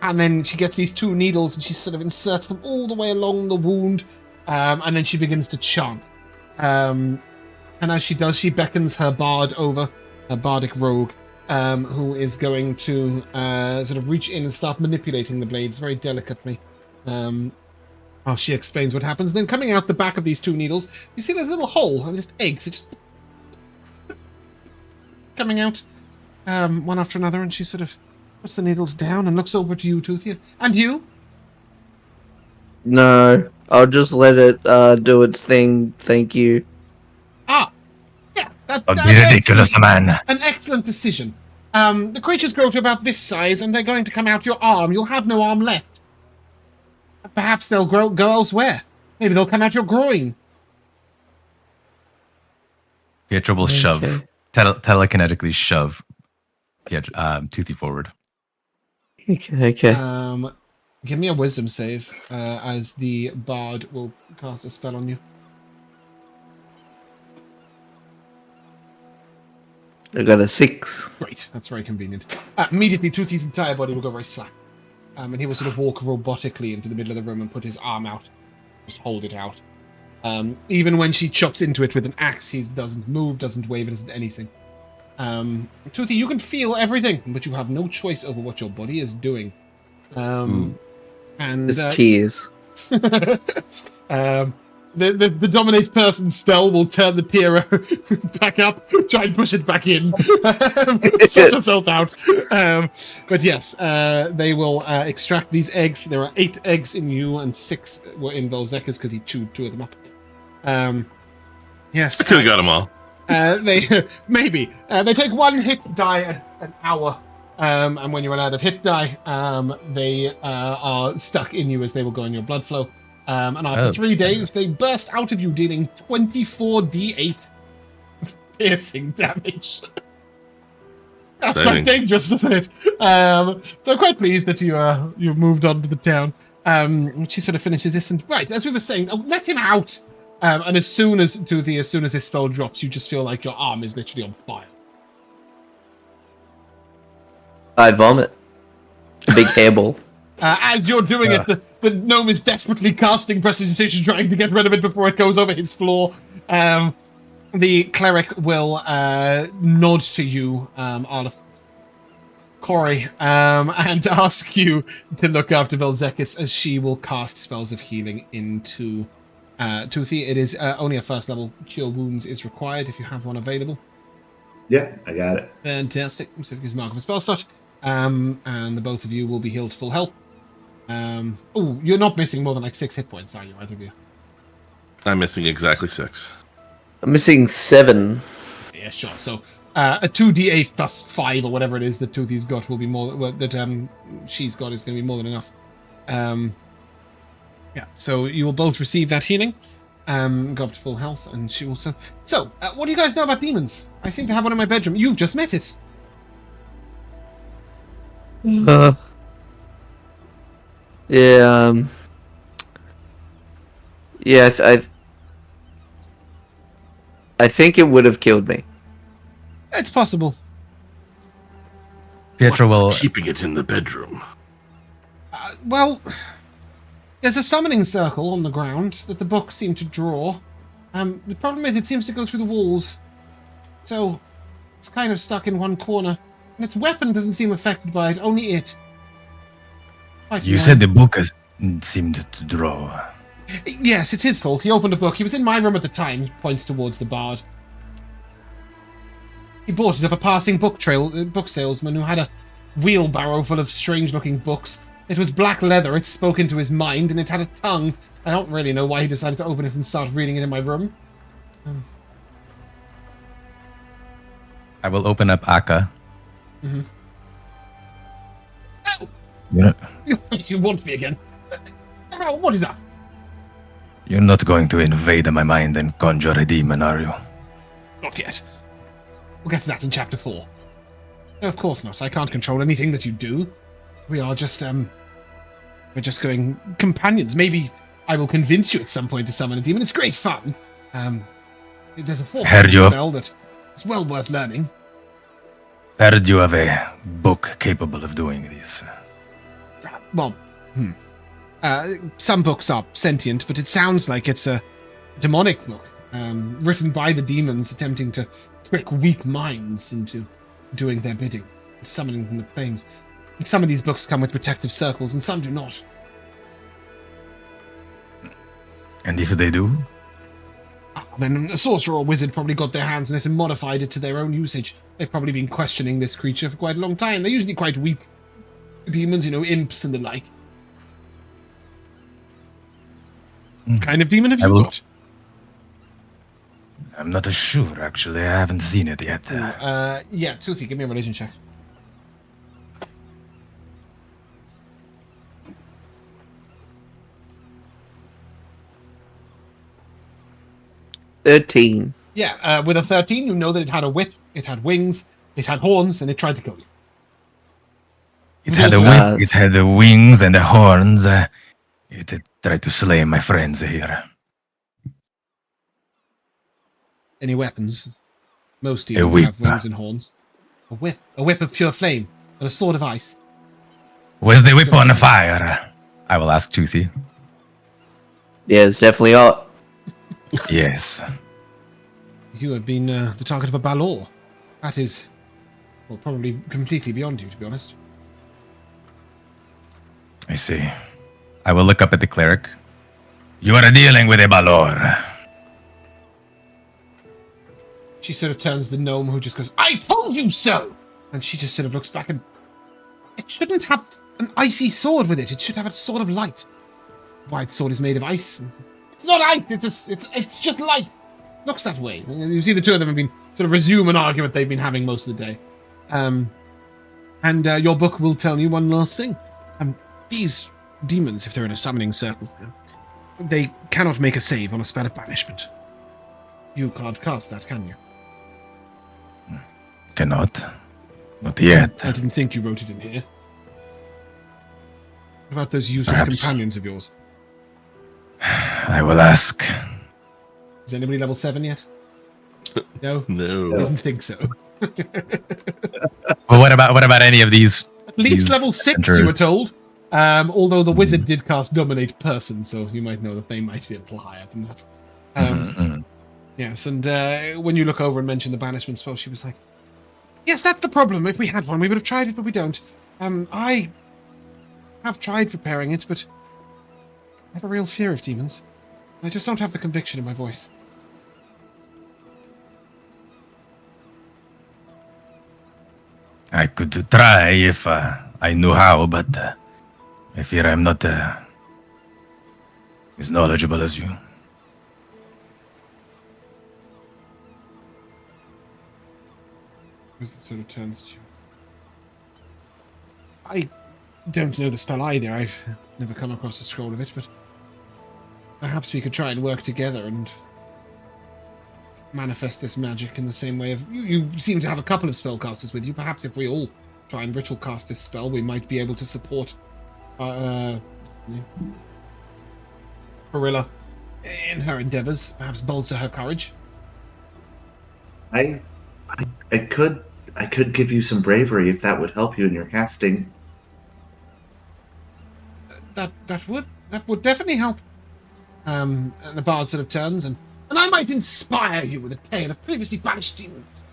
And then she gets these 2 needles and she sort of inserts them all the way along the wound. And then she begins to chant. And as she does, she beckons her bard over, a bardic rogue, who is going to sort of reach in and start manipulating the blades very delicately. While she explains what happens. Then coming out the back of these 2 needles, you see there's a little hole and just eggs. It's just coming out one after another, and she sort of puts the needles down and looks over to you, Toothy. And you? No, I'll just let it do its thing. Thank you. Yeah. Don't be ridiculous, man. An excellent decision. The creatures grow to about this size, and they're going to come out your arm. You'll have no arm left. Perhaps they'll go elsewhere. Maybe they'll come out your groin. Pietro will shove, telekinetically shove Toothy forward. Okay. Give me a wisdom save, as the bard will cast a spell on you. I got a 6. Great, that's very convenient. Immediately, Toothy's entire body will go very slack. And he will sort of walk robotically into the middle of the room and put his arm out. Just hold it out. Even when she chops into it with an axe, he doesn't move, doesn't wave, it doesn't anything. Toothy, you can feel everything, but you have no choice over what your body is doing. And Just tears. The dominate person spell will turn the tear back up, try and push it back in, sort yourself out. But yes, they will extract these eggs. There are 8 eggs in you, and 6 were in Vel'zekiss because he chewed 2 of them up. Yes, I could have got them all. They maybe they take 1 hit die an hour. And when you run out of hit die, they are stuck in you as they will go in your blood flow. And after 3 days, they burst out of you, dealing 24d8 piercing damage. That's quite dangerous, isn't it? So quite pleased that you've moved on to the town. She sort of finishes this, and right as we were saying, let him out. And as soon as this spell drops, you just feel like your arm is literally on fire. I vomit. A big hairball. As you're doing it, the gnome is desperately casting prestidigitation, trying to get rid of it before it goes over his floor. The cleric will nod to you, Corrie, and ask you to look after Vel'zekiss, as she will cast spells of healing into Toothy. It is only a first level cure wounds is required if you have one available. Yeah, I got it. Fantastic. So use mark of a spell slot. And the both of you will be healed to full health. Oh, you're not missing more than like 6 hit points, are you, either of you? I'm missing exactly 6. I'm missing 7. Yeah, sure. So a 2d8 plus 5 or whatever it is that Toothy's got will be more. That she's got is going to be more than enough. Yeah. So you will both receive that healing. Go up to full health, and she also. So, what do you guys know about demons? I seem to have one in my bedroom. You've just met it. Yeah. Yeah. I think it would have killed me. It's possible. Pietro will. Keeping it in the bedroom. Well, there's a summoning circle on the ground that the books seem to draw. The problem is it seems to go through the walls. So, it's kind of stuck in one corner. And its weapon doesn't seem affected by it, only it. You said the book seemed to draw. Yes, it's his fault. He opened a book. He was in my room at the time. He points towards the bard. He bought it off a passing book salesman who had a wheelbarrow full of strange-looking books. It was black leather. It spoke into his mind, and it had a tongue. I don't really know why he decided to open it and start reading it in my room. I will open up Akka. Mm-hmm. Oh! Yeah. You want me again? What is that? You're not going to invade my mind and conjure a demon, are you? Not yet. We'll get to that in chapter 4. No, of course not. I can't control anything that you do. We are just, we're just going companions. Maybe I will convince you at some point to summon a demon. It's great fun. There's a 4th spell that is well worth learning. Heard you have a book capable of doing this. Well, some books are sentient, but it sounds like it's a demonic book, written by the demons attempting to trick weak minds into doing their bidding, summoning from the planes. And some of these books come with protective circles, and some do not. And if they do? Then a sorcerer or wizard probably got their hands on it and modified it to their own usage. They've probably been questioning this creature for quite a long time. They're usually quite weak demons, imps and the like. What kind of demon have you got? I'm not sure, actually. I haven't seen it yet. Yeah, Toothy, give me a religion check. $13. Yeah, with a 13, you know that it had a whip, it had wings, it had horns, and it tried to kill you. It had a whip, it had the wings and the horns. It tried to slay my friends here. Any weapons? Most demons have wings and horns. A whip of pure flame, and a sword of ice. Was the whip on fire? I will ask Toothy. Yeah, it's definitely hot. Yes. You have been the target of a balor. That is, well, probably completely beyond you, to be honest. I see. I will look up at the cleric. You are dealing with a Balor. She sort of turns to the gnome, who just goes, "I told you so!" And she just sort of looks back and... It shouldn't have an icy sword with it. It should have a sword of light. Wide sword is made of ice. It's not ice. It's just light. Looks that way. You see the two of them have been sort of resume an argument they've been having most of the day. And your book will tell you one last thing. These demons, if they're in a summoning circle, they cannot make a save on a spell of banishment. You can't cast that, can you? Cannot. Not yet. I didn't think you wrote it in here. What about those useless Perhaps. companions of yours? I will ask. Is anybody level 7 yet? No? No. I didn't think so. Well, what about any of these? At least these level 6, centers? you were told. Although the wizard did cast Dominate Person, so you might know that they might be a little higher than that. Yes, and when you look over and mention the banishment spell, she was like, "Yes, that's the problem. If we had one, we would have tried it, but we don't. I have tried preparing it, but I have a real fear of demons. I just don't have the conviction in my voice." I could try if I knew how, but I fear I'm not as knowledgeable as you. Wizard sort of turns to you. I don't know the spell either. I've never come across a scroll of it, but perhaps we could try and work together and manifest this magic in the same way of... You seem to have a couple of spellcasters with you. Perhaps if we all try and ritual cast this spell, we might be able to support Gorilla in her endeavors. Perhaps bolster her courage. I could give you some bravery if that would help you in your casting. That would definitely help. And the bard sort of turns and I might inspire you with a tale of previously banished demons.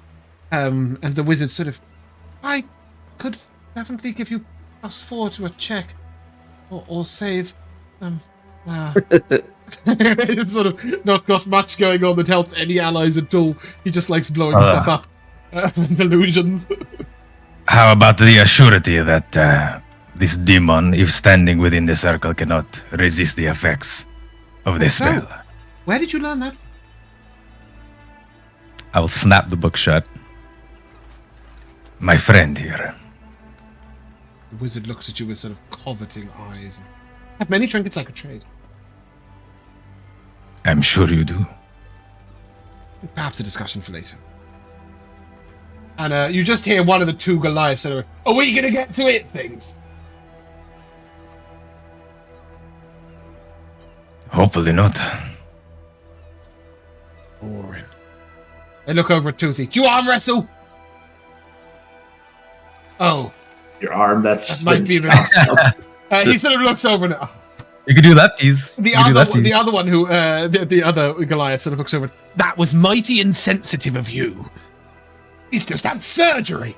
And the wizard sort of, I could definitely give you +4 to a check or save. It's sort of not got much going on that helps any allies at all. He just likes blowing stuff up and illusions. How about the assurity that this demon, if standing within the circle, cannot resist the effects of this spell? Where did you learn that? I will snap the book shut. My friend here. The wizard looks at you with sort of coveting eyes. Have many trinkets I could trade. I'm sure you do. Perhaps a discussion for later. And you just hear one of the two Goliaths sort of, "Are we going to get to it?" things. Hopefully not. Boring. They look over at Toothy. "Do you arm wrestle?" Oh. Your arm, that's just That might be a bit... he sort of looks over and... You could do that, please. The other one who... the other Goliath sort of looks over. "That was mighty insensitive of you. He's just had surgery."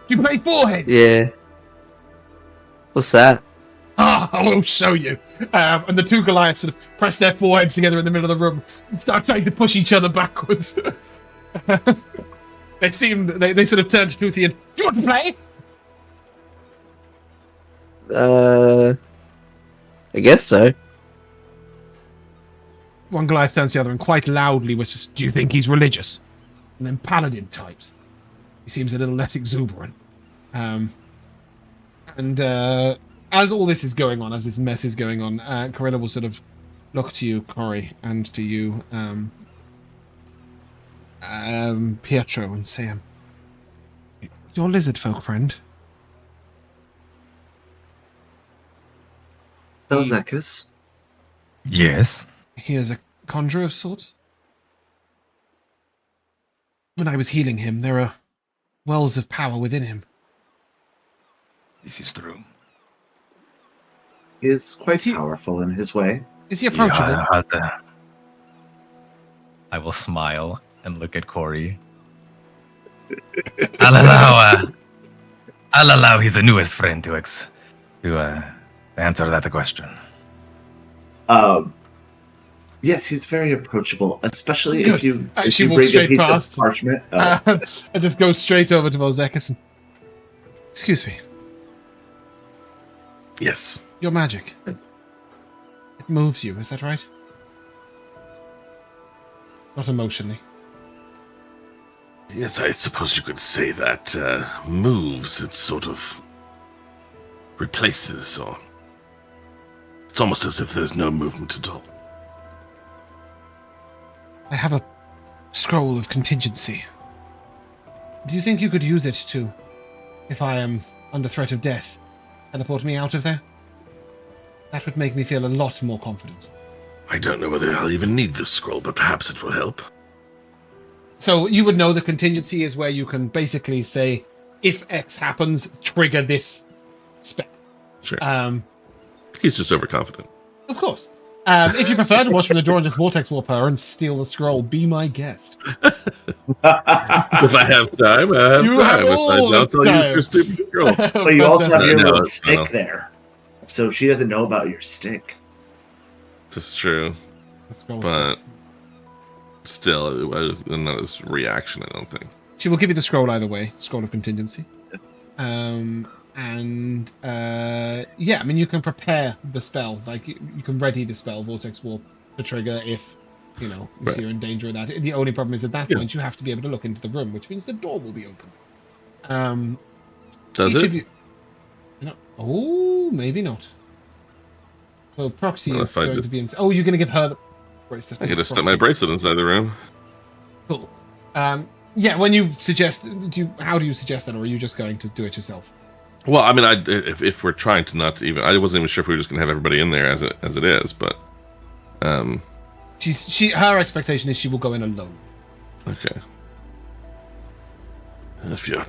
Do you play foreheads? Yeah. What's that? "Ah, I will show you." And the two Goliaths sort of press their foreheads together in the middle of the room and start trying to push each other backwards. They sort of turn to Toothy and, "Do you want to play?" I guess so. One Goliath turns to the other and quite loudly whispers, "Do you think he's religious?" And then Paladin types. He seems a little less exuberant. As all this is going on, as this mess is going on, Corella will sort of look to you, Corrie, and to you, Pietro, and say, "Your Lizardfolk friend." Vel'zekiss. Yes. He is a conjurer of sorts. When I was healing him, there are wells of power within him. This is true. He is quite powerful in his way. Is he approachable? Yeah, I will smile and look at Corrie. I'll allow his newest friend to answer that question. Yes, he's very approachable, especially Good. if you She walks bring a straight piece past. of parchment. I just go straight over to Vel'zekiss and... Excuse me. Yes. Your magic. It moves you, is that right? Not emotionally. Yes, I suppose you could say that. Moves, it sort of replaces, or it's almost as if there's no movement at all. I have a scroll of contingency. Do you think you could use it to, if I am under threat of death, teleport me out of there? That would make me feel a lot more confident. I don't know whether I'll even need this scroll, but perhaps it will help. So you would know the contingency is where you can basically say, if X happens, trigger this spell. Sure. Um, He's just overconfident. Of course. If you prefer to watch from the door and just vortex warp her and steal the scroll, be my guest. If I have time, I have You time. have If I all don't, the I'll time. use your stupid scroll. But you also have your No, little no. stick there, so she doesn't know about your stick. This is true, The scroll but still, not his reaction, I don't think. She will give you the scroll either way, scroll of contingency. Yeah, I mean, you can prepare the spell, like you can ready the spell, Vortex Warp, to trigger if, you know, you see you're in danger of that. The only problem is at that point you have to be able to look into the room, which means the door will be open. Does each it? Of you, oh, maybe not. So Proxy Well, is if I going just- to be in... Oh, you're going to give her the bracelet. I could just set my bracelet inside the room. Cool. Yeah, when you suggest... How do you suggest that, or are you just going to do it yourself? Well, I mean, if we're trying to not to even, I wasn't even sure if we were just gonna have everybody in there as it is, but Her expectation is she will go in alone. okay. If you're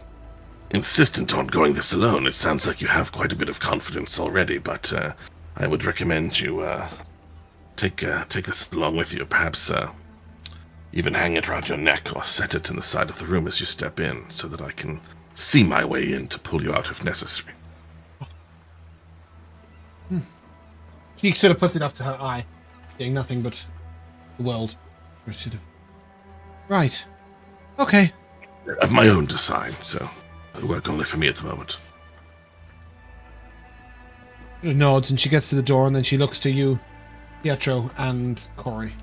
insistent on going this alone, it sounds like you have quite a bit of confidence already. But I would recommend you take this along with you. Perhaps even hang it around your neck or set it in the side of the room as you step in, so that I can see my way in to pull you out if necessary. She sort of puts it up to her eye, seeing nothing but the world. Right. Okay. I have my own design, so it'll work only for me at the moment. She nods and she gets to the door and then she looks to you, Pietro and Corrie.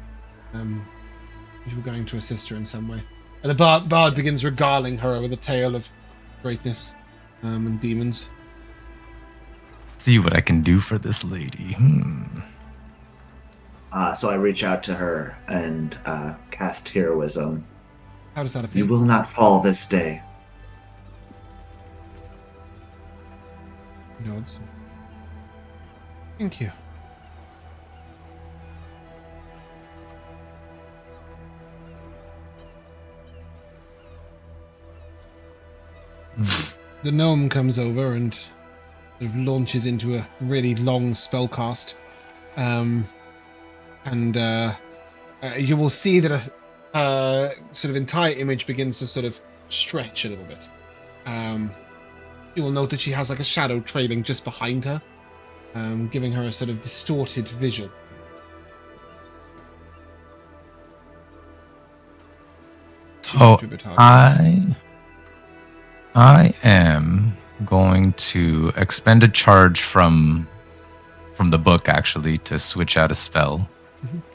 You were going to assist her in some way. And the bard begins regaling her with a tale of greatness and demons. See what I can do for this lady. So I reach out to her and cast Heroism. How does that appear? You will not fall this day. Nods. Thank you. The gnome comes over and sort of launches into a really long spell cast. You will see that a sort of entire image begins to sort of stretch a little bit. You will note that she has like a shadow trailing just behind her, giving her a sort of distorted visual. So I am going to expend a charge from the book actually to switch out a spell.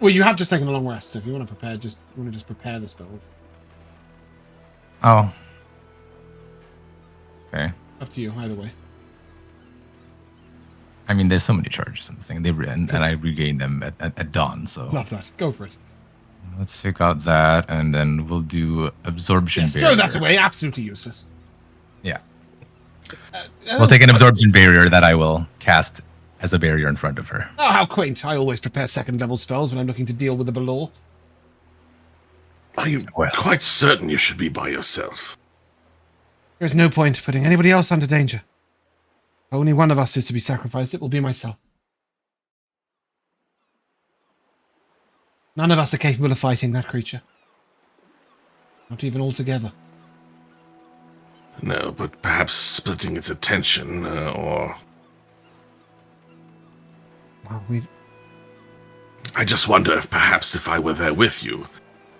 Well, you have just taken a long rest, so if you want to prepare, just prepare the spell. Oh. Okay. Up to you, either way. I mean, there's so many charges in the thing. And I regain them at dawn, so... Love that. Go for it. Let's take out that, and then we'll do Absorption Barrier. Throw that away. Absolutely useless. Yeah. We'll take an Absorption Barrier that I will cast as a barrier in front of her. Oh, how quaint. I always prepare second-level spells when I'm looking to deal with the Balor. Are you quite certain you should be by yourself? There's no point putting anybody else under danger. Only one of us is to be sacrificed. It will be myself. None of us are capable of fighting that creature. Not even all together. No, but perhaps splitting its attention, or... Well, I just wonder if perhaps if I were there with you,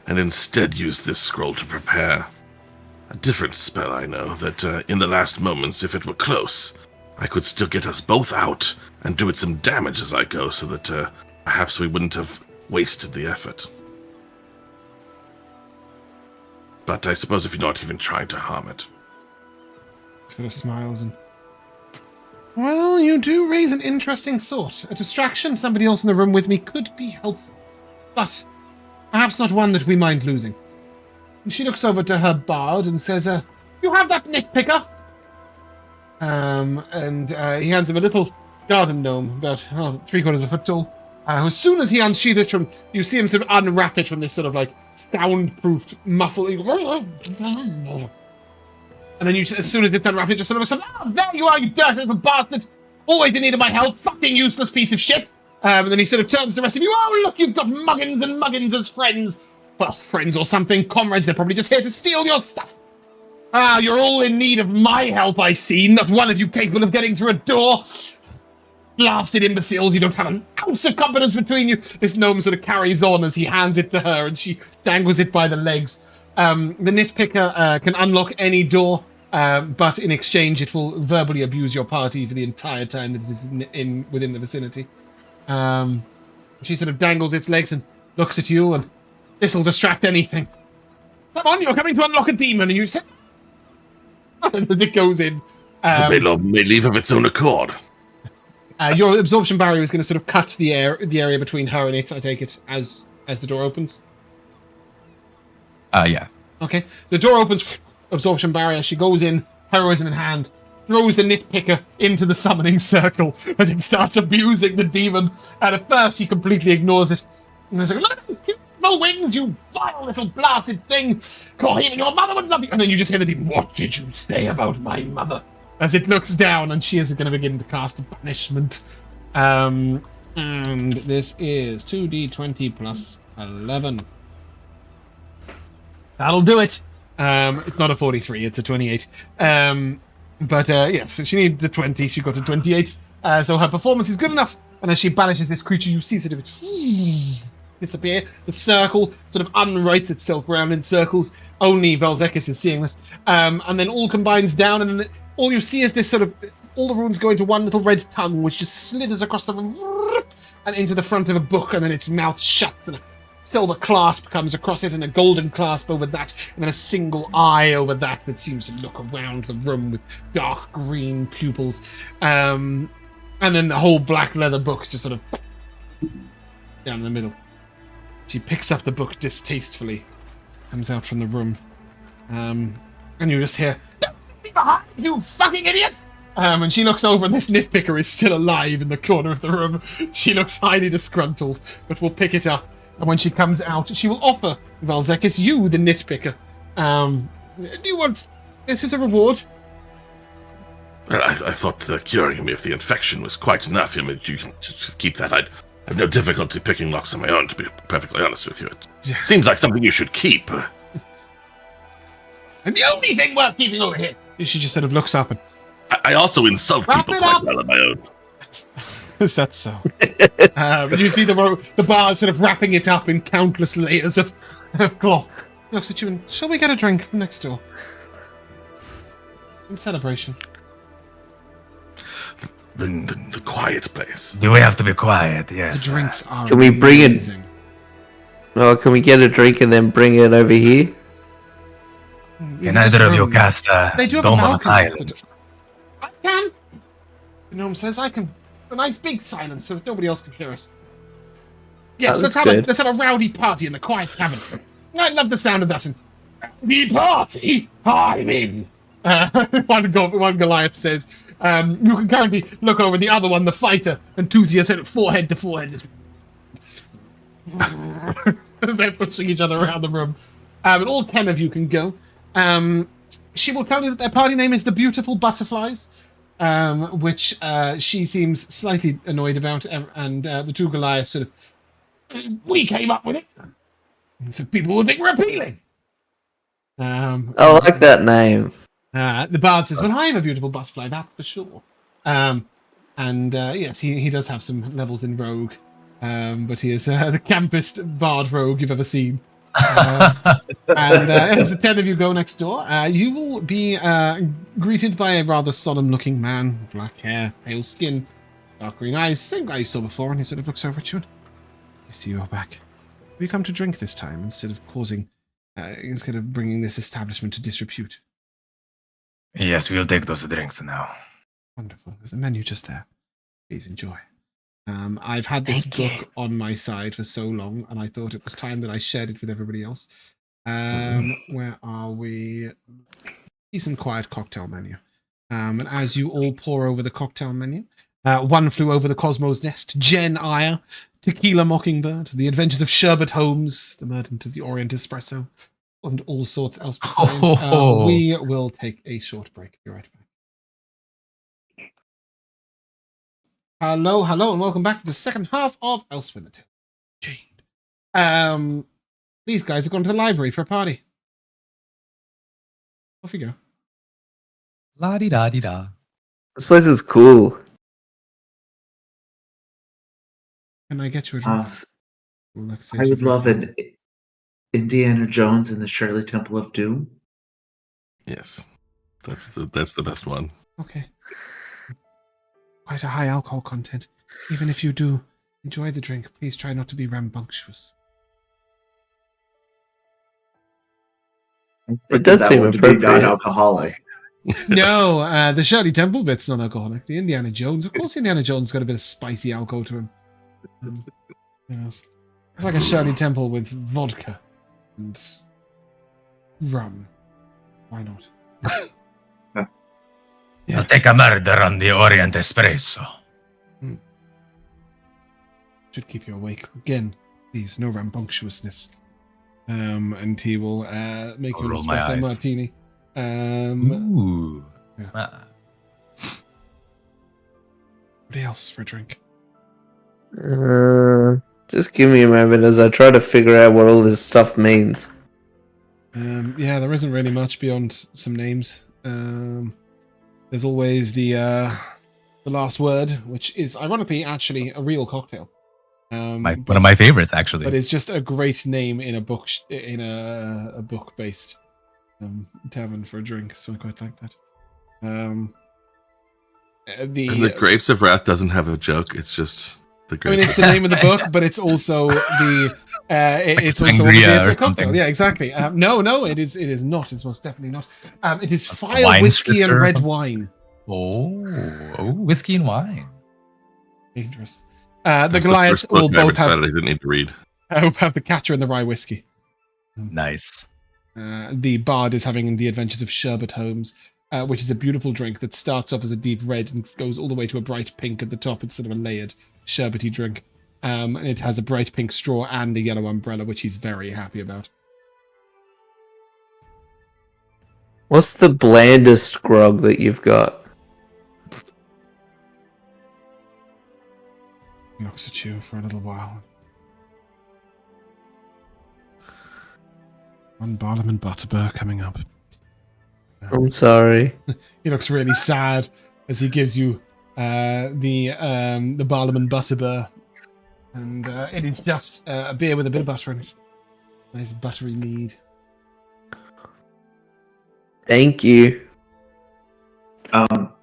and instead used this scroll to prepare a different spell, I know, that in the last moments, if it were close, I could still get us both out and do it some damage as I go, so that perhaps we wouldn't have wasted the effort. But I suppose if you're not even trying to harm it. Sort of smiles and... Well, you do raise an interesting thought. A distraction, somebody else in the room with me, could be helpful. But perhaps not one that we mind losing. And she looks over to her bard and says, you have that nitpicker? And he hands him a little garden gnome, about 3/4 of a foot tall. As soon as he unsheathed it from... You see him sort of unwrap it from this sort of, like, soundproofed muffle. And then as soon as it's unwrapped, it just sort of... Oh, there you are, you dirty little bastard! Always in need of my help, fucking useless piece of shit! And then he sort of turns to the rest of you. Oh, look, you've got Muggins and Muggins as friends! Well, friends or something, comrades, they're probably just here to steal your stuff! Ah, you're all in need of my help, I see. Not one of you capable of getting through a door. Blasted imbeciles, you don't have an ounce of competence between you. This gnome sort of carries on as he hands it to her, and she dangles it by the legs. The nitpicker can unlock any door, but in exchange it will verbally abuse your party for the entire time that it is within the vicinity. She sort of dangles its legs and looks at you, and this'll distract anything. Come on, you're coming to unlock a demon, and you say... And as it goes in... the may leave of its own accord. Your absorption barrier is going to sort of cut the area between her and it, I take it, as the door opens? Yeah. Okay. The door opens, absorption barrier, she goes in, heroism in hand, throws the nitpicker into the summoning circle as it starts abusing the demon, and at first he completely ignores it. And there's like, no wings, you vile little blasted thing! God, even your mother would love you! And then you just hear the demon, what did you say about my mother? As it looks down, and she is going to begin to cast banishment. And this is 2d20 plus 11. That'll do it. It's not a 43, it's a 28. Yes, so she needs a 20, she got a 28. So her performance is good enough, and as she banishes this creature, you see sort of it disappear. The circle sort of unwrites itself around in circles. Only Vel'zekiss is seeing this. And then all combines down, and then all you see is this sort of... All the runes go into one little red tongue, which just slithers across the room and into the front of a book, and then its mouth shuts, and a silver clasp comes across it, and a golden clasp over that, and then a single eye over that seems to look around the room with dark green pupils. And then the whole black leather book just sort of down the middle. She picks up the book distastefully, comes out from the room, and you just hear, "Don't be behind, you fucking idiot!" And she looks over, and this nitpicker is still alive in the corner of the room. She looks highly disgruntled, but we'll pick it up. And when she comes out, she will offer Vel'zekiss, you, the nitpicker. Do you want this as a reward? I thought curing me of the infection was quite enough. I mean, you can just keep that. I have no difficulty picking locks on my own, to be perfectly honest with you. It seems like something you should keep. And the only thing worth keeping over here. She just sort of looks up and... I also insult people quite well on my own. Is that so? You see the bard sort of wrapping it up in countless layers of cloth. He looks at you and, shall we get a drink from next door? In celebration. The quiet place. Do we have to be quiet? Yes. The drinks are Can we bring it? amazing. Oh, can we get a drink and then bring it over here? Can either of you cast They do have Dome a of balcony. Silence? I can. The gnome says I can. A nice big silence so that nobody else can hear us. Yes, let's have a rowdy party in the quiet tavern. I love the sound of that. And the party, I'm in. One Goliath says. You can currently look over the other one, the fighter, and Toothia said forehead to forehead. They're pushing each other around the room. And all 10 of you can go. She will tell you that their party name is the Beautiful Butterflies, which she seems slightly annoyed about, and the two Goliaths sort of, we came up with it, so people will think we're appealing. I like that name. The bard says, "Well, I am a beautiful butterfly, that's for sure." Yes, he does have some levels in rogue, but he is the campest bard rogue you've ever seen. As the 10 of you go next door, you will be greeted by a rather solemn-looking man, black hair, pale skin, dark green eyes, same guy you saw before, and he sort of looks over at you. I see you are back. Have you come to drink this time instead of bringing this establishment to disrepute? Yes, we'll take those drinks now. Wonderful. There's a menu just there. Please enjoy. I've had this book on my side for so long, and I thought it was time that I shared it with everybody else. Where are we? Decent, quiet cocktail menu. And as you all pour over the cocktail menu, One Flew Over the Cosmos Nest, Jen Eyre, Tequila Mockingbird, The Adventures of Sherbet Holmes, The Merchant of the Orient Espresso, and all sorts else besides. We will take a short break. Be right back. Hello, and welcome back to the second half of Elsewhither. Chained. These guys have gone to the library for a party. Off you go. La-di-da-di-da. This place is cool. Can I get you a drink? I would love an Indiana Jones and the Shirley Temple of Doom. Yes, that's the best one. Okay. Quite a high alcohol content. Even if you do enjoy the drink, please try not to be rambunctious. It does seem appropriate. Non-alcoholic. No, the Shirley Temple bit's non-alcoholic. The Indiana Jones, of course, Indiana Jones got a bit of spicy alcohol to him. Yes. It's like a Shirley Temple with vodka and rum. Why not? I'll take a murder on the Orient Espresso. Should keep you awake. Again, please, no rambunctiousness. And he will make you an roll my espresso eyes. martini. Ooh. Yeah. What else for a drink? Just give me a moment as I try to figure out what all this stuff means. There isn't really much beyond some names. There's always the last word, which is ironically actually a real cocktail. One of my favorites, actually. But it's just a great name in a book a book based tavern for a drink, so I quite like that. And the Grapes of Wrath doesn't have a joke. It's just the Grapes. I mean, it's the name of the book, but it's also the it's also obviously it's a cocktail. Yeah, exactly. No, it is not. It's most definitely not. It is fire, whiskey, and red wine. Oh, whiskey and wine. Dangerous. The Goliaths will both have. I didn't need to read. I hope have the Catcher in the Rye whiskey. Nice. The Bard is having the Adventures of Sherbet Holmes, which is a beautiful drink that starts off as a deep red and goes all the way to a bright pink at the top. It's sort of a layered sherbety drink. And it has a bright pink straw and a yellow umbrella, which he's very happy about. What's the blandest grog that you've got? He looks at you for a little while. One Barlam and Butterbur coming up. I'm sorry. He looks really sad as he gives you the Barlam and Butterbur. And it is just a beer with a bit of butter in it. Nice buttery mead. Thank you.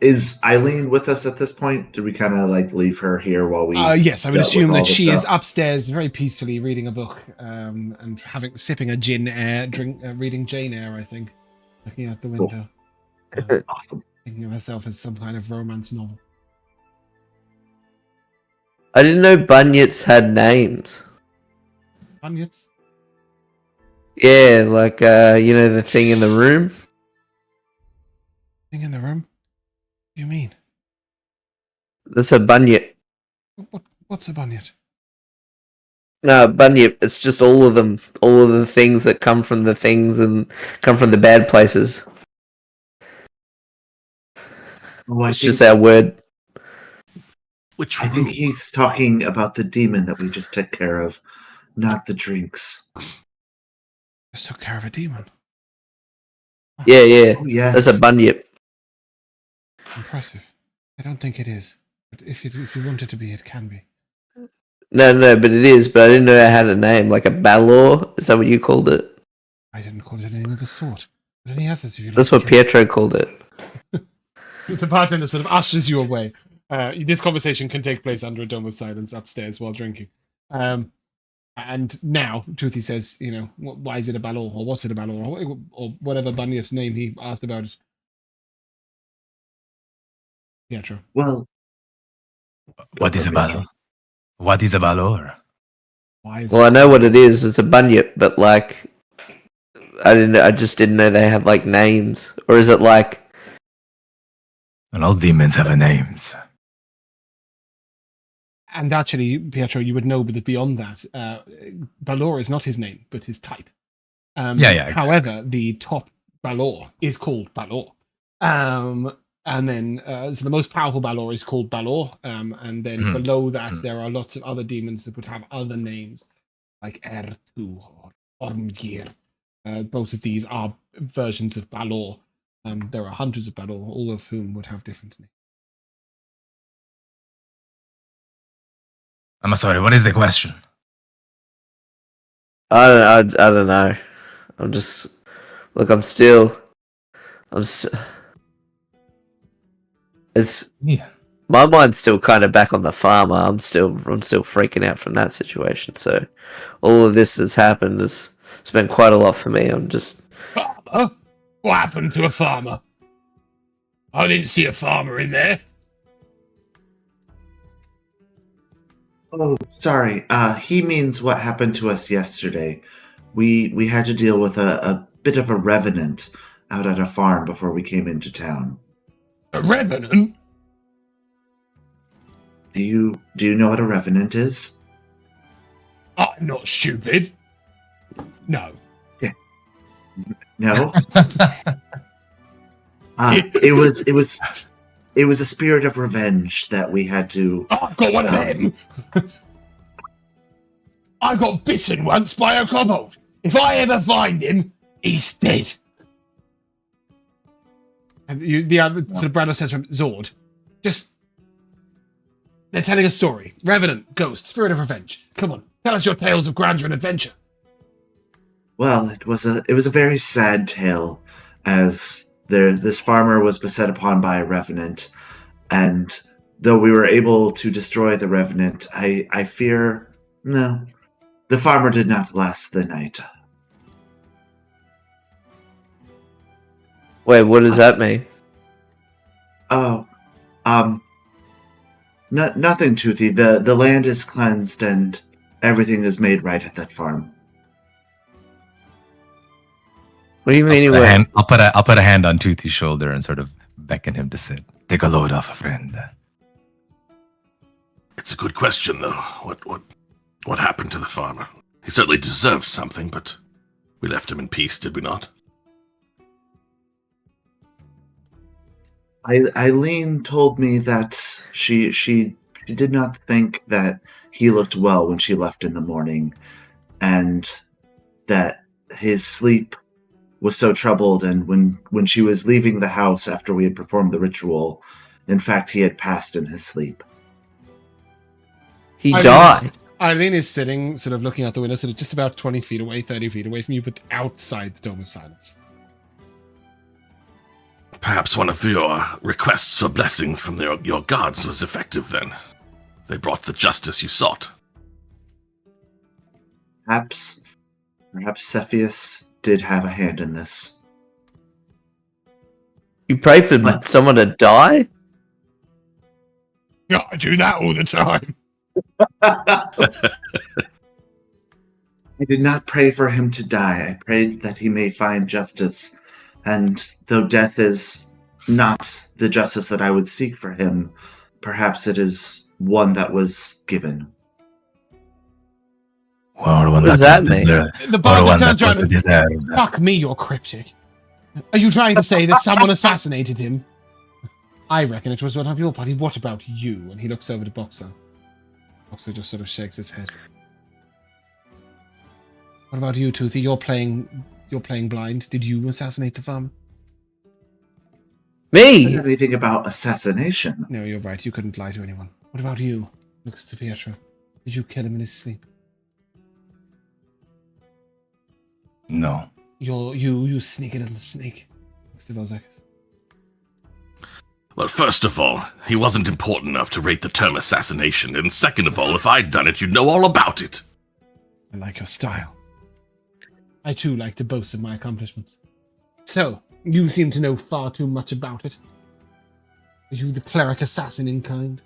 Is Eileen with us at this point? Did we kind of like leave her here while we? Yes, I would assume that she is stuff? upstairs, very peacefully reading a book and sipping a gin drink, reading Jane Eyre. I think, looking out the window. Awesome. Thinking of herself as some kind of romance novel. I didn't know bunyets had names. Bunyets? Yeah, like the thing in the room. Thing in the room? What do you mean? That's a bunyet. What's a bunyet? No, bunyet. It's just all of them. All of the things that come from the things and come from the bad places. It's just our word. I think he's talking about the demon that we just took care of, not the drinks. Just took care of a demon. Yeah. Oh, yes. That's a bunyip. Impressive. I don't think it is. But if you want it to be, it can be. No, but it is. But I didn't know it had a name, like a Balor. Is that what you called it? I didn't call it anything of the sort. But any others, if you like. That's what Pietro called it. The bartender sort of ushers you away. This conversation can take place under a dome of silence upstairs while drinking. And now, Toothy says, why is it a Balor? Or what's it a Balor? Or whatever bunyip's name he asked about it. Pietro. Well, What is a Balor? What is a Balor? Why is Well, I know what it is. It's a bunyip, but like, I just didn't know they had like names. Or is it like? And all demons have names. And actually, Pietro, you would know that beyond that, Balor is not his name, but his type. Yeah. However, the top Balor is called Balor. And then, so the most powerful Balor is called Balor. And then below that, there are lots of other demons that would have other names, like Ertu or Ormgir. Both of these are versions of Balor. There are hundreds of Balor, all of whom would have different names. I'm sorry, what is the question? I don't know. I'm just look. It's Yeah. my mind's still kind of back on the farmer. I'm still freaking out from that situation. So all of this has happened. It's been quite a lot for me. I'm just. Farmer? What happened to a farmer? I didn't see a farmer in there. Oh, sorry. He means what happened to us yesterday. We had to deal with a bit of a revenant out at a farm before we came into town. A revenant? Do you know what a revenant is? I'm not stupid. No. No. It was a spirit of revenge that we had to. Oh, I've got one of them. I got bitten once by a kobold. If I ever find him, he's dead. And the other sort of Brando says from Zord, they're telling a story. Revenant, ghost, spirit of revenge. Come on, tell us your tales of grandeur and adventure. Well, it was a very sad tale, as this farmer was beset upon by a revenant, and though we were able to destroy the revenant, I fear no, the farmer did not last the night. Wait, what does that mean? Oh, nothing, Toothy. The land is cleansed and everything is made right at that farm. What do you mean? I'll put a hand on Toothy's shoulder and sort of beckon him to sit. Take a load off, friend. It's a good question, though. What happened to the farmer? He certainly deserved something, but we left him in peace, did we not? Eileen told me that she did not think that he looked well when she left in the morning, and that his sleep was so troubled, and when she was leaving the house after we had performed the ritual, in fact, he had passed in his sleep. He died. Eileen is sitting, sort of looking out the window, sort of just about 20 feet away, 30 feet away from you, but outside the Dome of Silence. Perhaps one of your requests for blessing from your gods was effective then. They brought the justice you sought. Perhaps Cepheus did have a hand in this. You pray for someone to die? Yeah, I do that all the time. I did not pray for him to die. I prayed that he may find justice. And though death is not the justice that I would seek for him, perhaps it is one that was given. What does that mean? The barber turns around and, fuck me, you're cryptic. Are you trying to say that someone assassinated him? I reckon it was one of your party. What about you? And he looks over to Boxxo. Boxxo just sort of shakes his head. What about you, Toothy? You're playing blind. Did you assassinate the farmer? Me? Anything about assassination? No, you're right. You couldn't lie to anyone. What about you? Looks to Pietro. Did you kill him in his sleep? No. You sneaky little snake. Looks to Vel'zekiss. Well, first of all, he wasn't important enough to rate the term assassination, and second of all, if I'd done it, you'd know all about it. I like your style. I too like to boast of my accomplishments. So, you seem to know far too much about it. Are you the cleric assassin in kind?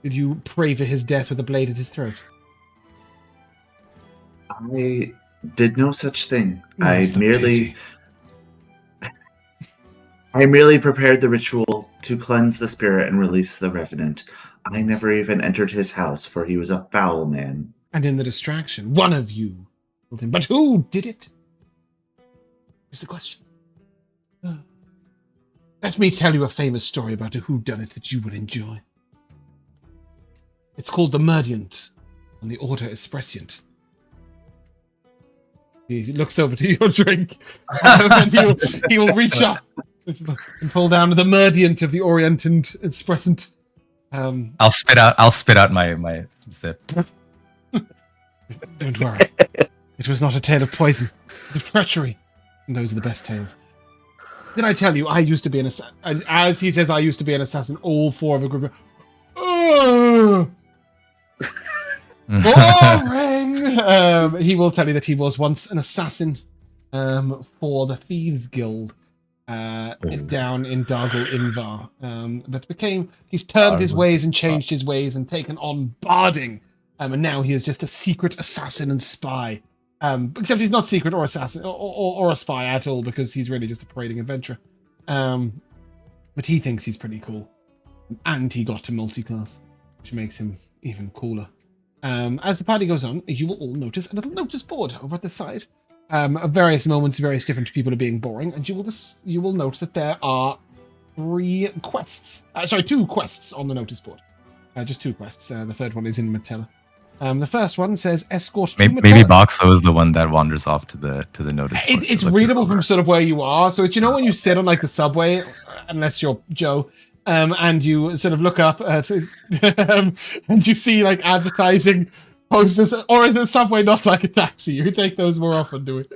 Did you pray for his death with a blade at his throat? I did no such thing. That's the pity. I merely prepared the ritual to cleanse the spirit and release the revenant. I never even entered his house, for he was a foul man. And in the distraction, one of you killed him. But who did it? Is the question. Let me tell you a famous story about a whodunit that you will enjoy. It's called the Murdiant, on the Order Esprescient. He looks over to your drink, and he will reach up and pull down the Murdiant of the Orient and Esprescent. I'll spit out my sip. Don't worry. It was not a tale of poison, but of treachery. And those are the best tales. Did I tell you I used to be an assassin? As he says I used to be an assassin, all four of a group of... Boring! He will tell you that he was once an assassin for the Thieves Guild down in Dargle Invar. But he's turned his ways and changed his ways and taken on barding. And now he is just a secret assassin and spy. Except he's not secret or assassin or a spy at all, because he's really just a parading adventurer. But he thinks he's pretty cool. And he got to multi-class, which makes him even cooler. As the party goes on, you will all notice a little notice board over at the side. At various moments, various different people are being boring, and you will note that there are 2 quests on the notice board. Just 2 quests. The third one is in Metella. The first one says escort to Metella. Maybe Boxxo is the one that wanders off to the notice board. It's readable from sort of where you are. So it's, when you sit on like the subway, unless you're Joe, and you sort of look up and you see like advertising posters, or is the subway not like a taxi? You take those more often, do we?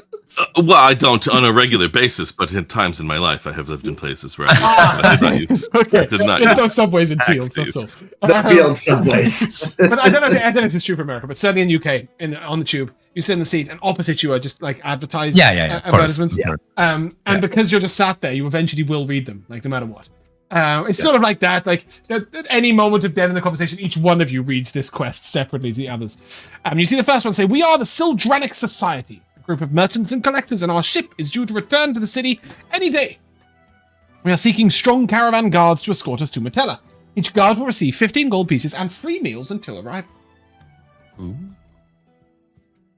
Well, I don't on a regular basis, but in times in my life, I have lived in places where I did not use There's no subways in fields, that's all. The field subways. But I don't know if this is true for America, but certainly in UK, on the tube, you sit in the seat, and opposite you are just like advertised advertisements. And because you're just sat there, you eventually will read them, like no matter what. It's sort of like that, like at any moment of dead in the conversation, each one of you reads this quest separately to the others. You see the first one say, "We are the Sildranic Society, a group of merchants and collectors, and our ship is due to return to the city any day. We are seeking strong caravan guards to escort us to Metella. Each guard will receive 15 gold pieces and free meals until arrival." And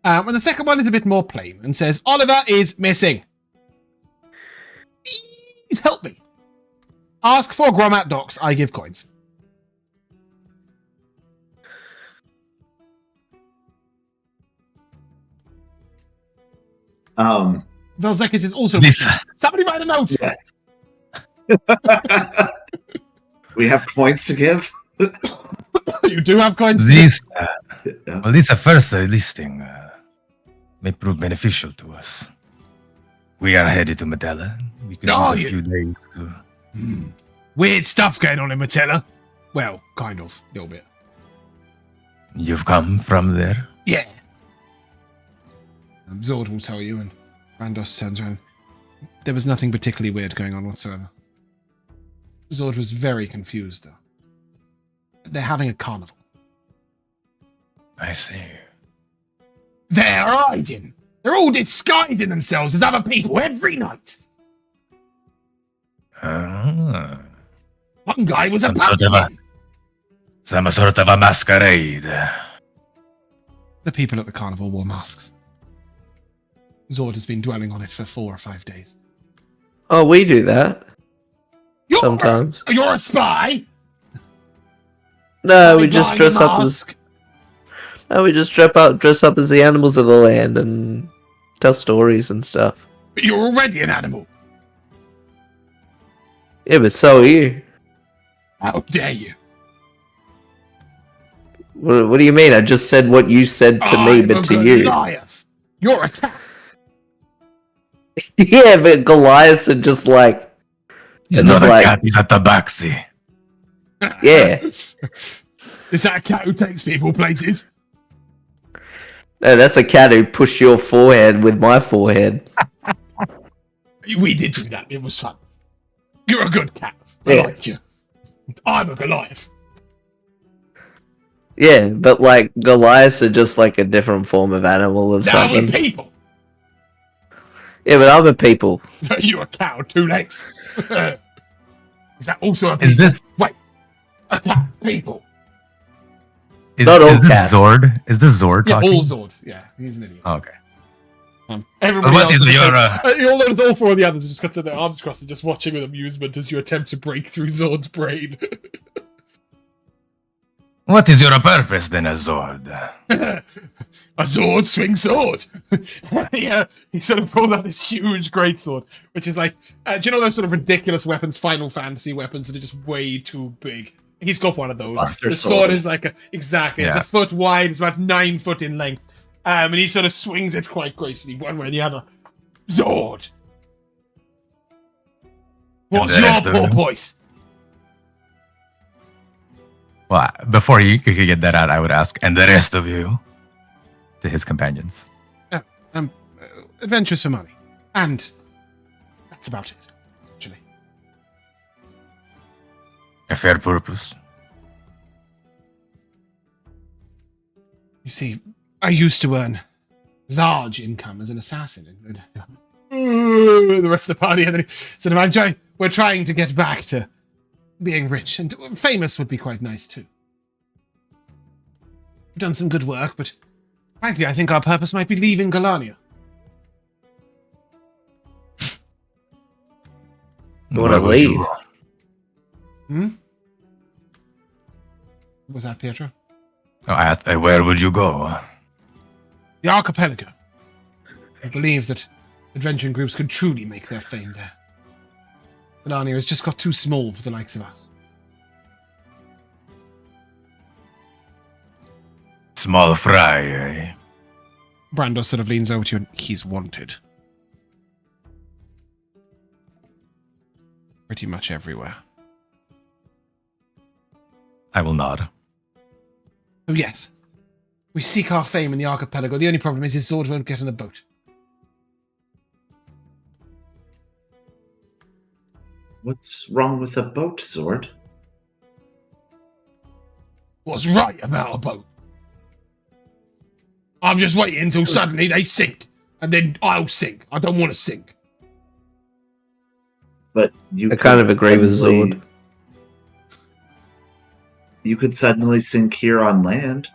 the second one is a bit more plain and says, "Oliver is missing. Please help me. Ask for Gromat Docks, I give coins." Vel'zekiss is also missing. Somebody write a note! Yes. We have coins to give? You do have coins? This first listing may prove beneficial to us. We are headed to Metella. We could use a few days to... Weird stuff going on in Metella. Well, kind of, a little bit. You've come from there? Yeah. Zord will tell you, and Randos turns around. There was nothing particularly weird going on whatsoever. Zord was very confused, though. They're having a carnival. I see. They're hiding. They're all disguising themselves as other people every night. One guy was some sort of a masquerade. The people at the carnival wore masks. Zord has been dwelling on it for 4 or 5 days. Oh, we do that. Sometimes. You're a spy? No, we just dress up as... No, we just dress up as the animals of the land and tell stories and stuff. But you're already an animal. Yeah, but so are you. How dare you? What do you mean? I just said what you said to me, I'm but a to you. Goliath. You're a cat. Yeah, but Goliaths are just like... He's they're not just a like, cat, he's a tabaxi. yeah. Is that a cat who takes people places? No, that's a cat who pushed your forehead with my forehead. We did do that. It was fun. You're a good cat. I Yeah. like you. I'm a Goliath. Yeah, but like Goliaths are just like a different form of animal of Now we're something. people. Yeah, but I'm a people. You're a cat with 2 legs. Is that also a people? Is this Wait. A cat people. Not all is this cats. Zord? Is this Zord Yeah, talking? all Zord. Yeah, he's an idiot. Oh, okay. Everybody What else is all 4 of the others just got to their arms crossed and just watching with amusement as you attempt to break through Zord's brain. What is your purpose then, a Zord? A Zord swings sword. He sort of pulled out this huge great sword, which is like, do you know those sort of ridiculous weapons, Final Fantasy weapons that are just way too big? He's got one of those. Buster the sword. sword is like exactly. It's Yeah. a foot wide. It's about 9 foot in length. And he sort of swings it quite gracefully, one way or the other. Zord. What's the your rest of poor them? voice? Well, before he could get that out, I would ask, and the rest of you? To his companions. Adventures for money. And that's about it, actually. A fair purpose. You see, I used to earn large income as an assassin. And the rest of the party, and then he said, we're trying to get back to being rich, and famous would be quite nice too. We've done some good work, but frankly, I think our purpose might be leaving Gallania. You want to Where would leave? you- What was that, Pietro? Oh, I asked, where would you go? The archipelago. I believe that adventuring groups could truly make their fame there. Gallania has just got too small for the likes of us. Small fry, eh? Brando sort of leans over to you and he's wanted. Pretty much everywhere. I will nod. Oh yes. We seek our fame in the archipelago. The only problem is his sword won't get on a boat. What's wrong with a boat, Zord? What's right about a boat? I'm just waiting until suddenly they sink. And then I'll sink. I don't want to sink. But you I kind of agree with suddenly- Zord. You could suddenly sink here on land.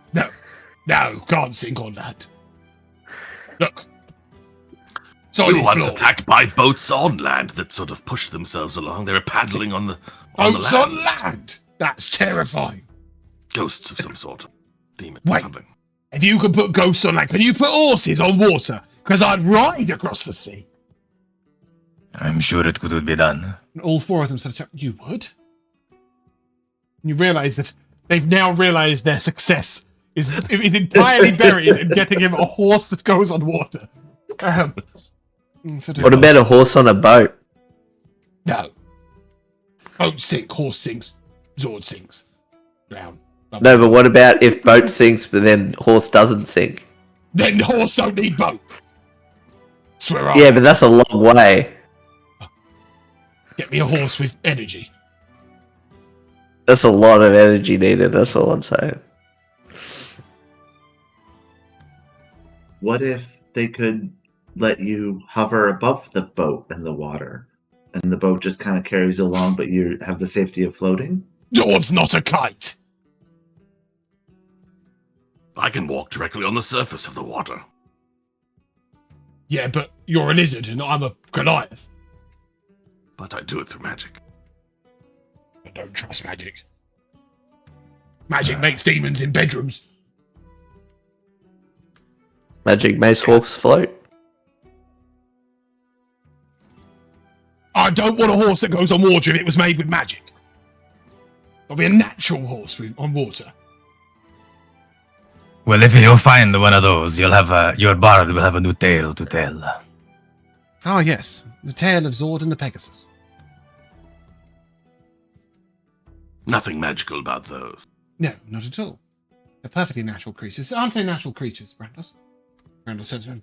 No, can't sink on that. Look. Solid You once floor. attacked by boats on land that sort of pushed themselves along. They were paddling on the Boats land. on land. That's terrifying. Ghosts of some sort. Demon Wait. or something. If you could put ghosts on land, can you put horses on water? Because I'd ride across the sea. I'm sure it could be done. And all 4 of them started shouting, you would? And you realise that they've now realised their success is entirely buried in getting him a horse that goes on water. What about a horse on a boat? No. Boat sink, horse sinks, Zord sinks. Drown. No, but what about if boat sinks, but then horse doesn't sink? Then horse don't need boat. Swear Yeah, but that's a long way. Get me a horse with energy. That's a lot of energy needed, that's all I'm saying. What if they could let you hover above the boat and the water, and the boat just kind of carries you along, but you have the safety of floating? Zord's not a kite. I can walk directly on the surface of the water. Yeah, but you're a lizard and I'm a Goliath. But I do it through magic. I don't trust magic. Magic makes demons in bedrooms. Magic makes horse float. I don't want a horse that goes on water if it was made with magic. It'll be a natural horse on water. Well, if you find one of those, you'll have your bard will have a new tale to tell. Ah, yes. The tale of Zord and the Pegasus. Nothing magical about those. No, not at all. They're perfectly natural creatures. Aren't they natural creatures, Brandos? Brandos says, I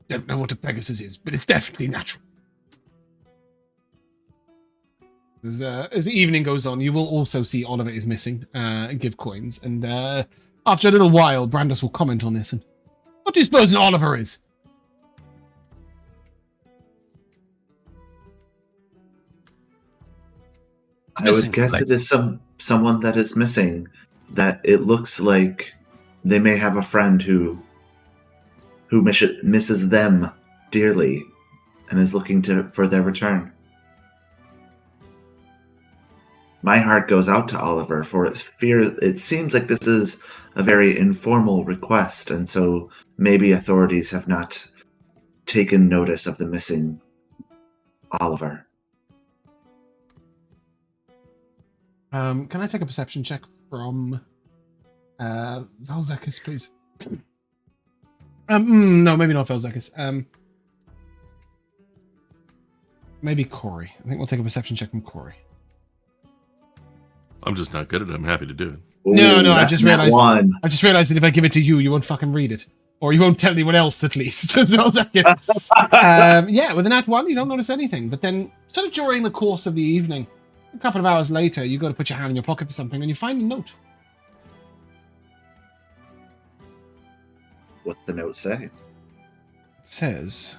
don't know what a Pegasus is, but it's definitely natural. As the evening goes on, you will also see Oliver is missing and give coins. And after a little while, Brandos will comment on this. And what do you suppose an Oliver is? I would guess it is someone that is missing. That it looks like they may have a friend who misses them dearly and is looking for their return. My heart goes out to Oliver for fear. It seems like this is a very informal request, and so maybe authorities have not taken notice of the missing Oliver. Can I take a perception check from Vel'zekiss, please? No, maybe not Vel'zekiss. Maybe Corrie. I think we'll take a perception check from Corrie. I'm just not good at it. I'm happy to do it. No, I just realized that if I give it to you, you won't fucking read it. Or you won't tell anyone else, at least. As Vel'zekiss. Yeah, with a nat 1, you don't notice anything. But then, sort of during the course of the evening, a couple of hours later, you go to put your hand in your pocket for something, and you find a note. What's the note say? It says,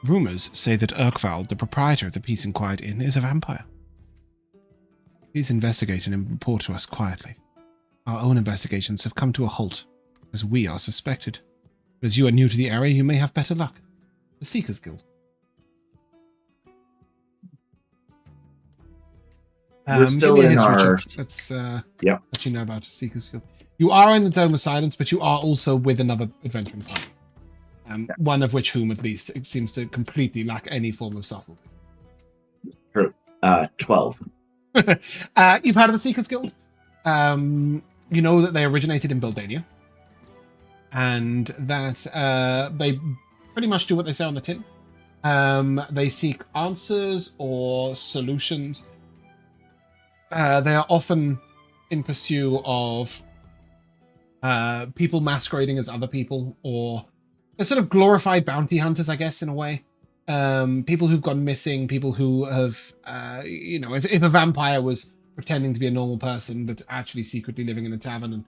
rumors say that Urkvald, the proprietor of the Peace and Quiet Inn, is a vampire. Please investigate and report to us quietly. Our own investigations have come to a halt, as we are suspected. But as you are new to the area, you may have better luck. The Seekers Guild. We're still in our... Let's let you know about Seekers Guild. You are in the Dome of Silence, but you are also with another adventuring party. One of which whom, at least, it seems to completely lack any form of subtlety. True. 12. You've heard of the Seekers Guild. You know that they originated in Gallania, and that they pretty much do what they say on the tin. They seek answers or solutions. They are often in pursuit of people masquerading as other people, or they're sort of glorified bounty hunters, I guess, in a way. People who've gone missing, people who have, if a vampire was pretending to be a normal person, but actually secretly living in a tavern,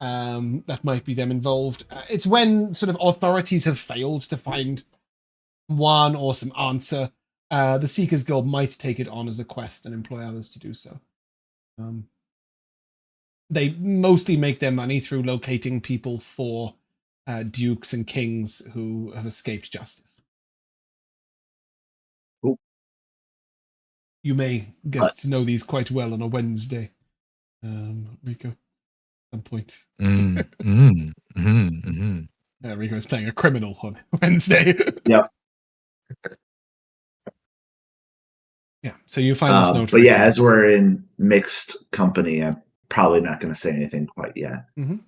and that might be them involved. It's when sort of authorities have failed to find one or some answer, the Seekers Guild might take it on as a quest and employ others to do so. They mostly make their money through locating people for dukes and kings who have escaped justice. Cool. You may get to know these quite well on a Wednesday, Rico, at some point. Rico is playing a criminal on Wednesday. Yep. Yeah, so you find this note. But yeah, as we're in mixed company, I'm probably not going to say anything quite yet. Mm-hmm.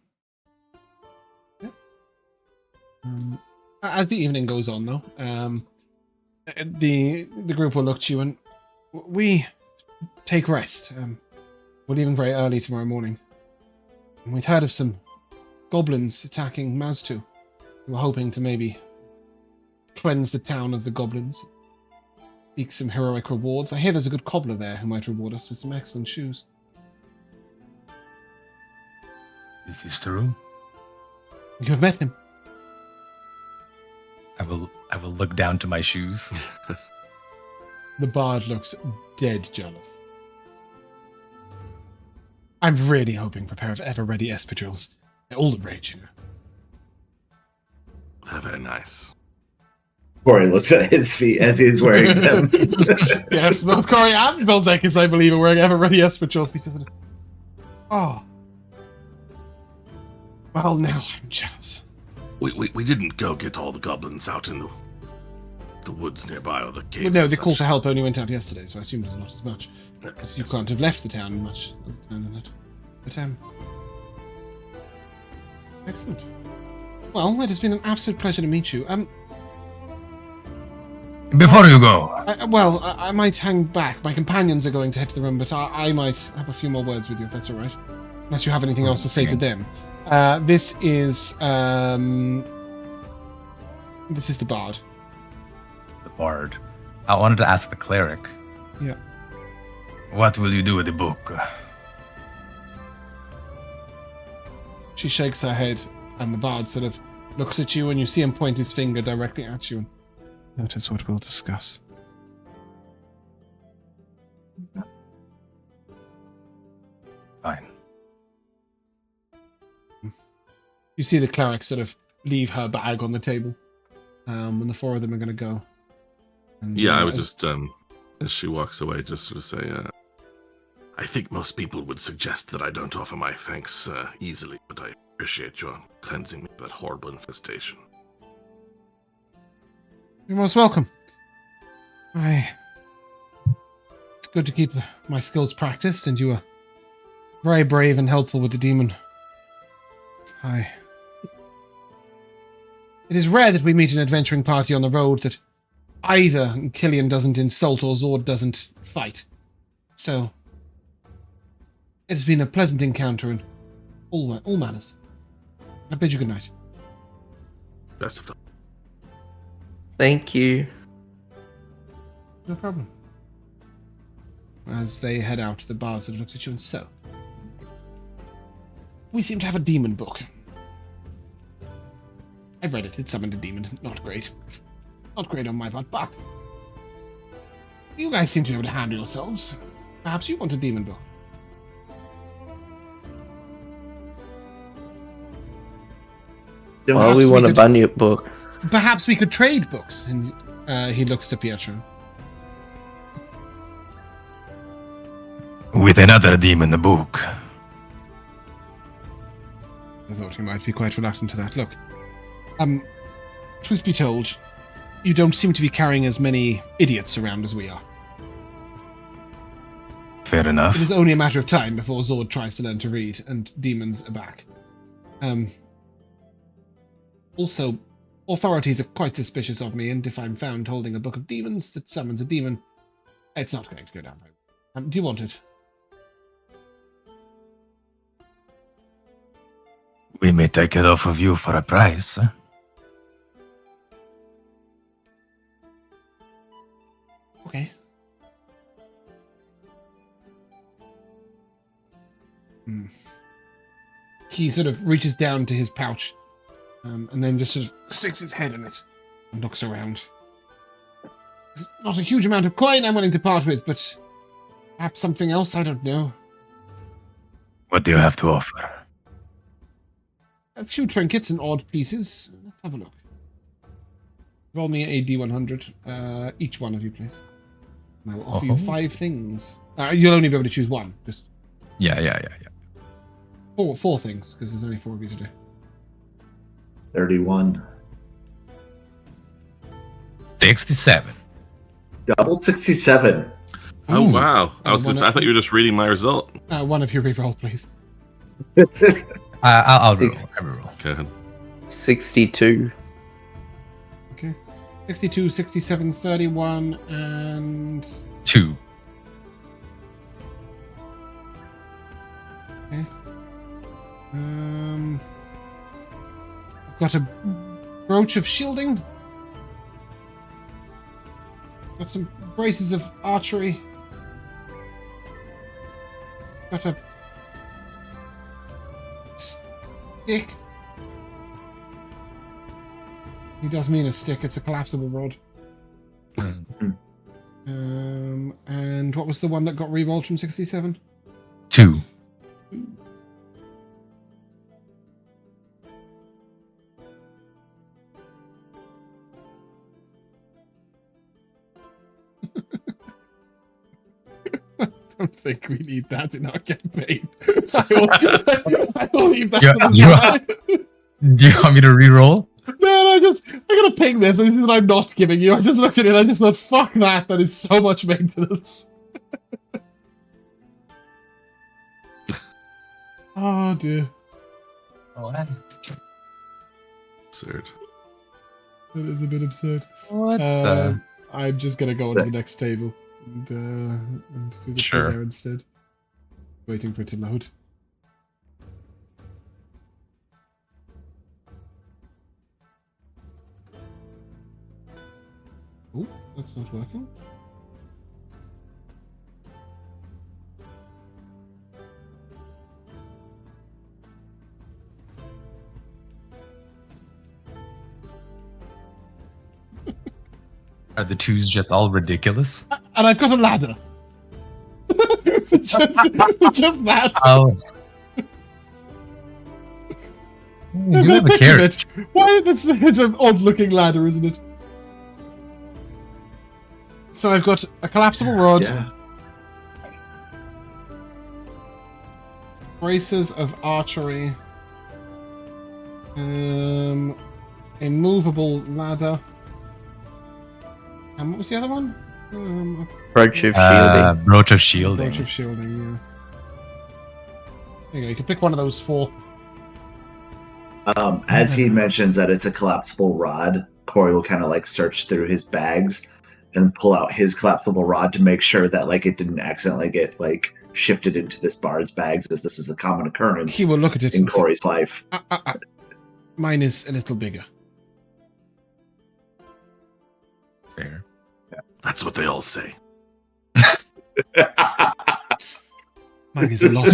Yeah. As the evening goes on, though, the group will look to you and we take rest. We're leaving very early tomorrow morning. And we'd heard of some goblins attacking Maztu. We were hoping to maybe cleanse the town of the goblins. Seek some heroic rewards. I hear there's a good cobbler there who might reward us with some excellent shoes. This is true. You have met him. I will look down to my shoes. The bard looks dead jealous. I'm really hoping for a pair of ever-ready espadrilles. They're all the rage, you know. They're very nice. Corey looks at his feet as he's wearing them. Yes, both Corey and Vel'zekiss, I believe, are wearing ever-ready espadrilles. Oh. Well, now I'm jealous. We didn't go get all the goblins out in the woods nearby or the caves. Well, no, and the call such. for help only went out yesterday, so I assumed there's not as much. You can't have left the town much other than that. But, excellent. Well, it has been an absolute pleasure to meet you. Before you go, I might hang back. My companions are going to head to the room, but I might have a few more words with you, if that's all right. Unless you have anything else to say to them. This is the bard. the bard, I wanted to ask the cleric. Yeah. What will you do with the book? She shakes her head, and the bard sort of looks at you, and you see him point his finger directly at you. That is what we'll discuss. Fine. You see the cleric sort of leave her bag on the table, and the four of them are going to go. And, Yeah, I would just, as she walks away, just sort of say, I think most people would suggest that I don't offer my thanks easily, but I appreciate your cleansing me of that horrible infestation. You're most welcome. It's good to keep my skills practiced, and you were very brave and helpful with the demon. It is rare that we meet an adventuring party on the road that either Killian doesn't insult or Zord doesn't fight. So, it has been a pleasant encounter in all manners. I bid you good night. Best of luck. Thank you. No problem. As they head out, the bard sort of looks at you and so. We seem to have a demon book. I've read it. It summoned a demon. Not great. Not great on my part, but you guys seem to be able to handle yourselves. Perhaps you want a demon book. Well, we want a Bunyip book. Perhaps we could trade books. And he looks to Pietro. With another demon book. I thought he might be quite reluctant to that. Look, truth be told, you don't seem to be carrying as many idiots around as we are. Fair enough. It is only a matter of time before Zord tries to learn to read, and demons are back. Also, authorities are quite suspicious of me, and if I'm found holding a book of demons that summons a demon, it's not going to go down very well. Do you want it? We may take it off of you for a price. Huh? Okay. He sort of reaches down to his pouch, and then just sort of sticks his head in it and looks around. There's not a huge amount of coin I'm willing to part with, but perhaps something else, I don't know. What do you have to offer? A few trinkets and odd pieces. Let's have a look. Roll me a D100, each one of you, please. And I will offer you 5 things. You'll only be able to choose one. Just Yeah. 4 things, because there's only 4 of you today. 31. 67. Double 67. Oh, Ooh. wow. I thought you were just reading my result. One of you re-roll, please. I'll roll. Six. I will roll. Go ahead. 62. Okay. 62, 67, 31, and... 2. Okay. I've got a brooch of shielding. Got some braces of archery. Got a stick. He does mean a stick. It's a collapsible rod. And what was the one that got rerolled from 67? 2. I don't think we need that in our campaign. I will leave that to the side. Do you want me to re-roll? Man, I gotta ping this, and this is what I'm not giving you. I just looked at it, and I just thought, fuck that. That is so much maintenance. Oh dear. What? Absurd. That is a bit absurd. What I'm just gonna go on to the next table and do the Sure. thing there instead. Waiting for it to load. Oh, that's not working. Are the twos just all ridiculous? And I've got a ladder. just that. Oh. You do have a Picture carriage. it. Why? It's an odd-looking ladder, isn't it? So I've got a collapsible rod, Yeah. braces of archery, a movable ladder, and what was the other one? Brooch of shielding. Brooch of shielding. Brooch of shielding. Yeah. There you go. You can pick one of those four. As he mentions that it's a collapsible rod, Corey will kind of like search through his bags and pull out his collapsible rod to make sure that like it didn't accidentally get like shifted into this bard's bags, as this is a common occurrence He will look at it in and say, Corey's life. mine is a little bigger. Fair. That's what they all say. Mine is a lot.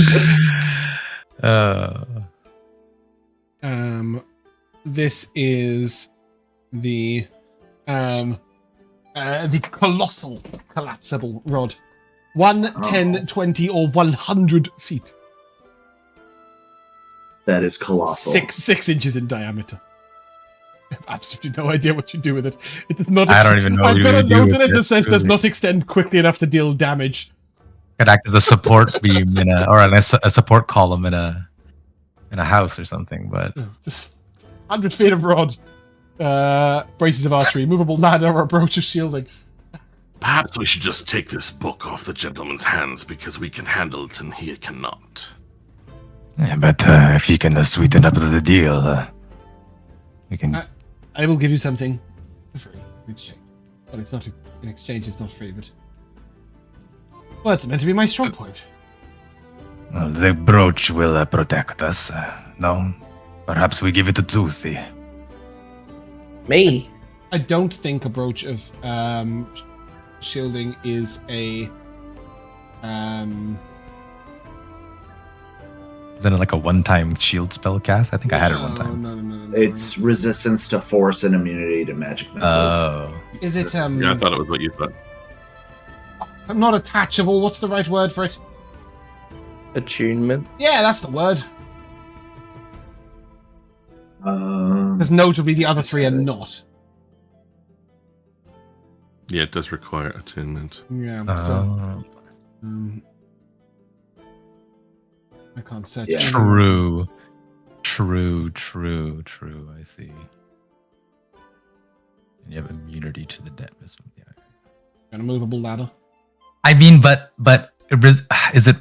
This is the colossal collapsible rod. 1, 10, 20, or 100 feet. That is colossal. 6 inches in diameter. I have absolutely no idea what you do with it. It does not. I don't even know what I've you got a would do note with in it it, that says does really. not extend quickly enough to deal damage. Could act as a support beam in a support column in a house or something, but Just 100 feet of rod. Braces of archery, movable ladder, or a brooch of shielding. Perhaps we should just take this book off the gentleman's hands because we can handle it and he cannot. Yeah, but if you can sweeten up the deal, we can. I will give you something for free in exchange. Well, it's not in exchange. It's not free, but well, it's meant to be my strong point. Well, the brooch will protect us. No? Perhaps we give it to Toothy. Me? I don't think a brooch of shielding is a isn't it like a one-time shield spell cast? I think I had it one time. No. It's resistance to force and immunity to magic missiles. Oh. Is it Yeah, I thought it was what you thought. not attachable? What's the right word for it? Attunement. Yeah, that's the word. Um, Because notably the other three are not. Yeah, it does require attunement. Yeah. Oh. I can't search. Yeah. anymore. True. I see. And you have immunity to the damage. Yeah. And a movable ladder. I mean, but is it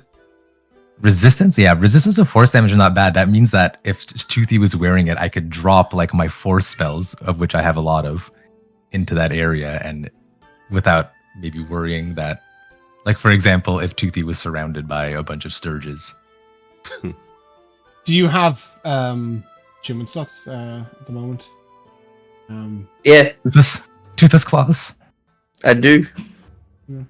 resistance? Yeah, resistance to force damage is not bad. That means that if Toothy was wearing it, I could drop like my force spells, of which I have a lot of, into that area, and without maybe worrying that, like for example, if Toothy was surrounded by a bunch of Sturges. Do you have human slots at the moment? Yeah, Toothless claws. I do. Yeah.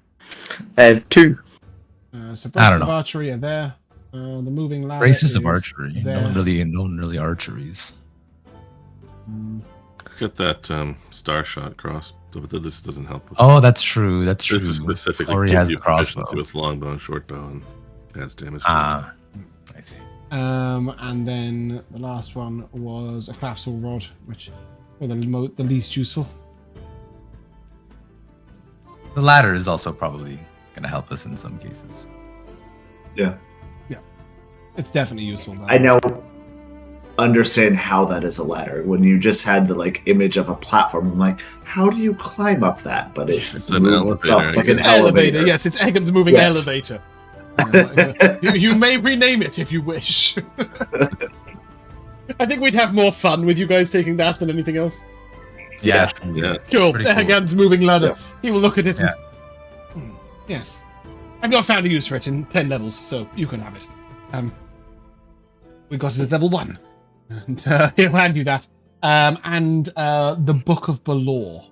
I have 2. So I braces don't of know. archery are there. The moving ladder Braces of is archery. there. No one really archeries. Get that star shot cross, but this doesn't help with Oh, that's true. That's true. This is specifically Corrie gives has you the crossbow. proficiency with longbow and shortbow and adds damage. Ah, I see. And then the last one was a collapsible rod, which were the least useful. The ladder is also probably going to help us in some cases. yeah. It's definitely useful. I know understand how that is a ladder. When you just had the like image of a platform, I'm like, how do you climb up that? But it's an moves itself elevator. like It's an elevator. Yes, it's Egan's moving Yes. elevator. You may rename it if you wish. I think we'd have more fun with you guys taking that than anything else. Yeah. Yeah. Cool. Pretty cool. Egan's moving ladder. Yeah. He will look at it and... Yeah. Yes. I've not found a use for it in 10 levels, so you can have it. We got it at level 1. And he'll hand you that. And the Book of Balor.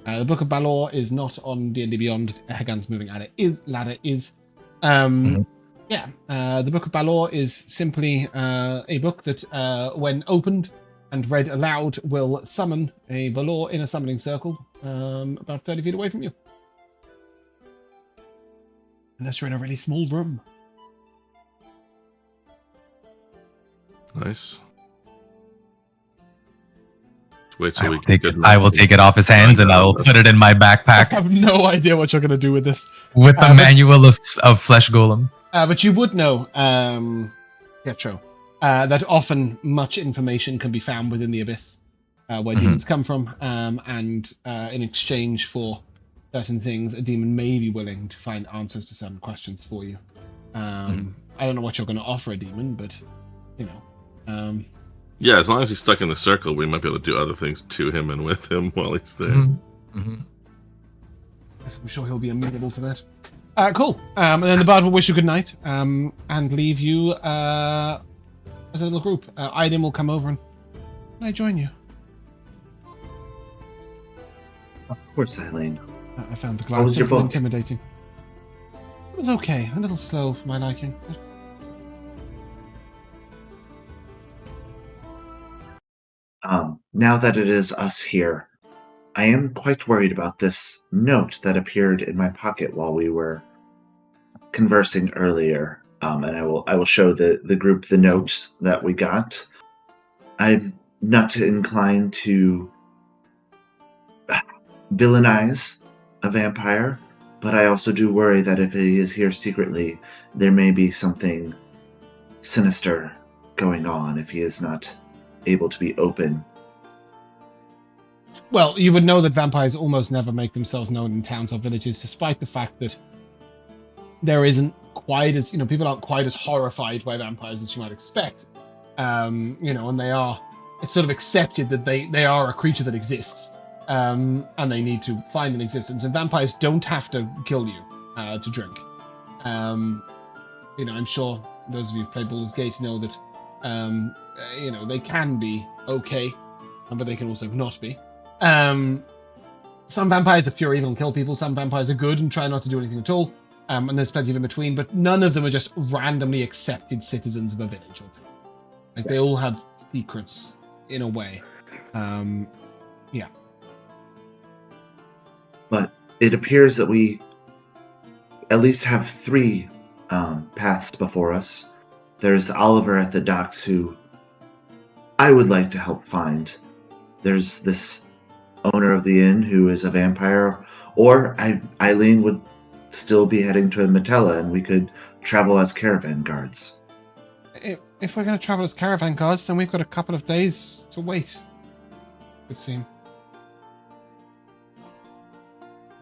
The Book of Balor is not on D&D Beyond. Hagan's moving ladder is. Yeah, the Book of Balor is simply a book that, when opened and read aloud, will summon a Balor in a summoning circle about 30 feet away from you. Unless you're in a really small room. Nice. Wait I till will we take get it. good I will enough. take it off his hands and I will put it in my I backpack have no idea what you're going to do with this. with the manual of Flesh Golem. But you would know, Pietro, that often much information can be found within the Abyss, where demons come from, and in exchange for certain things, a demon may be willing to find answers to certain questions for you. I don't know what you're going to offer a demon, but, you know. Yeah, as long as he's stuck in the circle, we might be able to do other things to him and with him while he's there. Yes, I'm sure he'll be amenable to that. Cool. And then the bard will wish you good night, and leave you as a little group. Aiden will come over and can I join you? Of course, Eileen. I found the How was glass your a little book? intimidating. It was okay, a little slow for my liking. But... Now that it is us here, I am quite worried about this note that appeared in my pocket while we were conversing earlier. And I will show the group the notes that we got. I'm not inclined to villainize a vampire, but I also do worry that if he is here secretly, there may be something sinister going on if he is not able to be open. Well, you would know that vampires almost never make themselves known in towns or villages, despite the fact that there isn't quite as, people aren't quite as horrified by vampires as you might expect. And it's sort of accepted that they are a creature that exists, and they need to find an existence. And vampires don't have to kill you to drink. I'm sure those of you who've played Baldur's Gate know that, they can be okay, but they can also not be. Some vampires are pure evil and kill people. Some vampires are good and try not to do anything at all. And there's plenty of in between, but none of them are just randomly accepted citizens of a village or town. Like, they all have secrets in a way. Yeah. But it appears that we at least have 3 paths before us. There's Oliver at the docks, who I would like to help find. There's this owner of the inn who is a vampire, or Eileen would still be heading to Metella, and we could travel as caravan guards. If we're going to travel as caravan guards, then we've got a couple of days to wait, it would seem.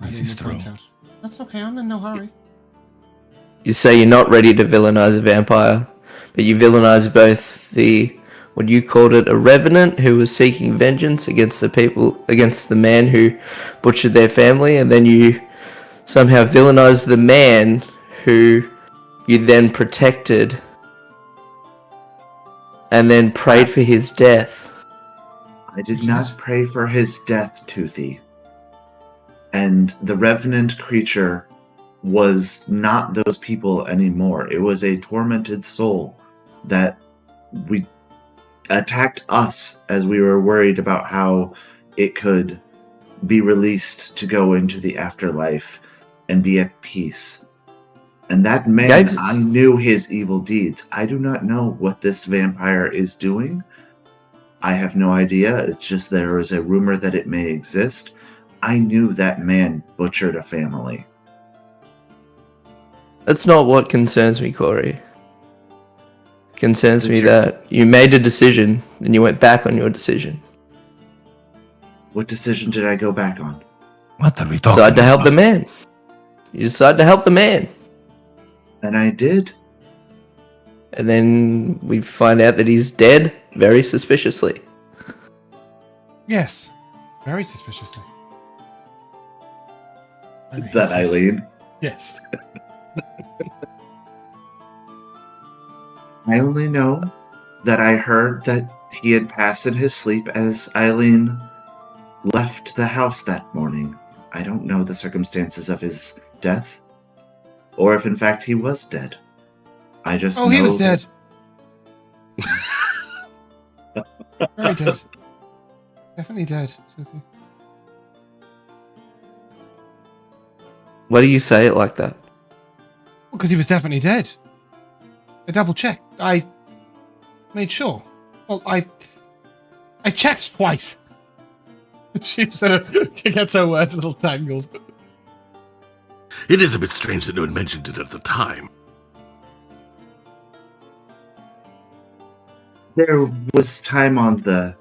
This is true. That's okay, I'm in no hurry. You say you're not ready to villainize a vampire, but you villainize both what you called it, a revenant who was seeking vengeance against the man who butchered their family, and then you somehow villainize the man who you then protected and then prayed for his death. I did not pray for his death, Toothy. And the revenant creature was not those people anymore. It was a tormented soul that attacked us as we were worried about how it could be released to go into the afterlife and be at peace. And that man, I knew his evil deeds. I do not know what this vampire is doing. I have no idea. It's just there is a rumor that it may exist. I knew that man butchered a family. That's not what concerns me, Corrie. Concerns me that you made a decision and you went back on your decision. What decision did I go back on? What are we talking Decided to help about? the man. You decided to help the man. And I did. And then we find out that he's dead very suspiciously. Yes. Very suspiciously. Is that Eileen? Yes. I only know that I heard that he had passed in his sleep as Eileen left the house that morning. I don't know the circumstances of his death, or if in fact he was dead. I just know he was dead. Very dead. Definitely dead. Susie. Why do you say it like that? Because he was definitely dead. I double checked. I made sure. Well, I checked twice. She sort of gets her words a little tangled. It is a bit strange that no one mentioned it at the time. There was time on the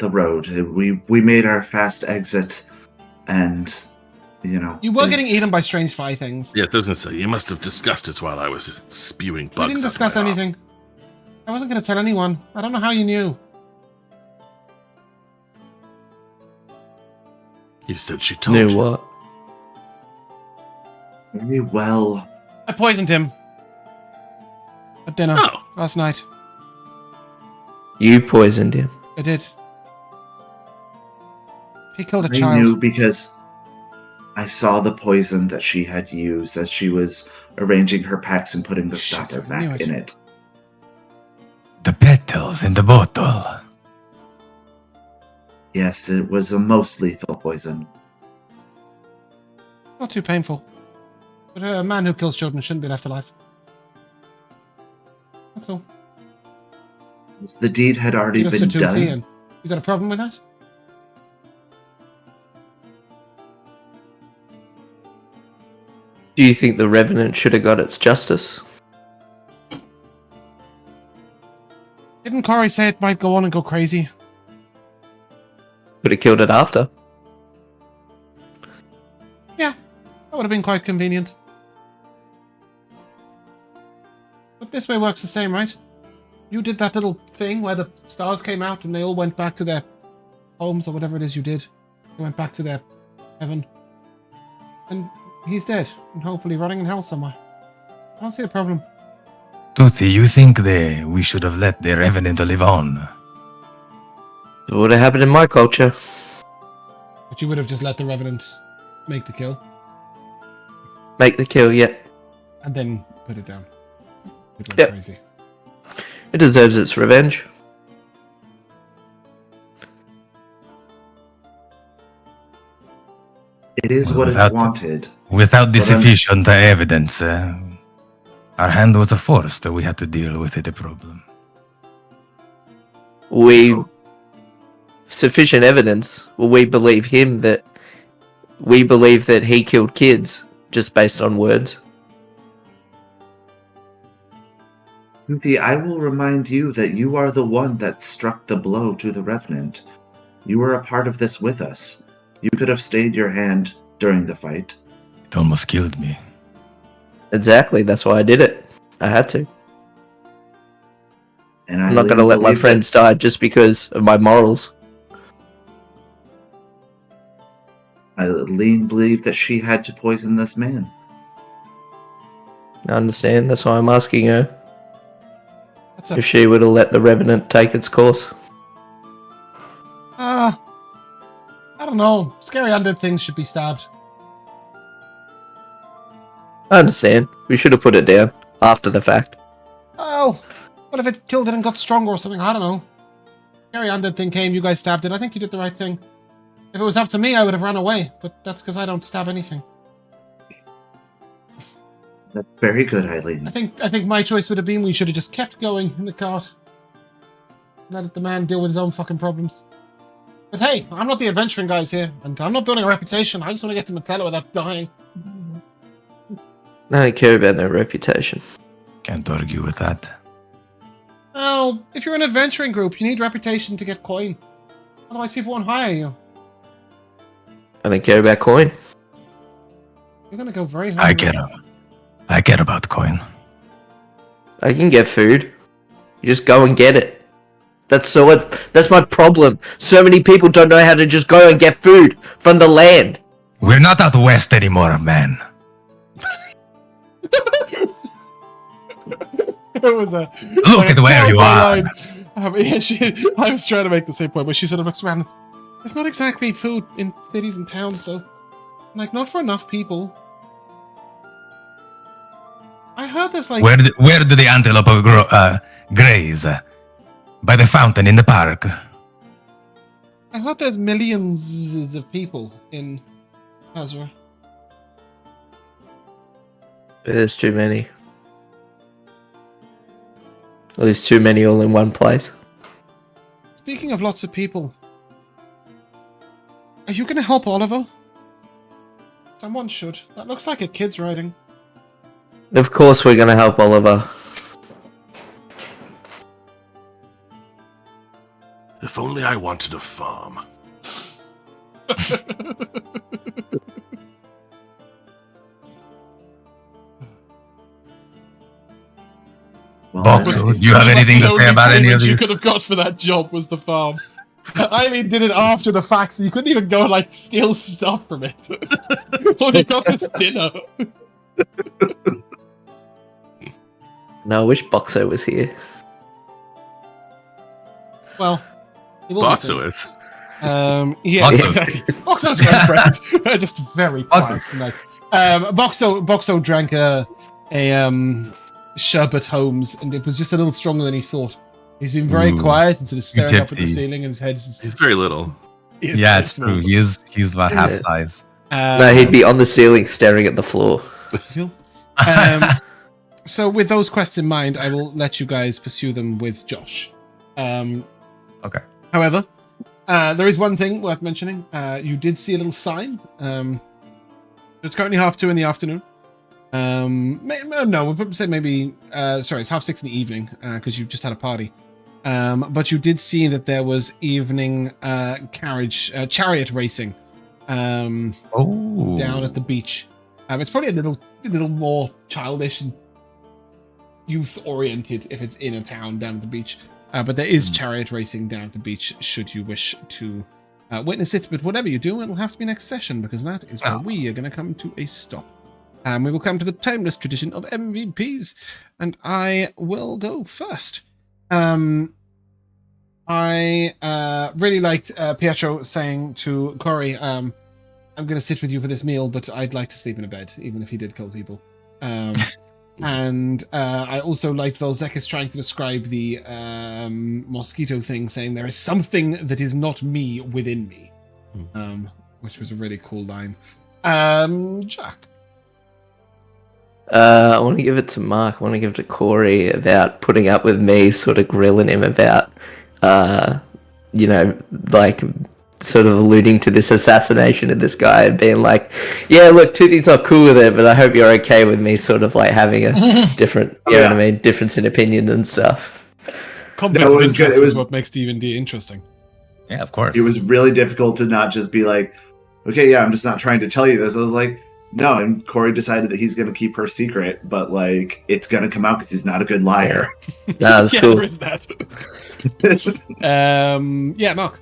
road. We made our fast exit, and You were getting eaten by strange fly things. Yes, I was going to say, you must have discussed it while I was spewing bugs. We didn't discuss anything. I wasn't going to tell anyone. I don't know how you knew. You said she told you. Knew what? very well. I poisoned him. At dinner last night. You poisoned him. I did. He killed a I child. knew because I saw the poison that she had used as she was arranging her packs and putting the Shit, stopper I knew back it. in it. The petals in the bottle. Yes, it was a most lethal poison. Not too painful. But a man who kills children shouldn't be left alive. That's all. The deed had already You look so been toothy, done. and you got a problem with that? Do you think the Revenant should have got its justice? Didn't Corrie say it might go on and go crazy? Could have killed it after. Yeah, that would have been quite convenient. But this way works the same, right? You did that little thing where the stars came out and they all went back to their homes or whatever it is you did. They went back to their heaven. And he's dead and hopefully rotting in hell somewhere. I don't see a problem. Tutti, you think we should have let the Revenant live on? It would have happened in my culture. But you would have just let the Revenant make the kill Make the kill, yet. and then put it down. It went Yep. crazy. It deserves its revenge. It is Well, what without it wanted. Without the Well, then- sufficient evidence, our hand was forced. We had to deal with the problem. Sufficient evidence. Well, we believe him that he killed kids just based on words. Tuthi, I will remind you that you are the one that struck the blow to the Revenant. You were a part of this with us. You could have stayed your hand during the fight. It almost killed me. Exactly, that's why I did it. I had to. And I'm not going to let my friends die just because of my morals. Eileen believed that she had to poison this man. I understand, that's why I'm asking her That's a if she would have let the Revenant take its course. I don't know. Scary undead things should be stabbed. I understand. We should have put it down after the fact. Oh, what if it killed it and got stronger or something? I don't know. Scary undead thing came, you guys stabbed it. I think you did the right thing. If it was up to me, I would have run away, but that's because I don't stab anything. That's very good, Eileen. I think my choice would have been we should have just kept going in the cart. Let the man deal with his own fucking problems. But hey, I'm not the adventuring guys here, and I'm not building a reputation. I just want to get to Metella without dying. I don't care about no reputation. Can't argue with that. Well, if you're an adventuring group, you need reputation to get coin. Otherwise, people won't hire you. I don't care about coin. You're gonna go very high. I care about coin. I can get food. You just go and get it. That's my problem. So many people don't know how to just go and get food from the land. We're not out west anymore, man. It was a Look at where you are. I was trying to make the same point, but she sort of looks around. There's not exactly food in cities and towns, though. Like, not for enough people. I heard there's like... Where do the antelope graze? By the fountain in the park. I heard there's millions of people in Mazrea. There's too many. Well, there's too many all in one place. Speaking of lots of people, are you going to help Oliver? Someone should. That looks like a kid's writing. Of course we're going to help Oliver. If only I wanted a farm. Boxxo, do you have anything to say about any of these? You could have got for that job was the farm. Eileen did it after the fact, so you couldn't even go like steal stuff from it. All you got was dinner. No, I wish Boxxo was here. Well, he will Boxxo is. Yeah, Boxxo. exactly. Boxxo's very present. Just very quiet tonight. Boxxo drank a sherbet Holmes, and it was just a little stronger than he thought. He's been very quiet and sort of staring up at the tipsy. ceiling, and his head is... He's very little. Yeah, it's true. He's about half size. No, he'd be on the ceiling staring at the floor. So with those quests in mind, I will let you guys pursue them with Josh. Okay. However, there is one thing worth mentioning. You did see a little sign. It's currently 2:30 in the afternoon. No, we'll say maybe... sorry, it's 6:30 in the evening, because you just had a party. But you did see that there was evening chariot racing down at the beach. It's probably a little more childish and youth-oriented if it's in a town down at the beach. But there is chariot racing down at the beach should you wish to witness it. But whatever you do, it'll have to be next session, because that is where we are going to come to a stop. We will come to the timeless tradition of MVPs, and I will go first. I really liked Pietro saying to Corrie, I'm going to sit with you for this meal, but I'd like to sleep in a bed, even if he did kill people. And I also liked Vel'zekiss trying to describe the mosquito thing, saying there is something that is not me within me, which was a really cool line. Jack. I want to give it to Mark. I want to give it to Corey about putting up with me sort of grilling him about, like sort of alluding to this assassination of this guy and being like, yeah, look, Toothy's not cool with it, but I hope you're okay with me sort of like having a different, what I mean, difference in opinion and stuff. Conflict of interest is what makes D&D interesting. Yeah, of course. It was really difficult to not just be like, okay, yeah, I'm just not trying to tell you this. I was like, no, and Corey decided that he's going to keep her secret, but like it's going to come out because he's not a good liar. That was cool. There is that. Yeah, Mark.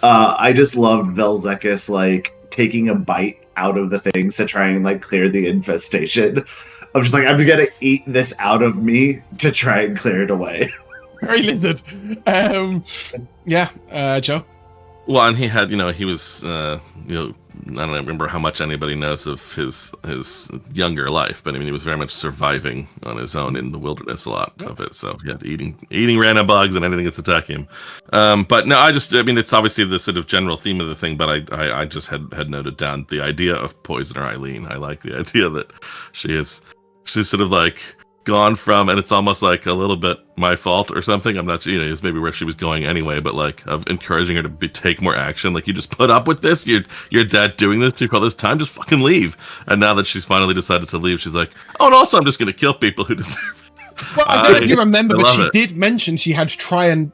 I just loved Vel'zekiss like taking a bite out of the things to try and like clear the infestation. I'm just like, I'm gonna eat this out of me to try and clear it away. Very lizard. Joe. Well, and he had, he was, I don't remember how much anybody knows of his younger life, but I mean, he was very much surviving on his own in the wilderness, a lot of it. So yeah, eating random bugs and anything that's attacking him. But no, it's obviously the sort of general theme of the thing, but I just had noted down the idea of Poisoner Eileen. I like the idea that she's sort of like gone from, and it's almost like a little bit my fault or something. I'm not, it's maybe where she was going anyway, but like of encouraging her to take more action. Like, you just put up with this. Your dad doing this to you for all this time. Just fucking leave. And now that she's finally decided to leave, she's like, oh, and also I'm just going to kill people who deserve Well, I don't know if you remember, I but love she it. did mention she had tried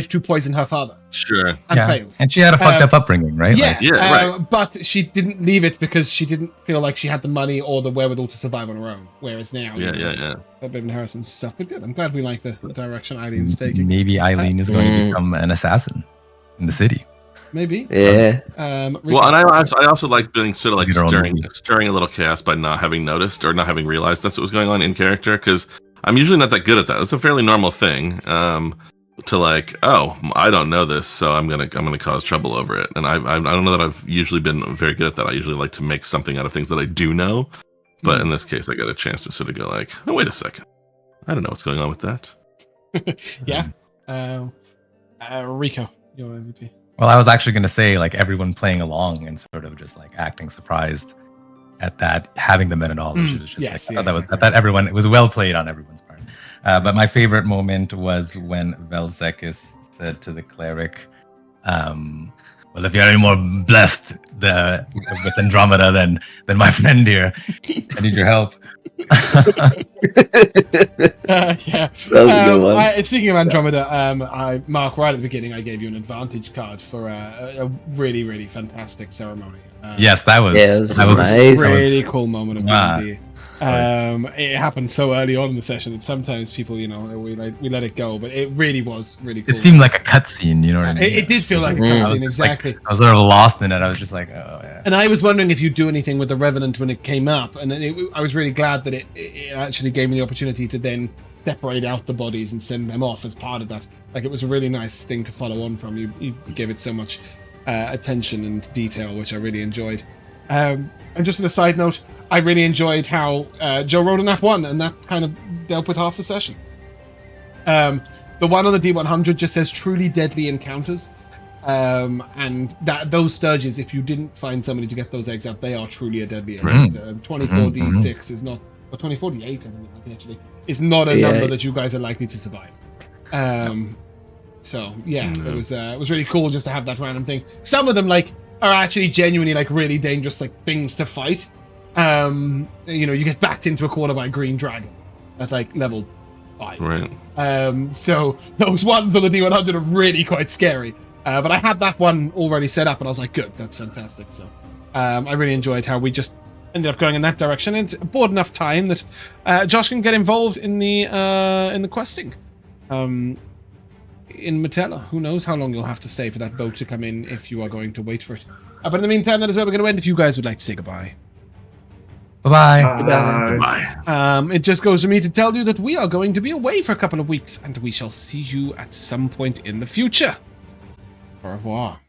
to poison her father Sure. and failed. And she had a fucked up upbringing, right? Yeah, Like, Yeah, right. But she didn't leave it because she didn't feel like she had the money or the wherewithal to survive on her own. Whereas now, Yeah. a bit of inheritance stuff. But good. I'm glad we like the direction Eileen's taking. maybe Eileen is going to become an assassin in the city. Maybe. Yeah. Rico. Well, and I also like being sort of like Get her own stirring a little chaos by not having noticed or not having realized that's what was going on in character, because I'm usually not that good at that. It's a fairly normal thing to like, oh, I don't know this, so I'm gonna cause trouble over it. And I don't know that I've usually been very good at that. I usually like to make something out of things that I do know, but in this case, I got a chance to sort of go like, oh, wait a second, I don't know what's going on with that. Yeah. Rico, your MVP. Well, I was actually going to say, like, everyone playing along and sort of just like acting surprised at that, having the methodology. It was just I thought everyone, it was well played on everyone's part. But my favorite moment was when Vel'zekiss said to the cleric, well, if you're any more blessed with Andromeda than my friend here, I need your help. Yeah. That was a good one. Speaking of Andromeda, Mark, right at the beginning, I gave you an advantage card for a really, really fantastic ceremony. Yes, that was amazing. A really cool moment of D&D. It happened so early on in the session that sometimes people, we let it go, but it really was really cool. It seemed like a cutscene, you know what I mean? It did feel like a cutscene, exactly. I was sort of lost in it. I was just like, oh yeah. And I was wondering if you'd do anything with the Revenant when it came up, and I was really glad that it actually gave me the opportunity to then separate out the bodies and send them off as part of that. Like, it was a really nice thing to follow on from. You gave it so much attention and detail, which I really enjoyed. And just on a side note, I really enjoyed how Joe rolled an Nat 1, and that kind of dealt with half the session. The one on the D100 just says truly deadly encounters. And those sturges, if you didn't find somebody to get those eggs out, they are truly a deadly encounter. 24d6 is not, or 24d8, I think actually, is not a number that you guys are likely to survive. So yeah, it was really cool just to have that random thing. Some of them are actually genuinely really dangerous things to fight. You get backed into a corner by a green dragon at level 5. Right. So those ones on the D100 are really quite scary. But I had that one already set up, and I was like, good, that's fantastic. So I really enjoyed how we just ended up going in that direction, and bought enough time that Josh can get involved in the questing. In Metella. Who knows how long you'll have to stay for that boat to come in if you are going to wait for it. But in the meantime, that is where we're going to end. If you guys would like to say goodbye. Bye-bye. It just goes for me to tell you that we are going to be away for a couple of weeks, and we shall see you at some point in the future. Au revoir.